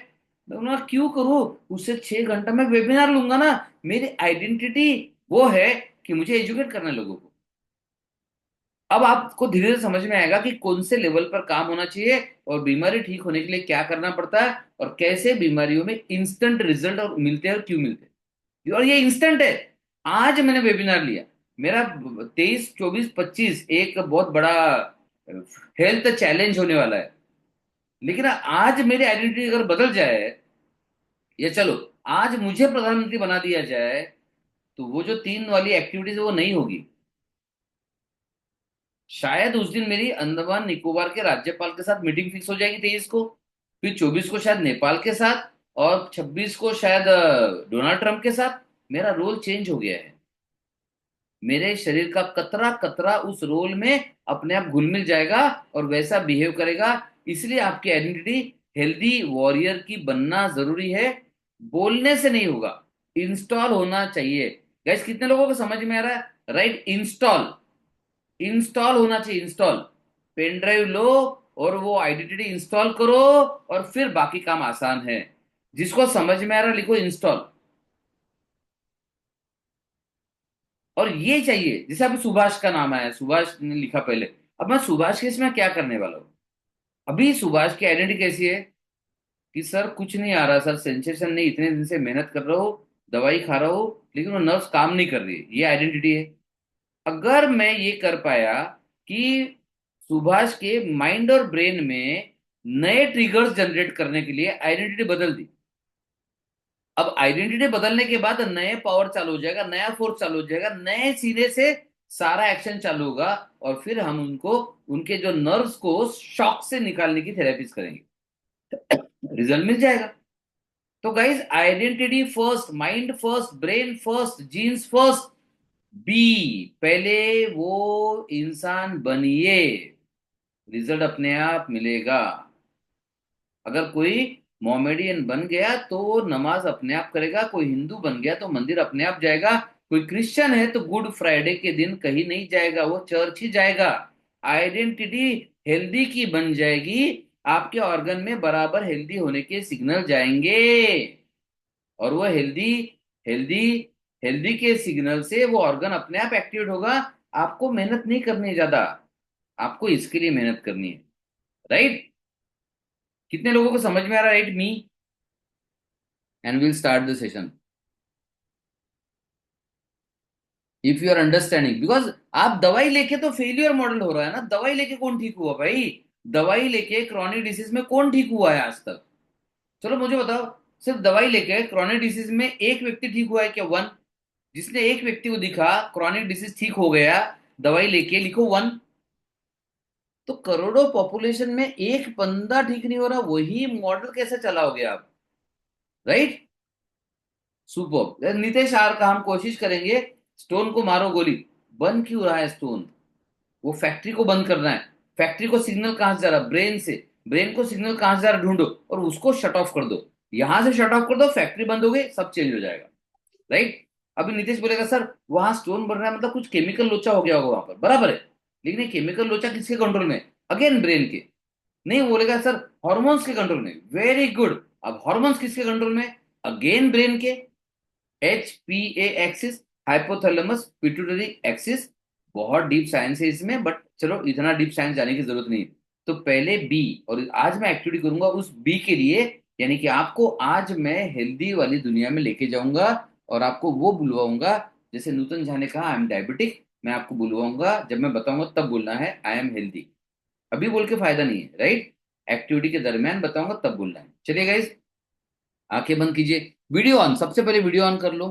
मैं बोलूंगा क्यों करूं? उससे 6 घंटा मैं वेबिनार लूंगा ना। मेरी आइडेंटिटी वो है कि मुझे एजुकेट करना है लोगों को। अब आपको धीरे धीरे समझ में आएगा कि कौन से लेवल पर काम होना चाहिए और बीमारी ठीक होने के लिए क्या करना पड़ता है, और कैसे बीमारियों में इंस्टेंट रिजल्ट और मिलते हैं और क्यों मिलते हैं। और ये इंस्टेंट है। आज मैंने वेबिनार लिया, मेरा 23, 24, 25 एक बहुत बड़ा हेल्थ चैलेंज होने वाला है। लेकिन आज मेरी आइडेंटिटी अगर बदल जाए, या चलो आज मुझे प्रधानमंत्री बना दिया जाए, तो वो जो 3 वाली एक्टिविटीज है वो नहीं होगी। शायद उस दिन मेरी अंडमान निकोबार के राज्यपाल के साथ मीटिंग फिक्स हो जाएगी 23 को, फिर 24 को शायद नेपाल के साथ, और 26 को शायद डोनाल्ड ट्रंप के साथ। मेरा रोल चेंज हो गया है। मेरे शरीर का कतरा कतरा उस रोल में अपने आप घुल मिल जाएगा और वैसा बिहेव करेगा। इसलिए आपकी आइडेंटिटी हेल्दी वॉरियर की बनना जरूरी है। बोलने से नहीं होगा, इंस्टॉल होना चाहिए। गैस कितने लोगों को समझ में आ रहा है? Right, install. इंस्टॉल होना चाहिए, इंस्टॉल। पेन ड्राइव लो और वो आइडेंटिटी इंस्टॉल करो, और फिर बाकी काम आसान है। जिसको समझ में आ रहा है लिखो इंस्टॉल। और ये चाहिए, जैसे अभी सुभाष का नाम आया, सुभाष ने लिखा पहले। अब मैं सुभाष के इसमें क्या करने वाला हूँ? अभी सुभाष की आइडेंटिटी कैसी है कि सर कुछ नहीं आ रहा, सर सेंसेशन नहीं, इतने दिन से मेहनत कर रहा हूँ, दवाई खा रहा हूँ, लेकिन वो नर्व्स काम नहीं कर रही है। ये आइडेंटिटी है। अगर मैं ये कर पाया कि सुभाष के माइंड और ब्रेन में नए ट्रिगर्स जनरेट करने के लिए आइडेंटिटी बदल दी, अब आइडेंटिटी बदलने के बाद नए पावर चालू हो जाएगा, नया फोर्स चालू हो जाएगा, नए सिरे से सारा एक्शन चालू होगा, और फिर हम उनको उनके जो नर्व्स को शॉक से निकालने की थेरेपीज करेंगे, रिजल्ट मिल जाएगा। तो guys, identity first, mind first, brain first, genes first, be पहले वो इंसान बनिए, रिजल्ट अपने आप मिलेगा। अगर कोई मोमेडियन बन गया तो नमाज अपने आप करेगा, कोई हिंदू बन गया तो मंदिर अपने आप जाएगा, कोई क्रिश्चियन है तो गुड फ्राइडे के दिन कहीं नहीं जाएगा, वो चर्च ही जाएगा। आइडेंटिटी हेल्दी की बन जाएगी, आपके ऑर्गन में बराबर हेल्दी होने के सिग्नल जाएंगे, और वो हेल्दी हेल्दी हेल्दी के सिग्नल से वो ऑर्गन अपने आप एक्टिवेट होगा। आपको मेहनत नहीं करनी है ज्यादा, आपको इसके लिए मेहनत करनी है। राइट। कितने लोगों को समझ में आ रहा है? Right me, and will start the session if you are understanding. Because आप दवाई लेके तो फेलियर मॉडल हो रहा है ना। दवाई लेके कौन ठीक हुआ भाई? दवाई लेके क्रॉनिक डिसीज में कौन ठीक हुआ है आज तक? चलो मुझे बताओ, सिर्फ दवाई लेके क्रॉनिक डिसीज में एक व्यक्ति ठीक हुआ है क्या? वन। जिसने एक व्यक्ति को दिखा क्रॉनिक डिसीज ठीक हो गया दवाई लेके, लिखो वन। तो करोड़ों पॉपुलेशन में एक बंदा ठीक नहीं हो रहा, वही मॉडल कैसे चलाओगे आप? राइट। सुपर नितेश आर का हम कोशिश करेंगे। स्टोन को मारो गोली। बंद क्यों रहा है स्टोन? वो फैक्ट्री को बंद करना है। फैक्ट्री को सिग्नल कहां से जा रहा? ब्रेन से। ब्रेन को सिग्नल कहां से जा रहा? ढूंढो और उसको शट ऑफ कर दो। यहां से शट ऑफ कर दो, फैक्ट्री बंद हो गई, सब चेंज हो जाएगा। राइट। अभी नीतीश बोलेगा सर वहां स्टोन बन रहा है, मतलब कुछ केमिकल लोचा हो गया होगा वहां पर, बराबर है। लेकिन ये केमिकल लोचा किसके कंट्रोल में? अगेन ब्रेन के। नहीं, बोलेगा सर हॉर्मोन्स के कंट्रोल में, वेरी गुड। अब हॉर्मोन्स किसके कंट्रोल में? अगेन ब्रेन के। HPA axis, hypothalamus pituitary axis. बहुत डीप साइंस है इसमें, बट चलो इतना डीप साइंस जाने की जरूरत नहीं है। तो पहले बी, और आज मैं एक्टिविटी करूंगा उस बी के लिए, यानी कि आपको आज मैं हेल्दी वाली दुनिया में लेके जाऊंगा, और आपको वो बुलवाऊंगा। जैसे नूतन झा ने कहा आई एम डायबिटिक, मैं आपको बुलवाऊंगा, जब मैं बताऊंगा तब बोलना है आई एम हेल्दी। अभी बोल के फायदा नहीं है, राइट? एक्टिविटी के दरमियान बताऊंगा तब बोलना है। चलिए गाइस, आंखें बंद कीजिए, वीडियो ऑन, सबसे पहले वीडियो ऑन कर लो।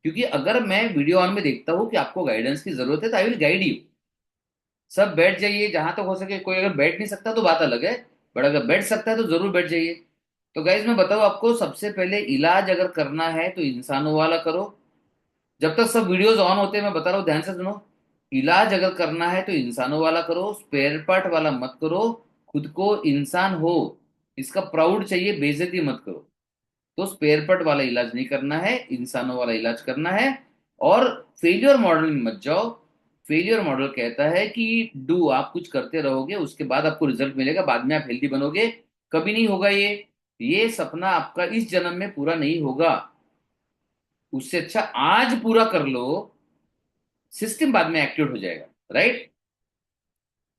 क्योंकि अगर मैं वीडियो ऑन में देखता हूं कि आपको गाइडेंस की जरूरत है तो आई विल गाइड यू। सब बैठ जाइए जहां तक हो सके। कोई अगर बैठ नहीं सकता तो बात अलग है, बट अगर बैठ सकता है तो जरूर बैठ जाइए। तो गाइज मैं बताऊं आपको, सबसे पहले इलाज अगर करना है तो इंसानों वाला करो। जब तक सब वीडियोस ऑन होते हैं मैं बता रहा हूँ, ध्यान से सुनो। इलाज अगर करना है तो इंसानों वाला करो, स्पेयर पार्ट वाला मत करो। खुद को इंसान हो इसका प्राउड चाहिए, बेइज्जती मत करो। तो स्पेयर पार्ट वाला इलाज नहीं करना है, इंसानों वाला इलाज करना है। और फेलियर मॉडल में मत जाओ। फेलियर मॉडल कहता है कि डू, आप कुछ करते रहोगे उसके बाद आपको रिजल्ट मिलेगा, बाद में आप हेल्दी बनोगे। कभी नहीं होगा ये सपना आपका इस जन्म में पूरा नहीं होगा। उससे अच्छा आज पूरा कर लो, सिस्टम बाद में एक्टिवेट हो जाएगा, right?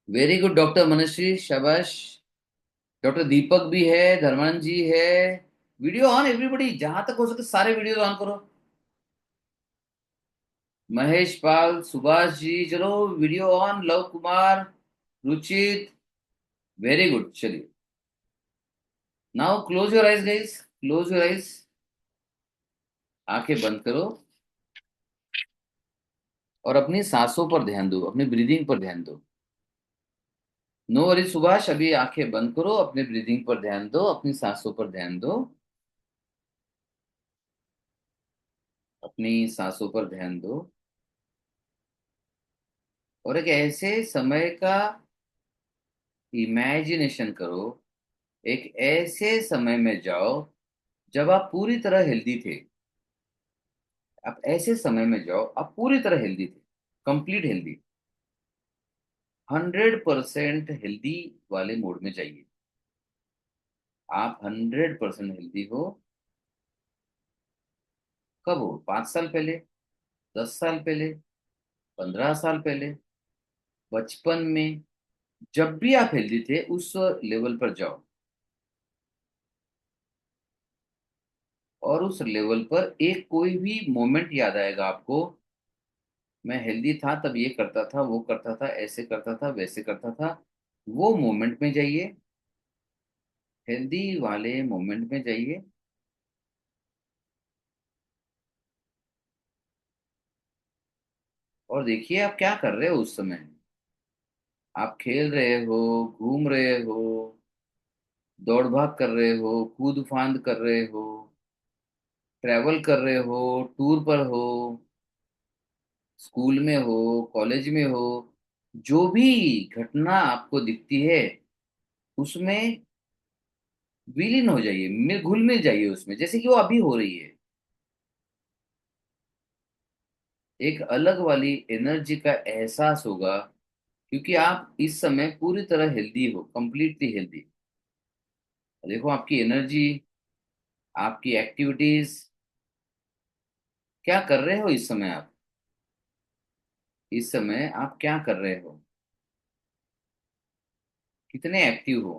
Very good doctor Manashree, शाबाश। डॉक्टर दीपक भी है, धर्मानंद जी है। वीडियो ऑन एवरीबॉडी, जहां तक हो सके सारे वीडियो ऑन करो। महेश पाल, सुभाष जी, चलो video on. Luv Kumar, Ruchit, very good. चलिए, now close your eyes guys, close your eyes. आंखें बंद करो और अपनी सांसों पर ध्यान दो, अपनी ब्रीदिंग पर ध्यान दो। नो वरी सुभाष, अभी आंखें बंद करो, अपने ब्रीदिंग पर ध्यान दो, अपनी सांसों पर ध्यान दो, अपनी सांसों पर ध्यान दो। और एक ऐसे समय का इमेजिनेशन करो, एक ऐसे समय में जाओ जब आप पूरी तरह हेल्दी थे। आप ऐसे समय में जाओ आप पूरी तरह हेल्दी थे, कंप्लीट हेल्दी, 100% हेल्दी वाले मोड में जाइए। आप 100% हेल्दी हो। कब हो? 5 साल पहले, 10 साल पहले, 15 साल पहले, बचपन में, जब भी आप हेल्दी थे उस लेवल पर जाओ। और उस लेवल पर एक कोई भी मोमेंट याद आएगा आपको, मैं हेल्दी था तब ये करता था, वो करता था, ऐसे करता था, वैसे करता था। वो मोमेंट में जाइए, हेल्दी वाले मोमेंट में जाइए। और देखिए आप क्या कर रहे हो उस समय। आप खेल रहे हो, घूम रहे हो, दौड़ भाग कर रहे हो, कूद फांद कर रहे हो, ट्रैवल कर रहे हो, टूर पर हो, स्कूल में हो, कॉलेज में हो। जो भी घटना आपको दिखती है उसमें विलीन हो जाइए, मिल घुल मिल जाइए उसमें, जैसे कि वो अभी हो रही है। एक अलग वाली एनर्जी का एहसास होगा, क्योंकि आप इस समय पूरी तरह हेल्दी हो, कंप्लीटली हेल्दी। देखो आपकी एनर्जी, आपकी एक्टिविटीज, क्या कर रहे हो इस समय आप? इस समय आप क्या कर रहे हो? कितने एक्टिव हो?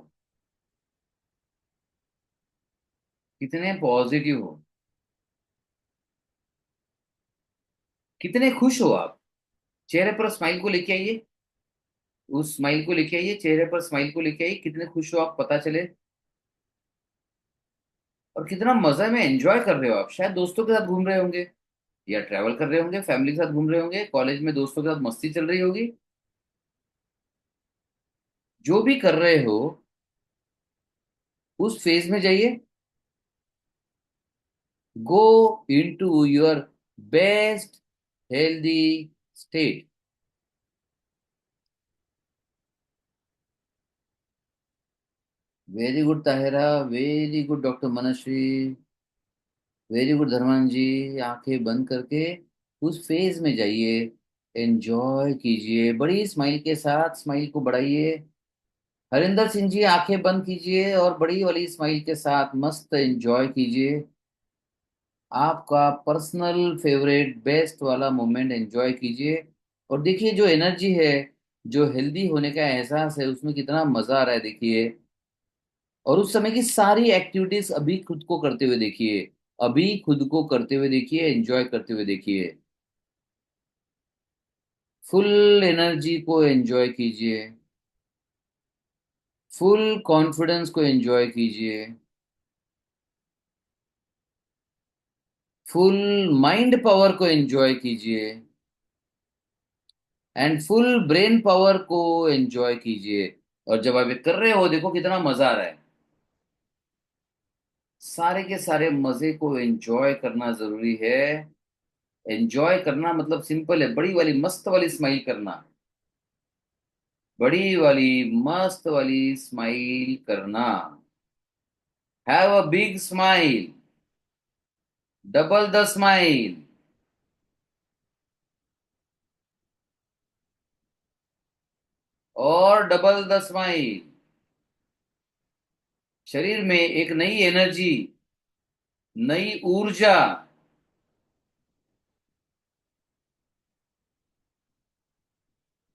कितने पॉजिटिव हो? कितने खुश हो आप? चेहरे पर स्माइल को लेके आइए, उस स्माइल को लेके आइए, चेहरे पर स्माइल को लेके आइए। कितने खुश हो आप पता चले। और कितना मजा में एंजॉय कर रहे हो आप। शायद दोस्तों के साथ घूम रहे होंगे, या ट्रैवल कर रहे होंगे, फैमिली के साथ घूम रहे होंगे, कॉलेज में दोस्तों के साथ मस्ती चल रही होगी। जो भी कर रहे हो उस फेज में जाइए। Go into your best healthy state. Very good Tahira, very good doctor Manashree, very good धर्मान जी। आंखें बंद करके उस फेज में जाइए, एंजॉय कीजिए बड़ी स्माइल के साथ, स्माइल को बढ़ाइए। हरिंदर सिंह जी, आंखें बंद कीजिए और बड़ी वाली स्माइल के साथ मस्त एंजॉय कीजिए। आपका पर्सनल फेवरेट बेस्ट वाला मोमेंट एंजॉय कीजिए। और देखिए जो एनर्जी है, जो हेल्दी होने का एहसास है, उसमें कितना मजा आ रहा है देखिए। और उस समय की सारी एक्टिविटीज अभी खुद को करते हुए देखिए, अभी खुद को करते हुए देखिए, एंजॉय करते हुए देखिए। फुल एनर्जी को एंजॉय कीजिए। फुल कॉन्फिडेंस को एंजॉय कीजिए। फुल माइंड पावर को एंजॉय कीजिए। एंड फुल ब्रेन पावर को एंजॉय कीजिए। और जब आप ये कर रहे हो, देखो कितना मजा आ रहा है। सारे के सारे मजे को एंजॉय करना जरूरी है। एंजॉय करना मतलब सिंपल है, बड़ी वाली मस्त वाली स्माइल करना। बड़ी वाली मस्त वाली स्माइल करना। Have a big smile. Double the smile. और डबल द स्माइल। शरीर में एक नई एनर्जी, नई ऊर्जा,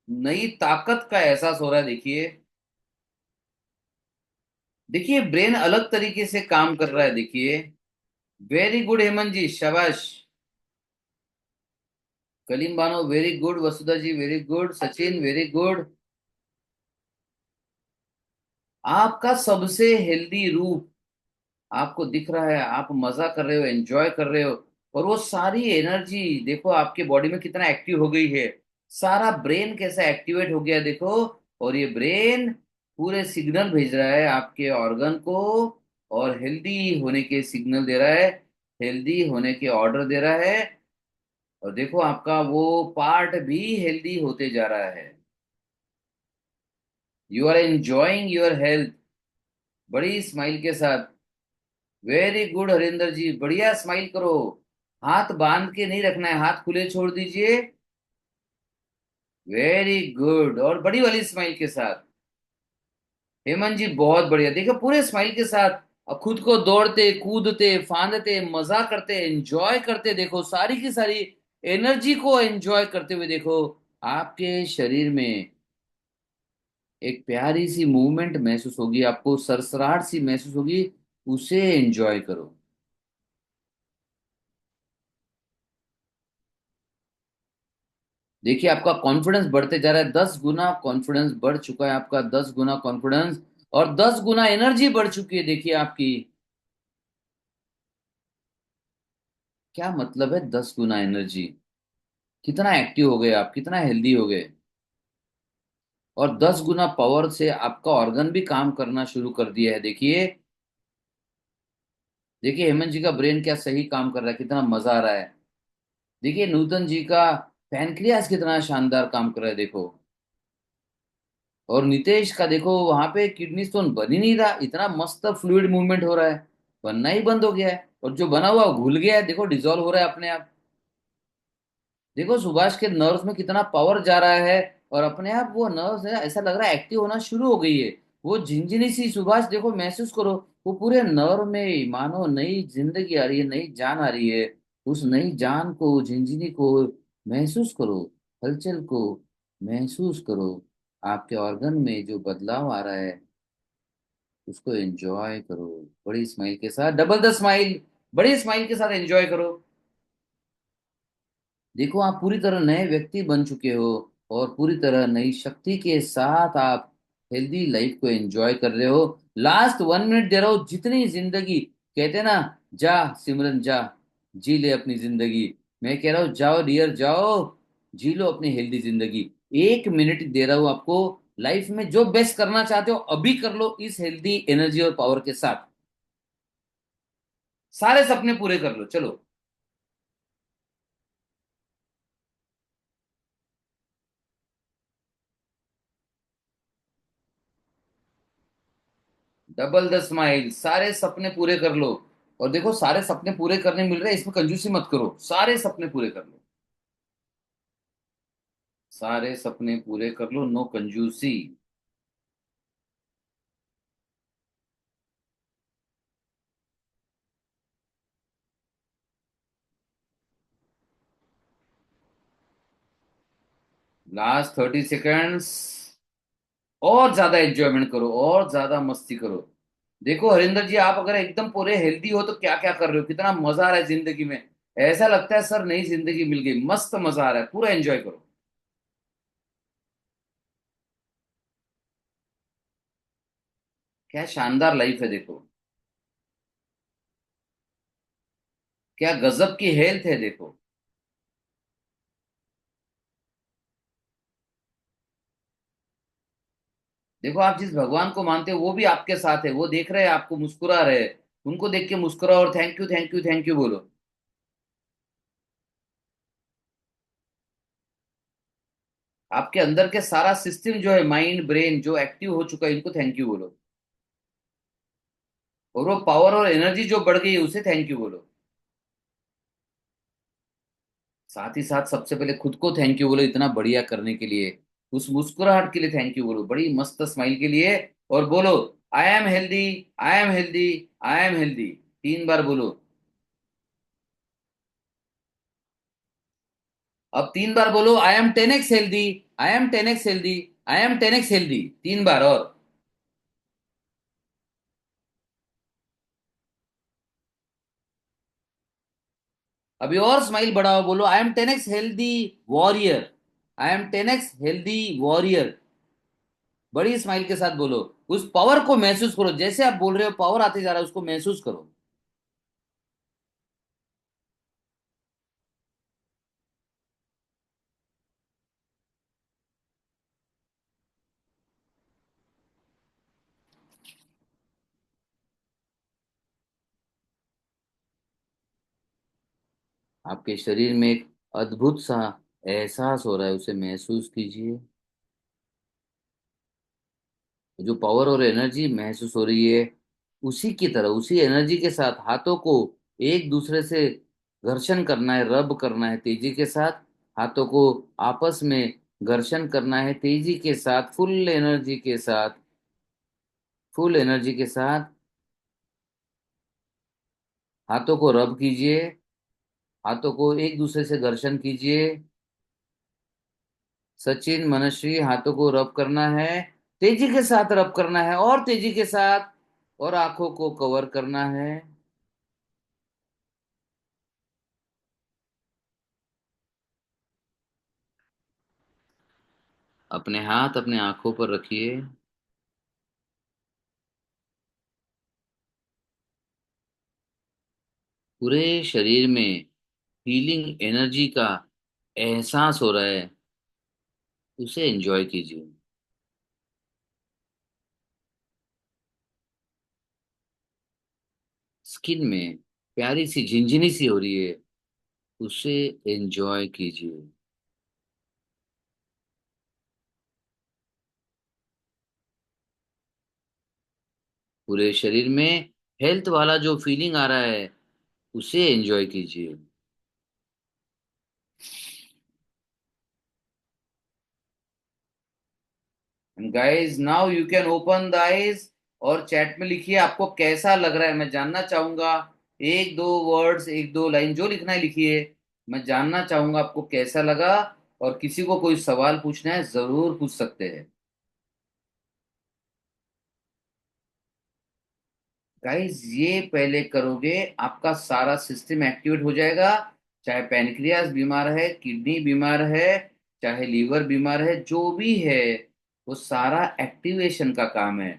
नई ताकत का एहसास हो रहा है। देखिए, देखिए ब्रेन अलग तरीके से काम कर रहा है। देखिए, वेरी गुड हेमंत जी, शाबाश। Kaleem Bano very good, Vasudha ji very good, Sachin very good. आपका सबसे हेल्दी रूप आपको दिख रहा है। आप मजा कर रहे हो, एंजॉय कर रहे हो। और वो सारी एनर्जी देखो आपके बॉडी में कितना एक्टिव हो गई है। सारा ब्रेन कैसा एक्टिवेट हो गया देखो। और ये ब्रेन पूरे सिग्नल भेज रहा है आपके ऑर्गन को, और हेल्दी होने के सिग्नल दे रहा है, हेल्दी होने के ऑर्डर दे रहा है। और देखो आपका वो पार्ट भी हेल्दी होते जा रहा है। You are enjoying your health. बड़ी स्माइल के साथ। वेरी गुड हरिंदर जी, बढ़िया स्माइल करो। हाथ बांध के नहीं रखना है, हाथ खुले छोड़ दीजिए। वेरी गुड, और बड़ी वाली स्माइल के साथ। हेमंत जी बहुत बढ़िया, देखो पूरे स्माइल के साथ। और खुद को दौड़ते कूदते फांदते मजा करते एंजॉय करते देखो, सारी की सारी एनर्जी को एंजॉय करते हुए देखो। आपके शरीर में एक प्यारी सी मूवमेंट महसूस होगी, आपको सरसराहट सी महसूस होगी। उसे एंजॉय करो। देखिए आपका कॉन्फिडेंस बढ़ते जा रहा है, 10 गुना कॉन्फिडेंस बढ़ चुका है आपका, 10 गुना कॉन्फिडेंस। और 10 गुना एनर्जी बढ़ चुकी है देखिए आपकी। क्या मतलब है 10 गुना एनर्जी? कितना एक्टिव हो गए आप, कितना हेल्दी हो गए। और 10 गुना पावर से आपका ऑर्गन भी काम करना शुरू कर दिया है। देखिए, देखिए हेमंत जी का ब्रेन क्या सही काम कर रहा है, कितना मजा आ रहा है। देखिए नूतन जी का पैनक्रियास कितना शानदार काम कर रहा है देखो। और नितेश का देखो, वहां पे किडनी स्टोन बन ही नहीं रहा, इतना मस्त फ्लूइड मूवमेंट हो रहा है। बनना ही बंद हो गया है, और जो बना हुआ वो घुल गया है, देखो डिजोल्व हो रहा है अपने आप। देखो सुभाष के नर्व्स में कितना पावर जा रहा है। और अपने आप वो नर्व्स है, ऐसा लग रहा है एक्टिव होना शुरू हो गई है। वो झिंझिनी सी सुभाष देखो महसूस करो। वो पूरे नर्व में मानो नई जिंदगी आ रही है, नई जान आ रही है। उस नई जान को, झिंझिनी को महसूस करो। हलचल को महसूस करो। आपके ऑर्गन में जो बदलाव आ रहा है उसको एंजॉय करो। बड़ी स्माइल के साथ, डबल द स्माइल। बड़ी स्माइल के साथ एंजॉय करो। देखो आप पूरी तरह नए व्यक्ति बन चुके हो। और पूरी तरह नई शक्ति के साथ आप हेल्दी लाइफ को एंजॉय कर रहे हो। लास्ट 1 मिनट दे रहा हो जितनी जिंदगी। कहते हैं ना, जा सिमरन जा, जी ले अपनी जिंदगी। मैं कह रहा हूँ जाओ डियर जाओ, जी लो अपनी हेल्दी जिंदगी। 1 मिनट दे रहा हूँ आपको। लाइफ में जो बेस्ट करना चाहते हो अभी कर लो, इस हेल्दी एनर्जी और पावर के साथ। सारे सपने पूरे कर लो, चलो। डबल द स्माइल, सारे सपने पूरे कर लो। और देखो सारे सपने पूरे करने मिल रहे हैं, इसमें कंजूसी मत करो, सारे सपने पूरे कर लो। सारे सपने पूरे कर लो, नो कंजूसी। Last 30 seconds. और ज्यादा एंजॉयमेंट करो, और ज्यादा मस्ती करो। देखो हरिंदर जी, आप अगर एकदम पूरे हेल्दी हो तो क्या क्या कर रहे हो, कितना मजा आ रहा है जिंदगी में। ऐसा लगता है सर नई जिंदगी मिल गई, मस्त मजा आ रहा है, पूरा एंजॉय करो। क्या शानदार लाइफ है देखो, क्या गजब की हेल्थ है देखो। देखो आप जिस भगवान को मानते हो वो भी आपके साथ है, वो देख रहे हैं आपको, मुस्कुरा रहे हैं। उनको देख के मुस्कुराओ और thank you thank you thank you बोलो। आपके अंदर के सारा सिस्टम जो है, माइंड ब्रेन जो एक्टिव हो चुका है, इनको थैंक यू बोलो। और वो पावर और एनर्जी जो बढ़ गई है उसे थैंक यू बोलो। साथ ही साथ सबसे पहले खुद को थैंक यू बोलो इतना बढ़िया करने के लिए। उस मुस्कुराहट के लिए थैंक यू बोलो, बड़ी मस्त स्माइल के लिए। और बोलो, I am healthy, I am healthy, I am healthy. 3 बार बोलो। अब 3 बार बोलो, I am 10x healthy, I am 10x healthy, I am 10x healthy. 3 बार और। अभी और स्माइल बढ़ाओ, बोलो I am 10x healthy warrior, I am 10x healthy warrior. बड़ी स्माइल के साथ बोलो। उस पावर को महसूस करो, जैसे आप बोल रहे हो पावर आते जा रहा है, उसको महसूस करो। आपके शरीर में एक अद्भुत सा एहसास हो रहा है, उसे महसूस कीजिए। जो पावर और एनर्जी महसूस हो रही है, उसी की तरह, उसी एनर्जी के साथ हाथों को एक दूसरे से घर्षण करना है, रब करना है तेजी के साथ। हाथों को आपस में घर्षण करना है तेजी के साथ, फुल एनर्जी के साथ, फुल एनर्जी के साथ। हाथों को रब कीजिए, हाथों को एक दूसरे से घर्षण कीजिए। सचिन, मनश्री, हाथों को रब करना है, तेजी के साथ रब करना है, और तेजी के साथ। और आंखों को कवर करना है। अपने हाथ अपने आंखों पर रखिए। पूरे शरीर में हीलिंग एनर्जी का एहसास हो रहा है, उसे एंजॉय कीजिए। स्किन में प्यारी सी झिंझिनी सी हो रही है, उसे एंजॉय कीजिए। पूरे शरीर में हेल्थ वाला जो फीलिंग आ रहा है, उसे एंजॉय कीजिए। Guys now you can open the eyes. और चैट में लिखिए आपको कैसा लग रहा है, मैं जानना चाहूंगा। एक दो वर्ड्स, एक दो लाइन जो लिखना है लिखिए। मैं जानना चाहूंगा आपको कैसा लगा। और किसी को कोई सवाल पूछना है जरूर पूछ सकते हैं। गाइस ये पहले करोगे, आपका सारा सिस्टम एक्टिवेट हो जाएगा। चाहे पैनक्रियास बीमार है, किडनी बीमार है, चाहे लीवर बीमार है, जो भी है, वो सारा एक्टिवेशन का काम है।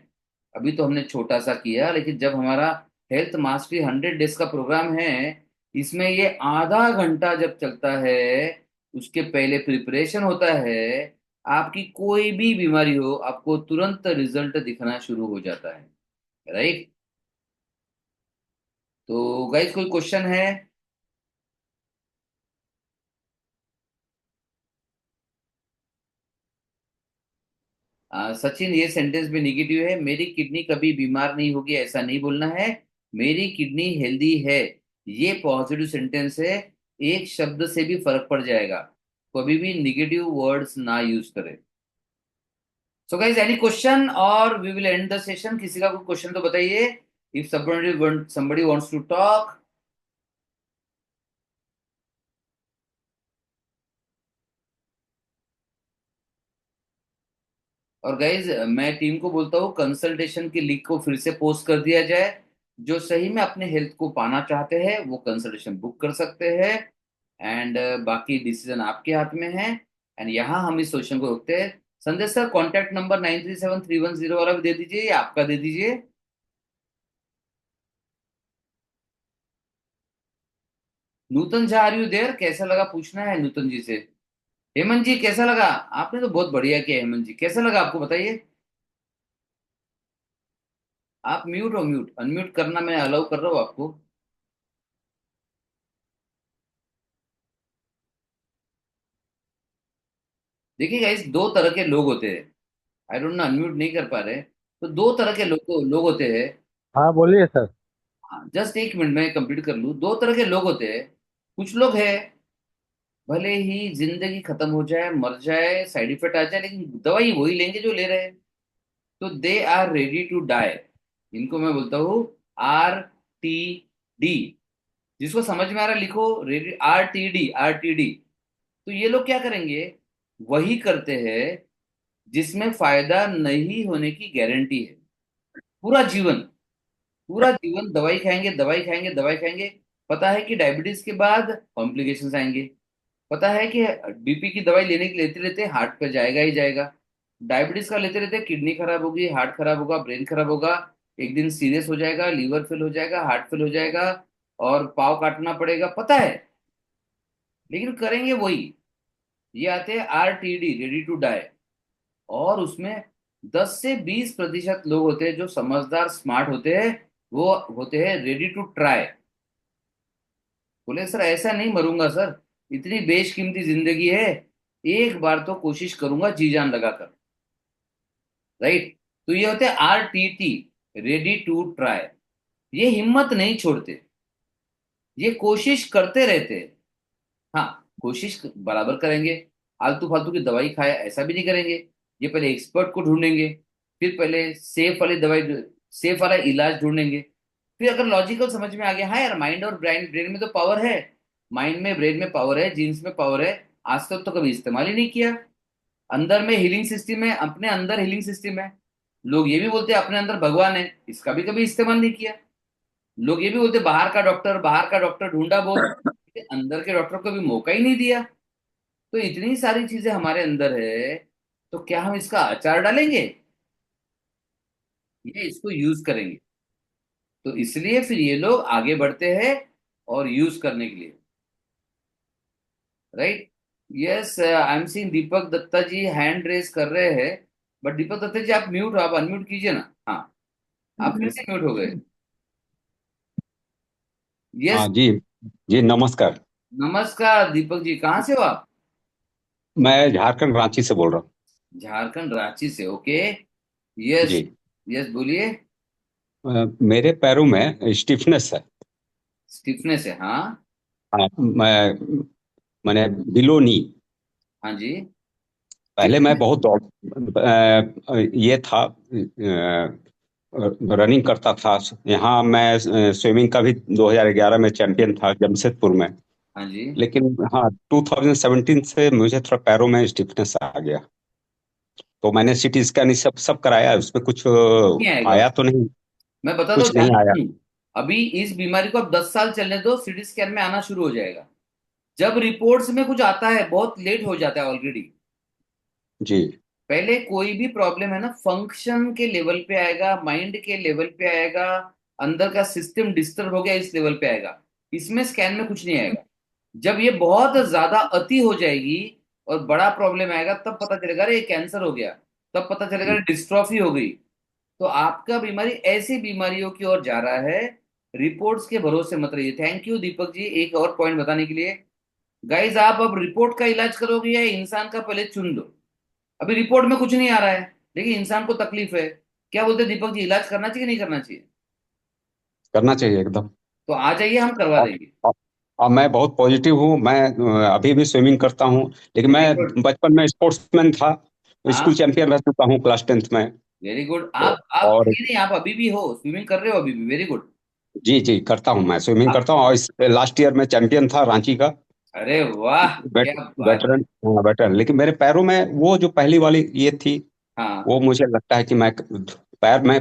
अभी तो हमने छोटा सा किया, लेकिन जब हमारा हेल्थ मास्टरी 100 डेज का प्रोग्राम है, इसमें ये आधा घंटा जब चलता है, उसके पहले प्रिपरेशन होता है। आपकी कोई भी बीमारी हो, आपको तुरंत रिजल्ट दिखना शुरू हो जाता है। राइट। तो गाइस कोई क्वेश्चन है? सचिन, ये सेंटेंस भी निगेटिव है। मेरी किडनी कभी बीमार नहीं होगी, ऐसा नहीं बोलना है। मेरी किडनी हेल्दी है, ये पॉजिटिव सेंटेंस है। एक शब्द से भी फर्क पड़ जाएगा। कभी भी निगेटिव वर्ड्स ना यूज करें। सो गाइस एनी क्वेश्चन और we will end the session. किसी का कोई क्वेश्चन तो बताइए। If somebody wants to talk। और गाइज मैं टीम को बोलता हूँ कंसल्टेशन की लिंक को फिर से पोस्ट कर दिया जाए। जो सही में अपने हेल्थ को पाना चाहते हैं वो कंसल्टेशन बुक कर सकते हैं। एंड बाकी डिसीजन आपके हाथ में है। एंड यहाँ हम इस सेशन को रोकते हैं। संदेश सर, कॉन्टैक्ट नंबर 937310 वाला भी दे दीजिए, या आपका दे दीजिए। नूतन झा, आर यू देयर? कैसा लगा पूछना है नूतन जी से। हेमंत जी कैसा लगा? आपने तो बहुत बढ़िया किया हेमंत जी, कैसा लगा आपको बताइए। आप म्यूट हो, म्यूट अनम्यूट करना मैं अलाउ कर रहा हूँ आपको। देखिए गाइस, दो तरह के लोग होते हैं। आई डोंट नो, अनम्यूट नहीं कर पा रहे। तो दो तरह के लोग होते हैं। हाँ बोलिए सर। हाँ, जस्ट एक मिनट में कंप्लीट कर लूँ। दो तरह के लोग होते हैं। कुछ लोग हैं, भले ही जिंदगी खत्म हो जाए, मर जाए, साइड इफेक्ट आ जाए, लेकिन दवाई वही लेंगे जो ले रहे हैं। तो they are ready to die. इनको मैं बोलता हूँ RTD। जिसको समझ में आ रहा है लिखो, रेडी, RTD। तो ये लोग क्या करेंगे? वही करते हैं जिसमें फायदा नहीं होने की गारंटी है। पूरा जीवन, पूरा जीवन दवाई खाएंगे, दवाई खाएंगे, दवाई खाएंगे। पता है कि डायबिटीज के बाद कॉम्प्लिकेशंस आएंगे। पता है कि BP की दवाई लेते लेते हार्ट पे जाएगा ही जाएगा। डायबिटीज का लेते लेते किडनी खराब होगी, हार्ट खराब होगा, ब्रेन खराब होगा। एक दिन सीरियस हो जाएगा, लीवर फेल हो जाएगा, हार्ट फेल हो जाएगा, और पाव काटना पड़ेगा, पता है। लेकिन करेंगे वही। ये आते हैं RTD, रेडी टू डाई। और उसमें 10 से 20% लोग होते हैं जो समझदार, स्मार्ट होते हैं। वो होते हैं रेडी टू ट्राई। बोले सर ऐसा नहीं मरूंगा सर, इतनी बेशकीमती जिंदगी है, एक बार तो कोशिश करूंगा जी जान लगाकर। राइट। तो ये होते हैं RTT, रेडी टू ट्राई। ये हिम्मत नहीं छोड़ते, ये कोशिश करते रहते हैं। हाँ, कोशिश बराबर करेंगे। आलतू फालतू की दवाई खाए ऐसा भी नहीं करेंगे। ये पहले एक्सपर्ट को ढूंढेंगे, फिर पहले सेफ वाली दवाई, सेफ वाला इलाज ढूंढेंगे। फिर अगर लॉजिकल समझ में आ गया, हाँ यार, माइंड और ब्रेन, ब्रेन में तो पावर है, माइंड में ब्रेन में पावर है, जीन्स में पावर है, आज तक तो कभी इस्तेमाल ही नहीं किया। अंदर में हीलिंग सिस्टम है, अपने अंदर हीलिंग सिस्टम है। लोग ये भी बोलते हैं अपने अंदर भगवान है, इसका भी कभी इस्तेमाल नहीं किया। लोग ये भी बोलते हैं बाहर का डॉक्टर ढूंढा बहुत, अंदर के डॉक्टर को भी मौका ही नहीं दिया। तो इतनी सारी चीजें हमारे अंदर है, तो क्या हम इसका अचार डालेंगे? ये इसको यूज करेंगे। तो इसलिए फिर ये लोग आगे बढ़ते हैं और यूज करने के लिए। Right. Yes, I am seeing Deepak Datta ji hand raise कर रहे हैं। बट दीपक दत्ता जी आप म्यूट हो, आप अनम्यूट कीजिए ना। हाँ, आप फिर से म्यूट हो गए। यस। हाँ जी। जी नमस्कार। नमस्कार दीपक जी, कहाँ से हो आप? मैं झारखंड रांची से बोल रहा हूँ। झारखंड रांची से, ओके। यस। जी। यस, बोलिए। मेरे पैरों में स्टिफनेस है। स्टिफनेस है, हाँ। हाँ, मैंने बिलो नी। हाँ जी। पहले मैं कितने? बहुत दौड़ ये था, रनिंग करता था। यहाँ मैं स्विमिंग का भी 2011 में चैंपियन था जमशेदपुर में। हाँ जी। लेकिन हाँ, 2017 से मुझे थोड़ा पैरों में स्टिफनेस आ गया। तो मैंने CT स्कैन सब सब कराया, उसमें कुछ नहीं आएगा। आया तो नहीं। मैं बताता हूँ, कुछ ध्यान नहीं से आया। सुनो। अभी इस बीमारी को आप 10 साल चलने दो, CT स्कैन में आना शुरू हो जाएगा। जब रिपोर्ट्स में कुछ आता है, बहुत लेट हो जाता है ऑलरेडी। जी। पहले कोई भी प्रॉब्लम है ना, फंक्शन के लेवल पे आएगा, माइंड के लेवल पे आएगा, अंदर का सिस्टम डिस्टर्ब हो गया इस लेवल पे आएगा। इसमें स्कैन में कुछ नहीं आएगा। जब ये बहुत ज्यादा अति हो जाएगी और बड़ा प्रॉब्लम आएगा, तब पता चलेगा अरे ये कैंसर हो गया। तब पता चलेगा डिस्ट्रॉफी हो गई। तो आपका बीमारी ऐसी बीमारियों की ओर जा रहा है। रिपोर्ट्स के भरोसे मत रहिए। थैंक यू दीपक जी, एक और पॉइंट बताने के लिए। गाइज, आप अब रिपोर्ट का इलाज करोगे या इंसान का, पहले चुन लो। अभी रिपोर्ट में कुछ नहीं आ रहा है, लेकिन इंसान को तकलीफ है। क्या बोलते हैं दीपक जी, इलाज करना चाहिए नहीं करना चाहिए? करना चाहिए एकदम। तो आ जाइए, हम करवा और, देंगे। और, और मैं बहुत पॉजिटिव हूँ। मैं अभी भी स्विमिंग करता हूँ। लेकिन वेरी मैं गुड। बचपन में स्पोर्ट्समैन था। स्कूल हाँ, चैंपियन रह चुका हूँ क्लास 10th में। Very good. तो आप और नहीं नहीं, आप अभी भी हो, स्विमिंग कर रहे हो अभी भी, वेरी गुड। जी जी, करता हूँ, मैं स्विमिंग आप, करता हूँ। और इस लास्ट ईयर में चैंपियन था रांची का। अरे वाह, वेट, क्या बात है। वेटरन। वेटरन। लेकिन मेरे पैरों में वो जो पहली वाली ये थी, हाँ, वो मुझे लगता है कि मैं पैर में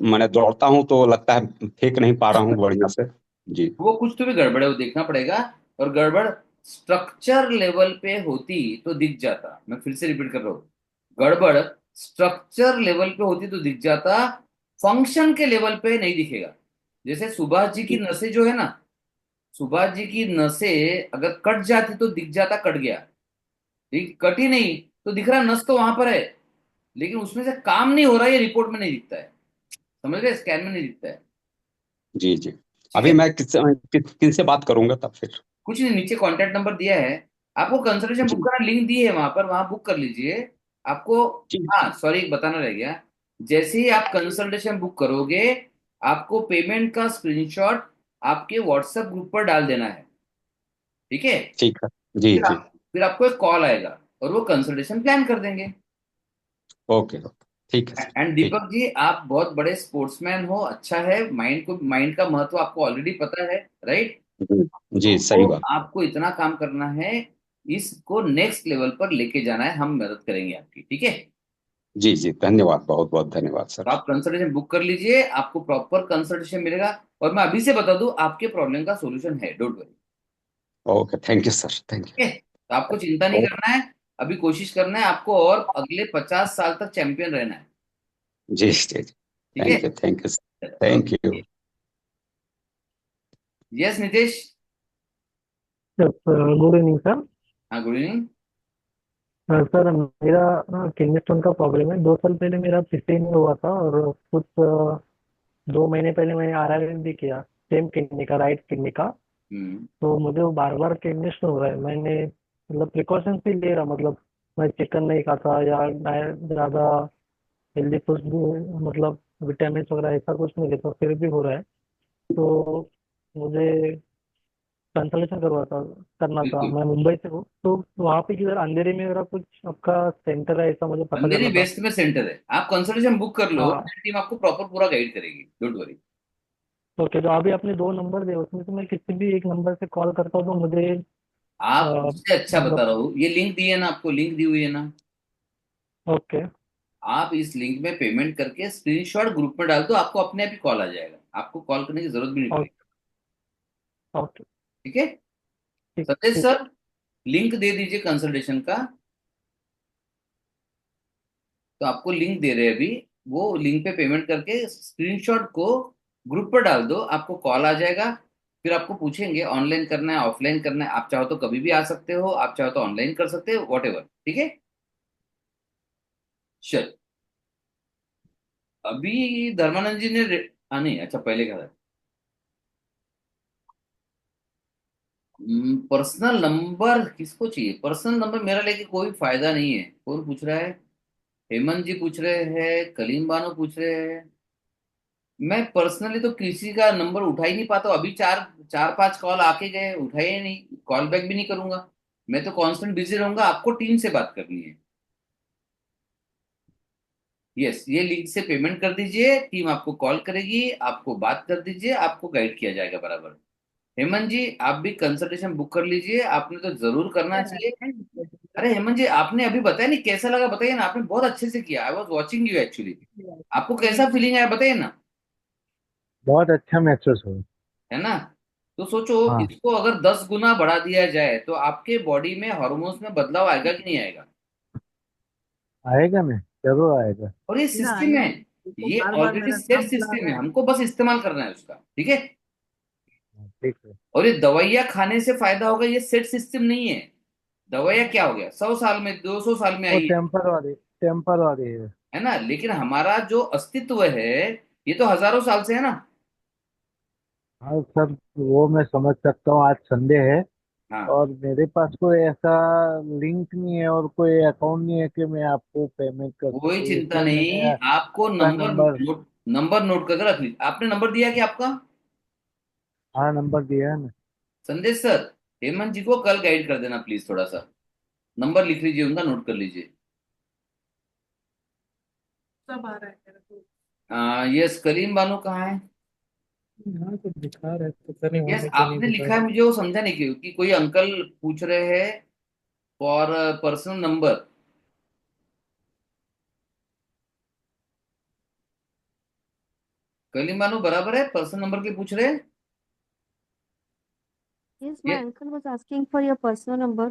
मैंने दौड़ता हूँ तो लगता है फेंक नहीं पा रहा हूँ बढ़िया से। जी। वो कुछ तो भी गड़बड़ है, वो देखना पड़ेगा। और गड़बड़ स्ट्रक्चर लेवल पे होती तो दिख जाता। मैं फिर से रिपीट कर रहा हूँ, गड़बड़ स्ट्रक्चर लेवल पे होती तो दिख जाता, फंक्शन के लेवल पे नहीं दिखेगा। जैसे सुभाष जी की नसें जो है ना, सुभाष जी की नसें अगर कट जाती तो दिख जाता कट गया, ठीक, कटी नहीं तो दिख रहा नस तो वहां पर है, लेकिन उसमें से काम नहीं हो रहा, ये रिपोर्ट में नहीं दिखता है। समझ गए, स्कैन में नहीं दिखता है। जी जी। ठीक अभी है, मैं किन से बात करूंगा तब फिर? कुछ नहीं, नीचे कॉन्टैक्ट नंबर दिया है, आपको कंसल्टेशन बुक जी करना लिंक दी है वहां पर, वहां बुक कर लीजिए आपको। जी। हाँ सॉरी, एक बताना रह गया, जैसे ही आप कंसल्टेशन बुक करोगे, आपको पेमेंट का स्क्रीनशॉट आपके व्हाट्सएप ग्रुप पर डाल देना है, ठीक है। ठीक है। जी जी। फिर आपको एक कॉल आएगा और वो कंसल्टेशन प्लान कर देंगे। Okay okay. ठीक है सर। एंड ठीक। दीपक जी, आप बहुत बड़े स्पोर्ट्समैन हो, अच्छा है, माइंड का महत्व आपको ऑलरेडी पता है, राइट। जी जी, तो सही बात। आपको इतना काम करना है, इसको नेक्स्ट लेवल पर लेके जाना है, हम मदद करेंगे आपकी, ठीक है। जी जी, धन्यवाद, बहुत बहुत धन्यवाद तो सर। आप कंसल्टेशन बुक कर लीजिए, आपको प्रॉपर कंसल्टेशन मिलेगा। और मैं अभी से बता दूं, आपके प्रॉब्लम का सॉल्यूशन है, don't worry. Okay, thank you sir, thank ठीक है, तो आपको चिंता नहीं यू। करना है, अभी कोशिश करना है आपको, और अगले 50 साल तक चैंपियन रहना है, जी जी जी। ठीक है। Thank you sir, thank you. Yes Nitesh. Good evening sir. हाँ गुड इवनिंग। सर मेरा किडनी स्टोन का प्रॉब्लम है। 2 साल पहले मेरा पिस्टिन में हुआ था, और कुछ 2 महीने पहले मैंने आरआरएन भी किया, सेम किडनी का, राइट किडनी का। हम्म। तो मुझे वो बार बार किडनी स्टोन हो रहा है। मैंने मतलब प्रिकॉशंस भी ले रहा, मतलब मैं चिकन नहीं खाता, या मैं ज़्यादा हेल्दी फूड भी, मतलब विटामिन वगैरह ऐसा कुछ नहीं लेता, फिर भी हो रहा है। तो मुझे कंसल्टेशन करना था। बिल्कुल, मैं मुंबई से हूँ, तो वहाँ पे किधर अंधेरी में मेरा कुछ आपका सेंटर है, ऐसा मुझे पता अंधेरी करना था। वेस्ट में सेंटर है, आप कंसल्टेशन बुक कर लो, हाँ। टीम आपको प्रॉपर पूरा गाइड करेगी, डोंट वरी। ओके, तो अभी आपने 2 नंबर दिए, उसमें से मैं किसी भी एक नंबर से कॉल करता हूँ तो मुझे आप अ, उससे अच्छा बता मतलब। रहा हूँ, ये लिंक दी है ना आपको, लिंक दी हुई है ना, ओके आप इस लिंक में पेमेंट करके स्क्रीनशॉट ग्रुप में डाल दो, आपको अपने आप ही कॉल आ जाएगा, आपको कॉल करने की जरूरत भी नहीं पड़ेगी, ओके ओके। ठीक है। ठीक सतीश ठीक। सर, लिंक दे दीजिए कंसल्टेशन का, तो आपको लिंक दे रहे हैं अभी, वो लिंक पे पेमेंट करके स्क्रीनशॉट को ग्रुप पर डाल दो, आपको कॉल आ जाएगा। फिर आपको पूछेंगे ऑनलाइन करना है ऑफलाइन करना है, आप चाहो तो कभी भी आ सकते हो, आप चाहो तो ऑनलाइन कर सकते हो, वॉट एवर, ठीक है। चल, अभी धर्मानंद जी ने नहीं, अच्छा पहले कहा था, पर्सनल नंबर किसको चाहिए, पर्सनल नंबर मेरा लेके कोई फायदा नहीं है। कौन पूछ रहा है? हेमंत जी पूछ रहे हैं, कलीम बानो पूछ रहे हैं। मैं पर्सनली तो किसी का नंबर उठा ही नहीं पाता हूं। अभी चार चार पांच कॉल आके गए, उठाए ही नहीं, कॉल बैक भी नहीं करूंगा। मैं तो कांस्टेंट बिजी रहूंगा, आपको टीम से बात करनी है। यस, ये लिंक से पेमेंट कर दीजिए, टीम आपको कॉल करेगी, आपको बात कर दीजिए, आपको गाइड किया जाएगा बराबर। हेमंत जी, आप भी कंसल्टेशन बुक कर लीजिए, आपने तो जरूर करना चाहिए। अरे हेमंत जी, आपने अभी बताया नहीं कैसा लगा, बताइए ना, आपने बहुत अच्छे से किया, I was watching you actually. आपको कैसा फीलिंग आया बताइए ना, बहुत अच्छा महसूस हुआ। है ना। तो सोचो, हाँ, इसको अगर 10 गुना बढ़ा दिया जाए तो आपके बॉडी में हार्मोन्स में बदलाव आएगा कि नहीं आएगा। आएगा ना, जरूर आएगा। और ये ना सिस्टम आएगा, है, देखो ये बार बार ऑलरेडी मेरा सेट नाम बुला सिस्टम रहा है, है। हमको बस इस्तेमाल करना है उसका, ठीक है। हाँ, ठीक है। और ये दवाइयाँ खाने से फायदा होगा, ये सेट सिस्टम नहीं है। दवाइयाँ क्या हो गया, 100 साल में 200 साल में वो आई है टेम्पर वाली है। है ना, लेकिन हमारा जो अस्तित्व है, ये तो हजारों साल से है ना। हाँ सर, वो मैं समझ सकता हूँ। आज संडे है, हाँ, और मेरे पास कोई ऐसा लिंक नहीं है, और कोई अकाउंट नहीं है कि मैं आपको पेमेंट कर कोई सकूँ, चिंता इसलिए मैंने नहीं, आपको आपका नंबर नंबर। नंबर नोट करके रख लीजिए। आपने नंबर दिया कि आपका? हाँ, नंबर दिया है ना। संदेश सर, हेमंत जी को कल गाइड कर देना प्लीज, थोड़ा सा नंबर लिख लीजिए उनका, नोट कर लीजिए। सब आ रहा है मेरे को। यस, करीम बानो कहाँ है? यहाँ तो दिखा रहे, पता नहीं वहाँ यस, पे क्यों नहीं आपने दिखा लिखा है, रहा। मुझे वो समझा नहीं क्यों, कि कोई अंकल पूछ रहे हैं फॉर पर्सनल नंबर। करीम बानो बराबर है, पर्सनल नंबर के पूछ रहे हैं। Yes, my ये uncle was asking for your personal number,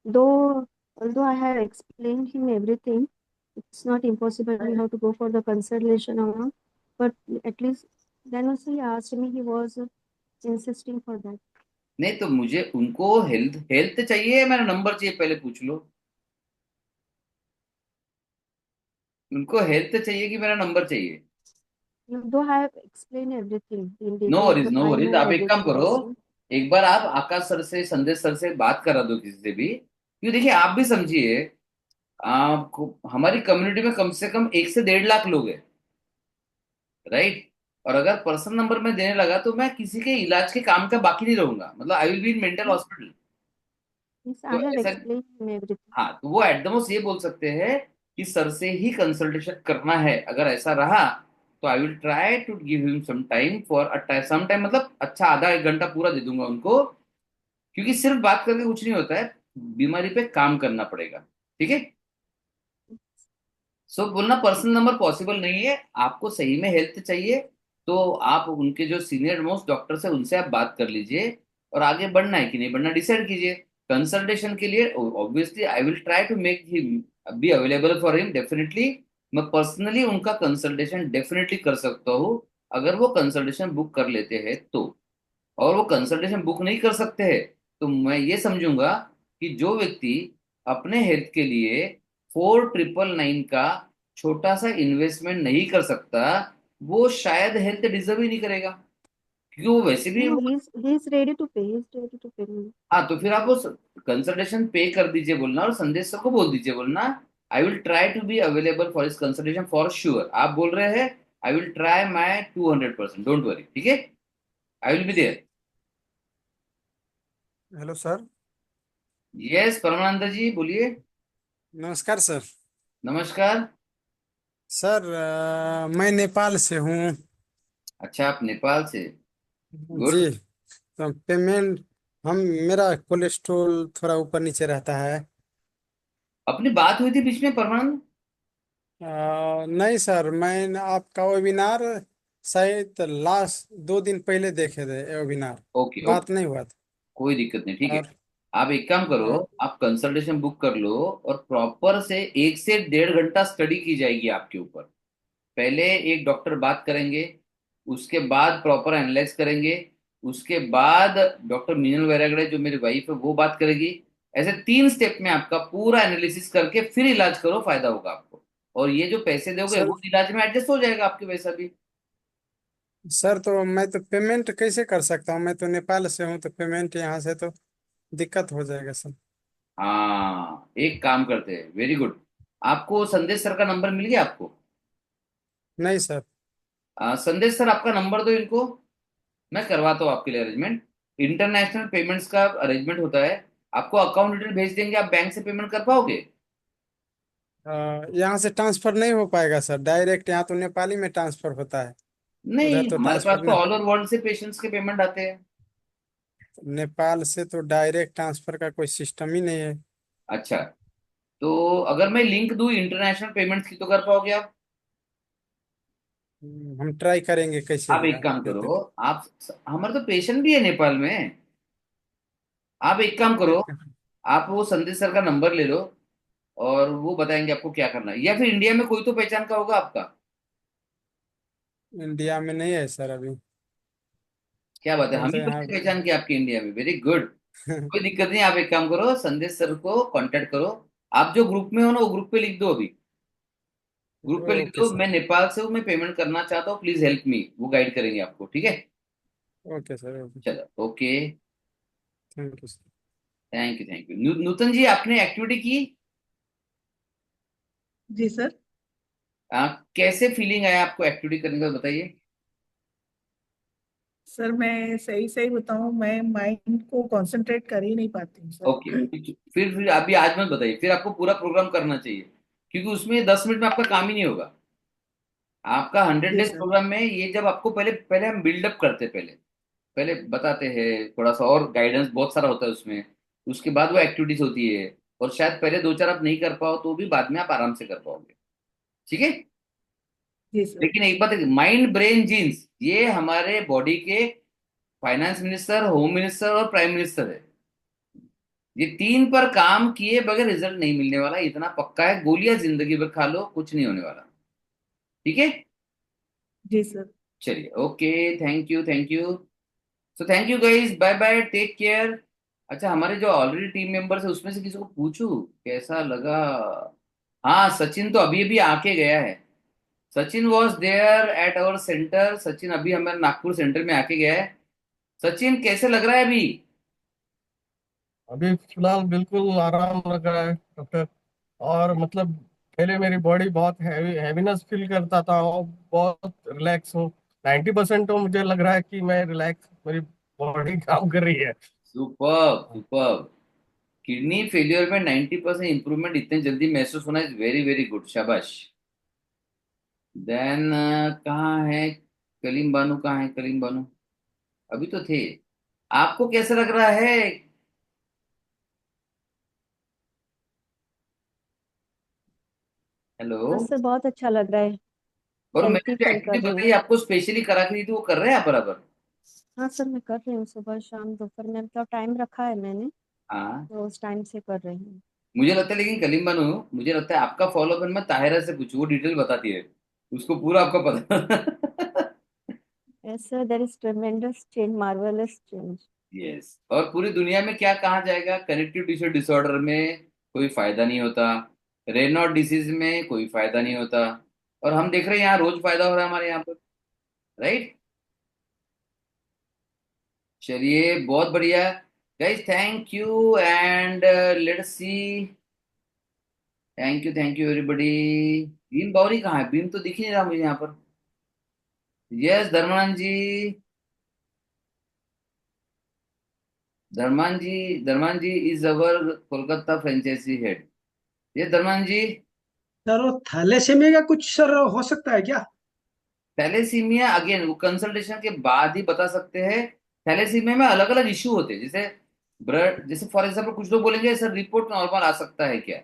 though although I had explained him everything, it's not impossible. We have to go for the consultation or not. But at least then also he asked me, he was insisting for that. नहीं तो मुझे उनको हेल्थ हेल्थ चाहिए या मेरा नंबर चाहिए, पहले पूछ लो। उनको हेल्थ चाहिए कि मेरा नंबर चाहिए? Though I have explained everything in no detail, worries, no I worries, know आप एक काम everything करो। also. एक बार आप आकाश सर से, संदेश सर से बात करा दो, किसी से भी, क्योंकि देखिए आप भी समझिए, आपको हमारी कम्युनिटी में कम से कम 1 से 1.5 लाख लोग हैं, राइट? और अगर पर्सनल नंबर में देने लगा तो मैं किसी के इलाज के काम का बाकी नहीं रहूंगा, मतलब आई will be in mental hospital. Yes, I तो have ऐसा, explained him everything. हाँ, तो वो एट द मोस्ट ये बोल सकते हैं कि सर से ही कंसल्टेशन करना है। अगर ऐसा रहा तो I will try to give him some time for a some time, मतलब अच्छा आधा 1 घंटा पूरा दे दूंगा उनको, क्योंकि सिर्फ बात करके कुछ नहीं होता है, बीमारी पे काम करना पड़ेगा। ठीक है? सो बोलना पर्सनल नंबर पॉसिबल नहीं है, आपको सही में हेल्थ चाहिए तो आप उनके जो सीनियर मोस्ट डॉक्टर है उनसे आप बात कर लीजिए, और आगे बढ़ना है कि नहीं बढ़ना डिसाइड कीजिए। कंसल्टेशन के लिए obviously I will try to make him be available for him definitely. मैं पर्सनली उनका कंसल्टेशन डेफिनेटली कर सकता हूँ, अगर वो कंसल्टेशन बुक कर लेते हैं तो। और वो कंसल्टेशन बुक नहीं कर सकते हैं तो मैं ये समझूंगा कि जो व्यक्ति अपने हेल्थ के लिए 4999 का छोटा सा इन्वेस्टमेंट नहीं कर सकता, वो शायद हेल्थ डिजर्व ही नहीं करेगा, क्योंकि वो वैसे भी। No, he's ready to pay. He's ready to pay me. हाँ, तो फिर आप वो कंसल्टेशन पे कर दीजिए बोलना, और संदेश सर को बोल दीजिए बोलना, I will try to be available for इस कंसल्टेशन फॉर श्योर। आप बोल रहे हैं I will try my 200%, don't worry, ठीक है? I will be there. Hello sir. Yes Paramanand ji, बोलिए। नमस्कार सर। नमस्कार। सर मैं नेपाल से हूँ। अच्छा, आप नेपाल से? जी। गुड। तो पेमेंट, हम मेरा कोलेस्ट्रॉल थोड़ा ऊपर नीचे रहता है। अपनी बात हुई थी बीच में परमानंद? नहीं सर, मैं आपका वेबिनार शायद लास्ट 2 दिन पहले देखे थे वेबिनार। ओके बात ओके, नहीं हुआ था। कोई दिक्कत नहीं, ठीक है। और आप एक काम करो, और आप कंसल्टेशन बुक कर लो, और प्रॉपर से 1 से 1.5 घंटा स्टडी की जाएगी आपके ऊपर। पहले एक डॉक्टर बात करेंगे, उसके बाद प्रॉपर एनालाइज करेंगे, उसके बाद डॉक्टर मीनल वैरागड़े जो मेरी वाइफ है वो बात करेगी। ऐसे 3 स्टेप में आपका पूरा एनालिसिस करके फिर इलाज करो, फायदा होगा आपको। और ये जो पैसे दोगे सर वो इलाज में एडजस्ट हो जाएगा आपके पैसा भी। सर तो मैं तो पेमेंट कैसे कर सकता हूँ? मैं तो नेपाल से हूँ, तो पेमेंट यहाँ से तो दिक्कत हो जाएगा सर। हाँ, एक काम करते हैं, वेरी गुड। आपको संदेश सर का नंबर मिल गया आपको? नहीं सर। संदेश सर, आपका नंबर दो इनको, मैं करवाता हूँ आपके लिए अरेंजमेंट। इंटरनेशनल पेमेंट्स का अरेंजमेंट होता है, आपको अकाउंट डिटेल भेज देंगे, आप बैंक से पेमेंट कर पाओगे? यहाँ से ट्रांसफर नहीं हो पाएगा सर, डायरेक्ट यहाँ तो नेपाली में ट्रांसफर होता है। उधर नहीं, तो हमारे ट्रांसफर पास तो नहीं। ऑल ओवर वर्ल्ड से पेशेंट्स के पेमेंट आते हैं। नेपाल से तो डायरेक्ट ट्रांसफर का कोई सिस्टम ही नहीं है। अच्छा, तो अगर मैं लिंक दूं इंटरनेशनल पेमेंट्स की तो कर पाओगे आप? हम ट्राई करेंगे कैसे आप एक काम देते। करो, आप, हमारे तो पेशेंट भी है नेपाल में, आप एक काम करो, आप वो संदेश सर का नंबर ले लो, और वो बताएंगे आपको क्या करना है। या फिर इंडिया में कोई तो पहचान का होगा आपका? इंडिया में नहीं है सर अभी। क्या बात है, हम हम तो ही यहाँ पहले पहचान के आपके इंडिया में, वेरी गुड। कोई दिक्कत नहीं, आप एक काम करो, संदेश सर को कांटेक्ट करो। आप जो ग्रुप में हो ना, वो ग्रुप पे लिख दो अभी, ग्रुप पे लिख ओके दो, सर। मैं नेपाल से हूँ, मैं पेमेंट करना चाहता हूँ, प्लीज हेल्प मी, वो गाइड करेंगे आपको, ठीक है? Okay sir. ओके। चलो, okay. Thank you sir. Thank you, thank you. Nutan ji, आपने एक्टिविटी की? जी सर। कैसे फीलिंग आया आपको एक्टिविटी करने का, बताइए। सर मैं सही सही बताऊं, मैं माइंड को कंसंट्रेट कर ही नहीं पाती हूँ सर। ओके, फिर अभी आज मत बताइए, फिर आपको पूरा प्रोग्राम करना चाहिए, क्योंकि उसमें 10 मिनट में आपका काम ही नहीं होगा। आपका 100 डेज जी सर। प्रोग्राम में ये, जब आपको पहले पहले हम बिल्डअप करते, पहले पहले बताते हैं थोड़ा सा, और गाइडेंस बहुत सारा होता है उसमें, उसके बाद वो एक्टिविटीज होती है, और शायद पहले 2 4 आप नहीं कर पाओ तो भी बाद में आप आराम से कर पाओगे, ठीक है? जी सर। लेकिन एक बात है, माइंड ब्रेन जीन्स ये हमारे बॉडी के फाइनेंस मिनिस्टर, होम मिनिस्टर और प्राइम मिनिस्टर है। ये 3 पर काम किए बगैर रिजल्ट नहीं मिलने वाला, इतना पक्का है। गोलियां जिंदगी भर खा लो, कुछ नहीं होने वाला। ठीक है। जी सर। चलिए, okay, thank you, thank you. So thank you guys, bye bye, take care. अच्छा, हमारे जो ऑलरेडी टीम मेंबर्स है उसमें से किसी को पूछूं कैसा लगा? हाँ, सचिन तो अभी अभी आके गया है। Sachin was there at our center. Sachin अभी हमारे नागपुर सेंटर में आके गया है। सचिन, कैसे लग रहा है अभी? अभी फिलहाल बिल्कुल आराम लग रहा है डॉक्टर। और मतलब पहले मेरी बॉडी बहुत हैवीनेस फील करता था और बहुत रिलैक्स हूँ। 90% तो मुझे लग रहा है कि मैं रिलैक्स, मेरी बॉडी काम कर रही है। Super, super. किडनी फेलियर में 90% इंप्रूवमेंट इतने जल्दी महसूस होना इज वेरी वेरी गुड, शाबाश। देन कहाँ है कलीम बानू? कहाँ है कलीम बानू? अभी तो थे। आपको कैसा लग रहा है? हेलो। हाँ सर, बहुत अच्छा लग रहा है। और मैंने हेल्थी जो फील एक्टिविटी कर रही हूँ। बताई आपको स्पेशली करा के दी थी, वो कर रहे हैं आप बराबर? हाँ सर, मैं कर रही हूँ, सुबह शाम दोपहर में मतलब टाइम रखा है मैंने, हाँ। तो उस टाइम से कर रही हूँ। मुझे लगता है, लेकिन कलीम बानू, मुझे लगता है आपका फॉलो अप मैं ताहिरा से पूछूं, वो डिटेल बताती है। उसको पूरा आपका पता। Yes sir, there is tremendous change, marvellous change. Yes. और पूरी दुनिया में क्या कहा जाएगा, कनेक्टिव टिश्यू डिसऑर्डर में कोई फायदा नहीं होता, रेनॉल्ड डिसीज में कोई फायदा नहीं होता। और हम देख रहे हैं यहाँ रोज फायदा हो रहा है हमारे यहाँ पर। राइट। चलिए, बहुत बढ़िया। Guys, thank you and let's see. Thank you everybody. Bheem Bawri कहाँ है? भीम तो दिख ही नहीं रहा मुझे यहाँ पर। Yes, Dharman ji. Dharman ji is our Kolkata franchise head. ये धर्मान जी। सर वो थैलेसीमिया का कुछ सर हो सकता है क्या? थैलेसीमिया अगेन वो कंसल्टेशन के बाद ही बता सकते हैं। थैलेसीमिया में अलग अलग इश्यू होते हैं, जैसे ब्लड, जैसे फॉर एग्जांपल कुछ लोग बोलेंगे सर रिपोर्ट नॉर्मल आ सकता है क्या?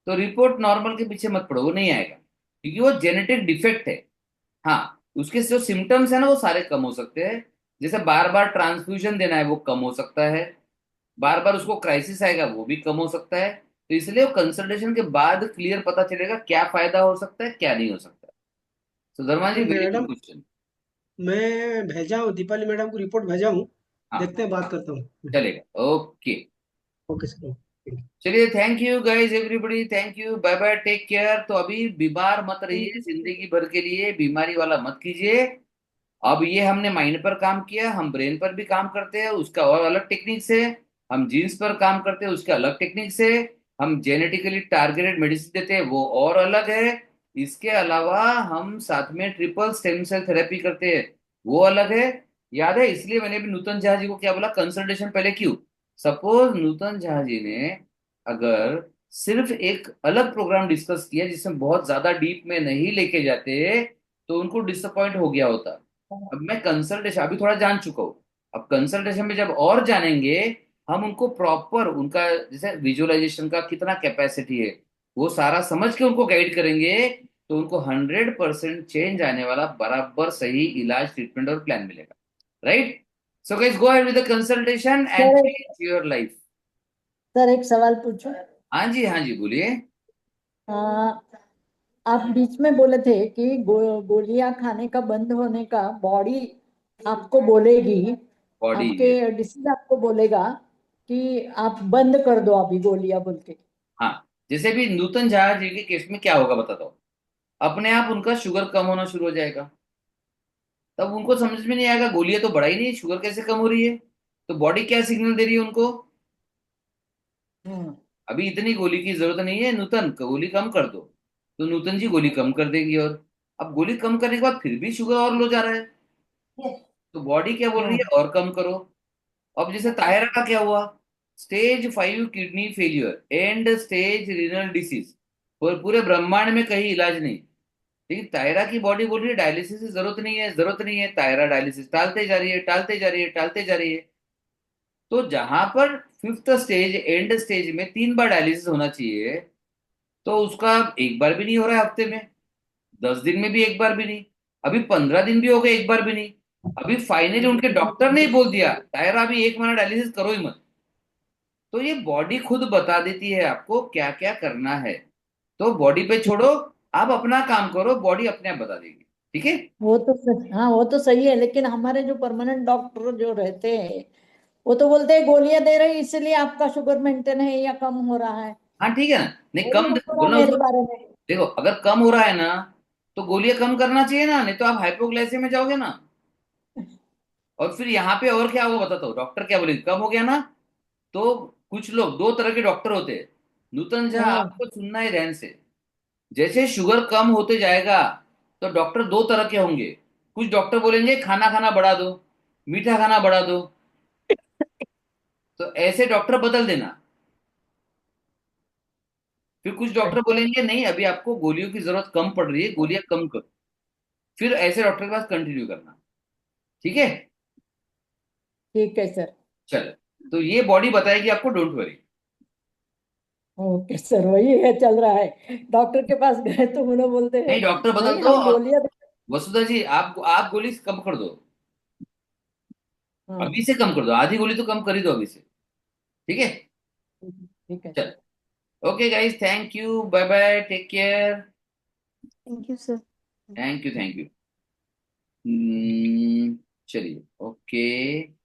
तो रिपोर्ट नॉर्मल के पीछे मत पड़ो, वो नहीं आएगा, क्योंकि वो जेनेटिक डिफेक्ट है। हाँ, उसके जो सिम्टम्स है ना वो सारे कम हो सकते हैं। जैसे बार बार ट्रांसफ्यूजन देना है वो कम हो सकता है, बार बार उसको क्राइसिस आएगा वो भी कम हो सकता है। तो इसलिए वो कंसल्टेशन के बाद क्लियर पता चलेगा क्या फायदा हो सकता है क्या नहीं हो सकता। तो धर्मा जी, तो वेरी गुड मैडम, क्वेश्चन। मैं भेजा हूँ, दीपाली मैडम को रिपोर्ट भेजा हूँ। हाँ, देखते हैं, बात करता हूँ। चलेगा, ओके। Okay sir. चलिए, thank you guys everybody, thank you, bye bye, take care. तो अभी बीमार मत थैंक रहिए, यू सर। जिंदगी भर के लिए बीमारी वाला मत कीजिए। अब ये हमने माइंड पर काम किया, हम ब्रेन पर भी काम करते हैं, उसका और अलग टेक्निक से। हम जीन्स पर काम करते हैं, उसका अलग टेक्निक से। हम जेनेटिकली टारगेटेड मेडिसिन देते हैं, वो और अलग है। इसके अलावा हम साथ में ट्रिपल स्टेम सेल थेरेपी करते हैं, वो अलग है। याद है, इसलिए मैंने भी नूतन झा जी को क्या बोला, कंसल्टेशन पहले क्यों? सपोज नूतन झा जी ने अगर सिर्फ एक अलग प्रोग्राम डिस्कस किया जिसमें बहुत ज्यादा डीप में नहीं लेके जाते, तो उनको डिसअपॉइंट हो गया होता। अब मैं कंसल्टेशन अभी थोड़ा जान चुका हूँ, अब कंसल्टेशन में जब और जानेंगे, हम उनको प्रॉपर उनका जैसे विजुअलाइजेशन का कितना कैपेसिटी है वो सारा समझ के उनको गाइड करेंगे। तो उनको 100% चेंज आने वाला, बराबर सही इलाज, ट्रीटमेंट और प्लान मिलेगा। Right. So guys, go ahead with the consultation and sir एक चेंज योर लाइफ। सर एक सवाल पूछूं? हाँ जी, हाँ जी, बोलिए। आ, आप बीच में बोले थे कि गोलियां खाने का बंद होने का बॉडी आपको बोलेगी, बॉडी। आपके डिसीज आपको बोलेगा कि आप बंद कर दो अभी गोलियां बोल के। हाँ, जैसे भी नूतन झा जी के केस में क्या होगा बताता हूँ। अपने आप उनका शुगर कम होना शुरू हो जाएगा। तब उनको समझ में नहीं आएगा गोलियां तो बढ़ा ही नहीं, शुगर कैसे कम हो रही है? तो बॉडी क्या सिग्नल दे रही है उनको? हम्म। अभी इतनी गोली की जरूरत नहीं है नूतन, गोली कम कर दो। तो नूतन जी गोली कम कर देगी, और अब गोली कम करने के बाद फिर भी शुगर और लो जा रहा है। तो बॉडी क्या बोल रही हम्म। है, और कम करो। अब जैसे तायरा का क्या हुआ, stage 5 kidney failure and stage renal disease, और पूरे ब्रह्मांड में कहीं इलाज नहीं। लेकिन तायरा की बॉडी बोल रही है डायलिसिस की जरूरत नहीं है, जरूरत नहीं है। तायरा डायलिसिस टालते जा रही है, टालते जा रही है, टालते जा रही है। तो जहां पर फिफ्थ स्टेज, एंड स्टेज में 3 बार डायलिसिस होना चाहिए, तो उसका एक बार भी नहीं हो रहा है हफ्ते में, 10 दिन में भी एक बार भी नहीं, अभी 15 दिन भी हो गए एक बार भी नहीं। अभी फाइनली उनके डॉक्टर ने ही बोल दिया तायरा अभी 1 महीना डायलिसिस करो ही मत। तो ये बॉडी खुद बता देती है आपको क्या क्या करना है। तो बॉडी पे छोड़ो, आप अपना काम करो, बॉडी अपने आप बता देगी। ठीक है। वो तो हाँ वो तो सही है, लेकिन हमारे जो परमानेंट डॉक्टर जो रहते हैं वो तो बोलते हैं गोलियां दे रहे हैं इसलिए आपका शुगर मेंटेन है या कम हो रहा है। हाँ ठीक है ना, नहीं वही कम बोलो बोलना मेरे उसको। बारे में। देखो अगर कम हो रहा है ना तो गोलियां कम करना चाहिए ना, नहीं तो आप हाइपोग्लाइसेमिया में जाओगे ना। और फिर यहाँ पे और क्या होगा बताता हूँ, डॉक्टर क्या बोलेंगे, कम हो गया ना। तो कुछ लोग, दो तरह के डॉक्टर होते हैं, नूतन झा हाँ आपको सुनना है ध्यान से। जैसे शुगर कम होते जाएगा तो डॉक्टर दो तरह के होंगे। कुछ डॉक्टर बोलेंगे खाना खाना बढ़ा दो, मीठा खाना बढ़ा दो। तो ऐसे डॉक्टर बदल देना। फिर कुछ डॉक्टर बोलेंगे नहीं अभी आपको गोलियों की जरूरत कम पड़ रही है, गोलियां कम करो। फिर ऐसे डॉक्टर के पास कंटिन्यू करना। ठीक है। ठीक है सर। चलो, तो ये बॉडी बताएगी आपको, डोंट वरी। ओके सर, वही है चल रहा है। डॉक्टर के पास गए तो उन्हें बोलते हैं नहीं डॉक्टर बदल नहीं दो हम और गोलियां वसुधा जी आप गोली कम कर दो। हाँ अभी से कम कर दो, आधी गोली तो कम कर ही दो अभी से। ठीक है। ठीक है सर। चलो, okay guys, thank you, bye bye, take care. Thank you, sir. Thank you, thank you. चलिए, ओके।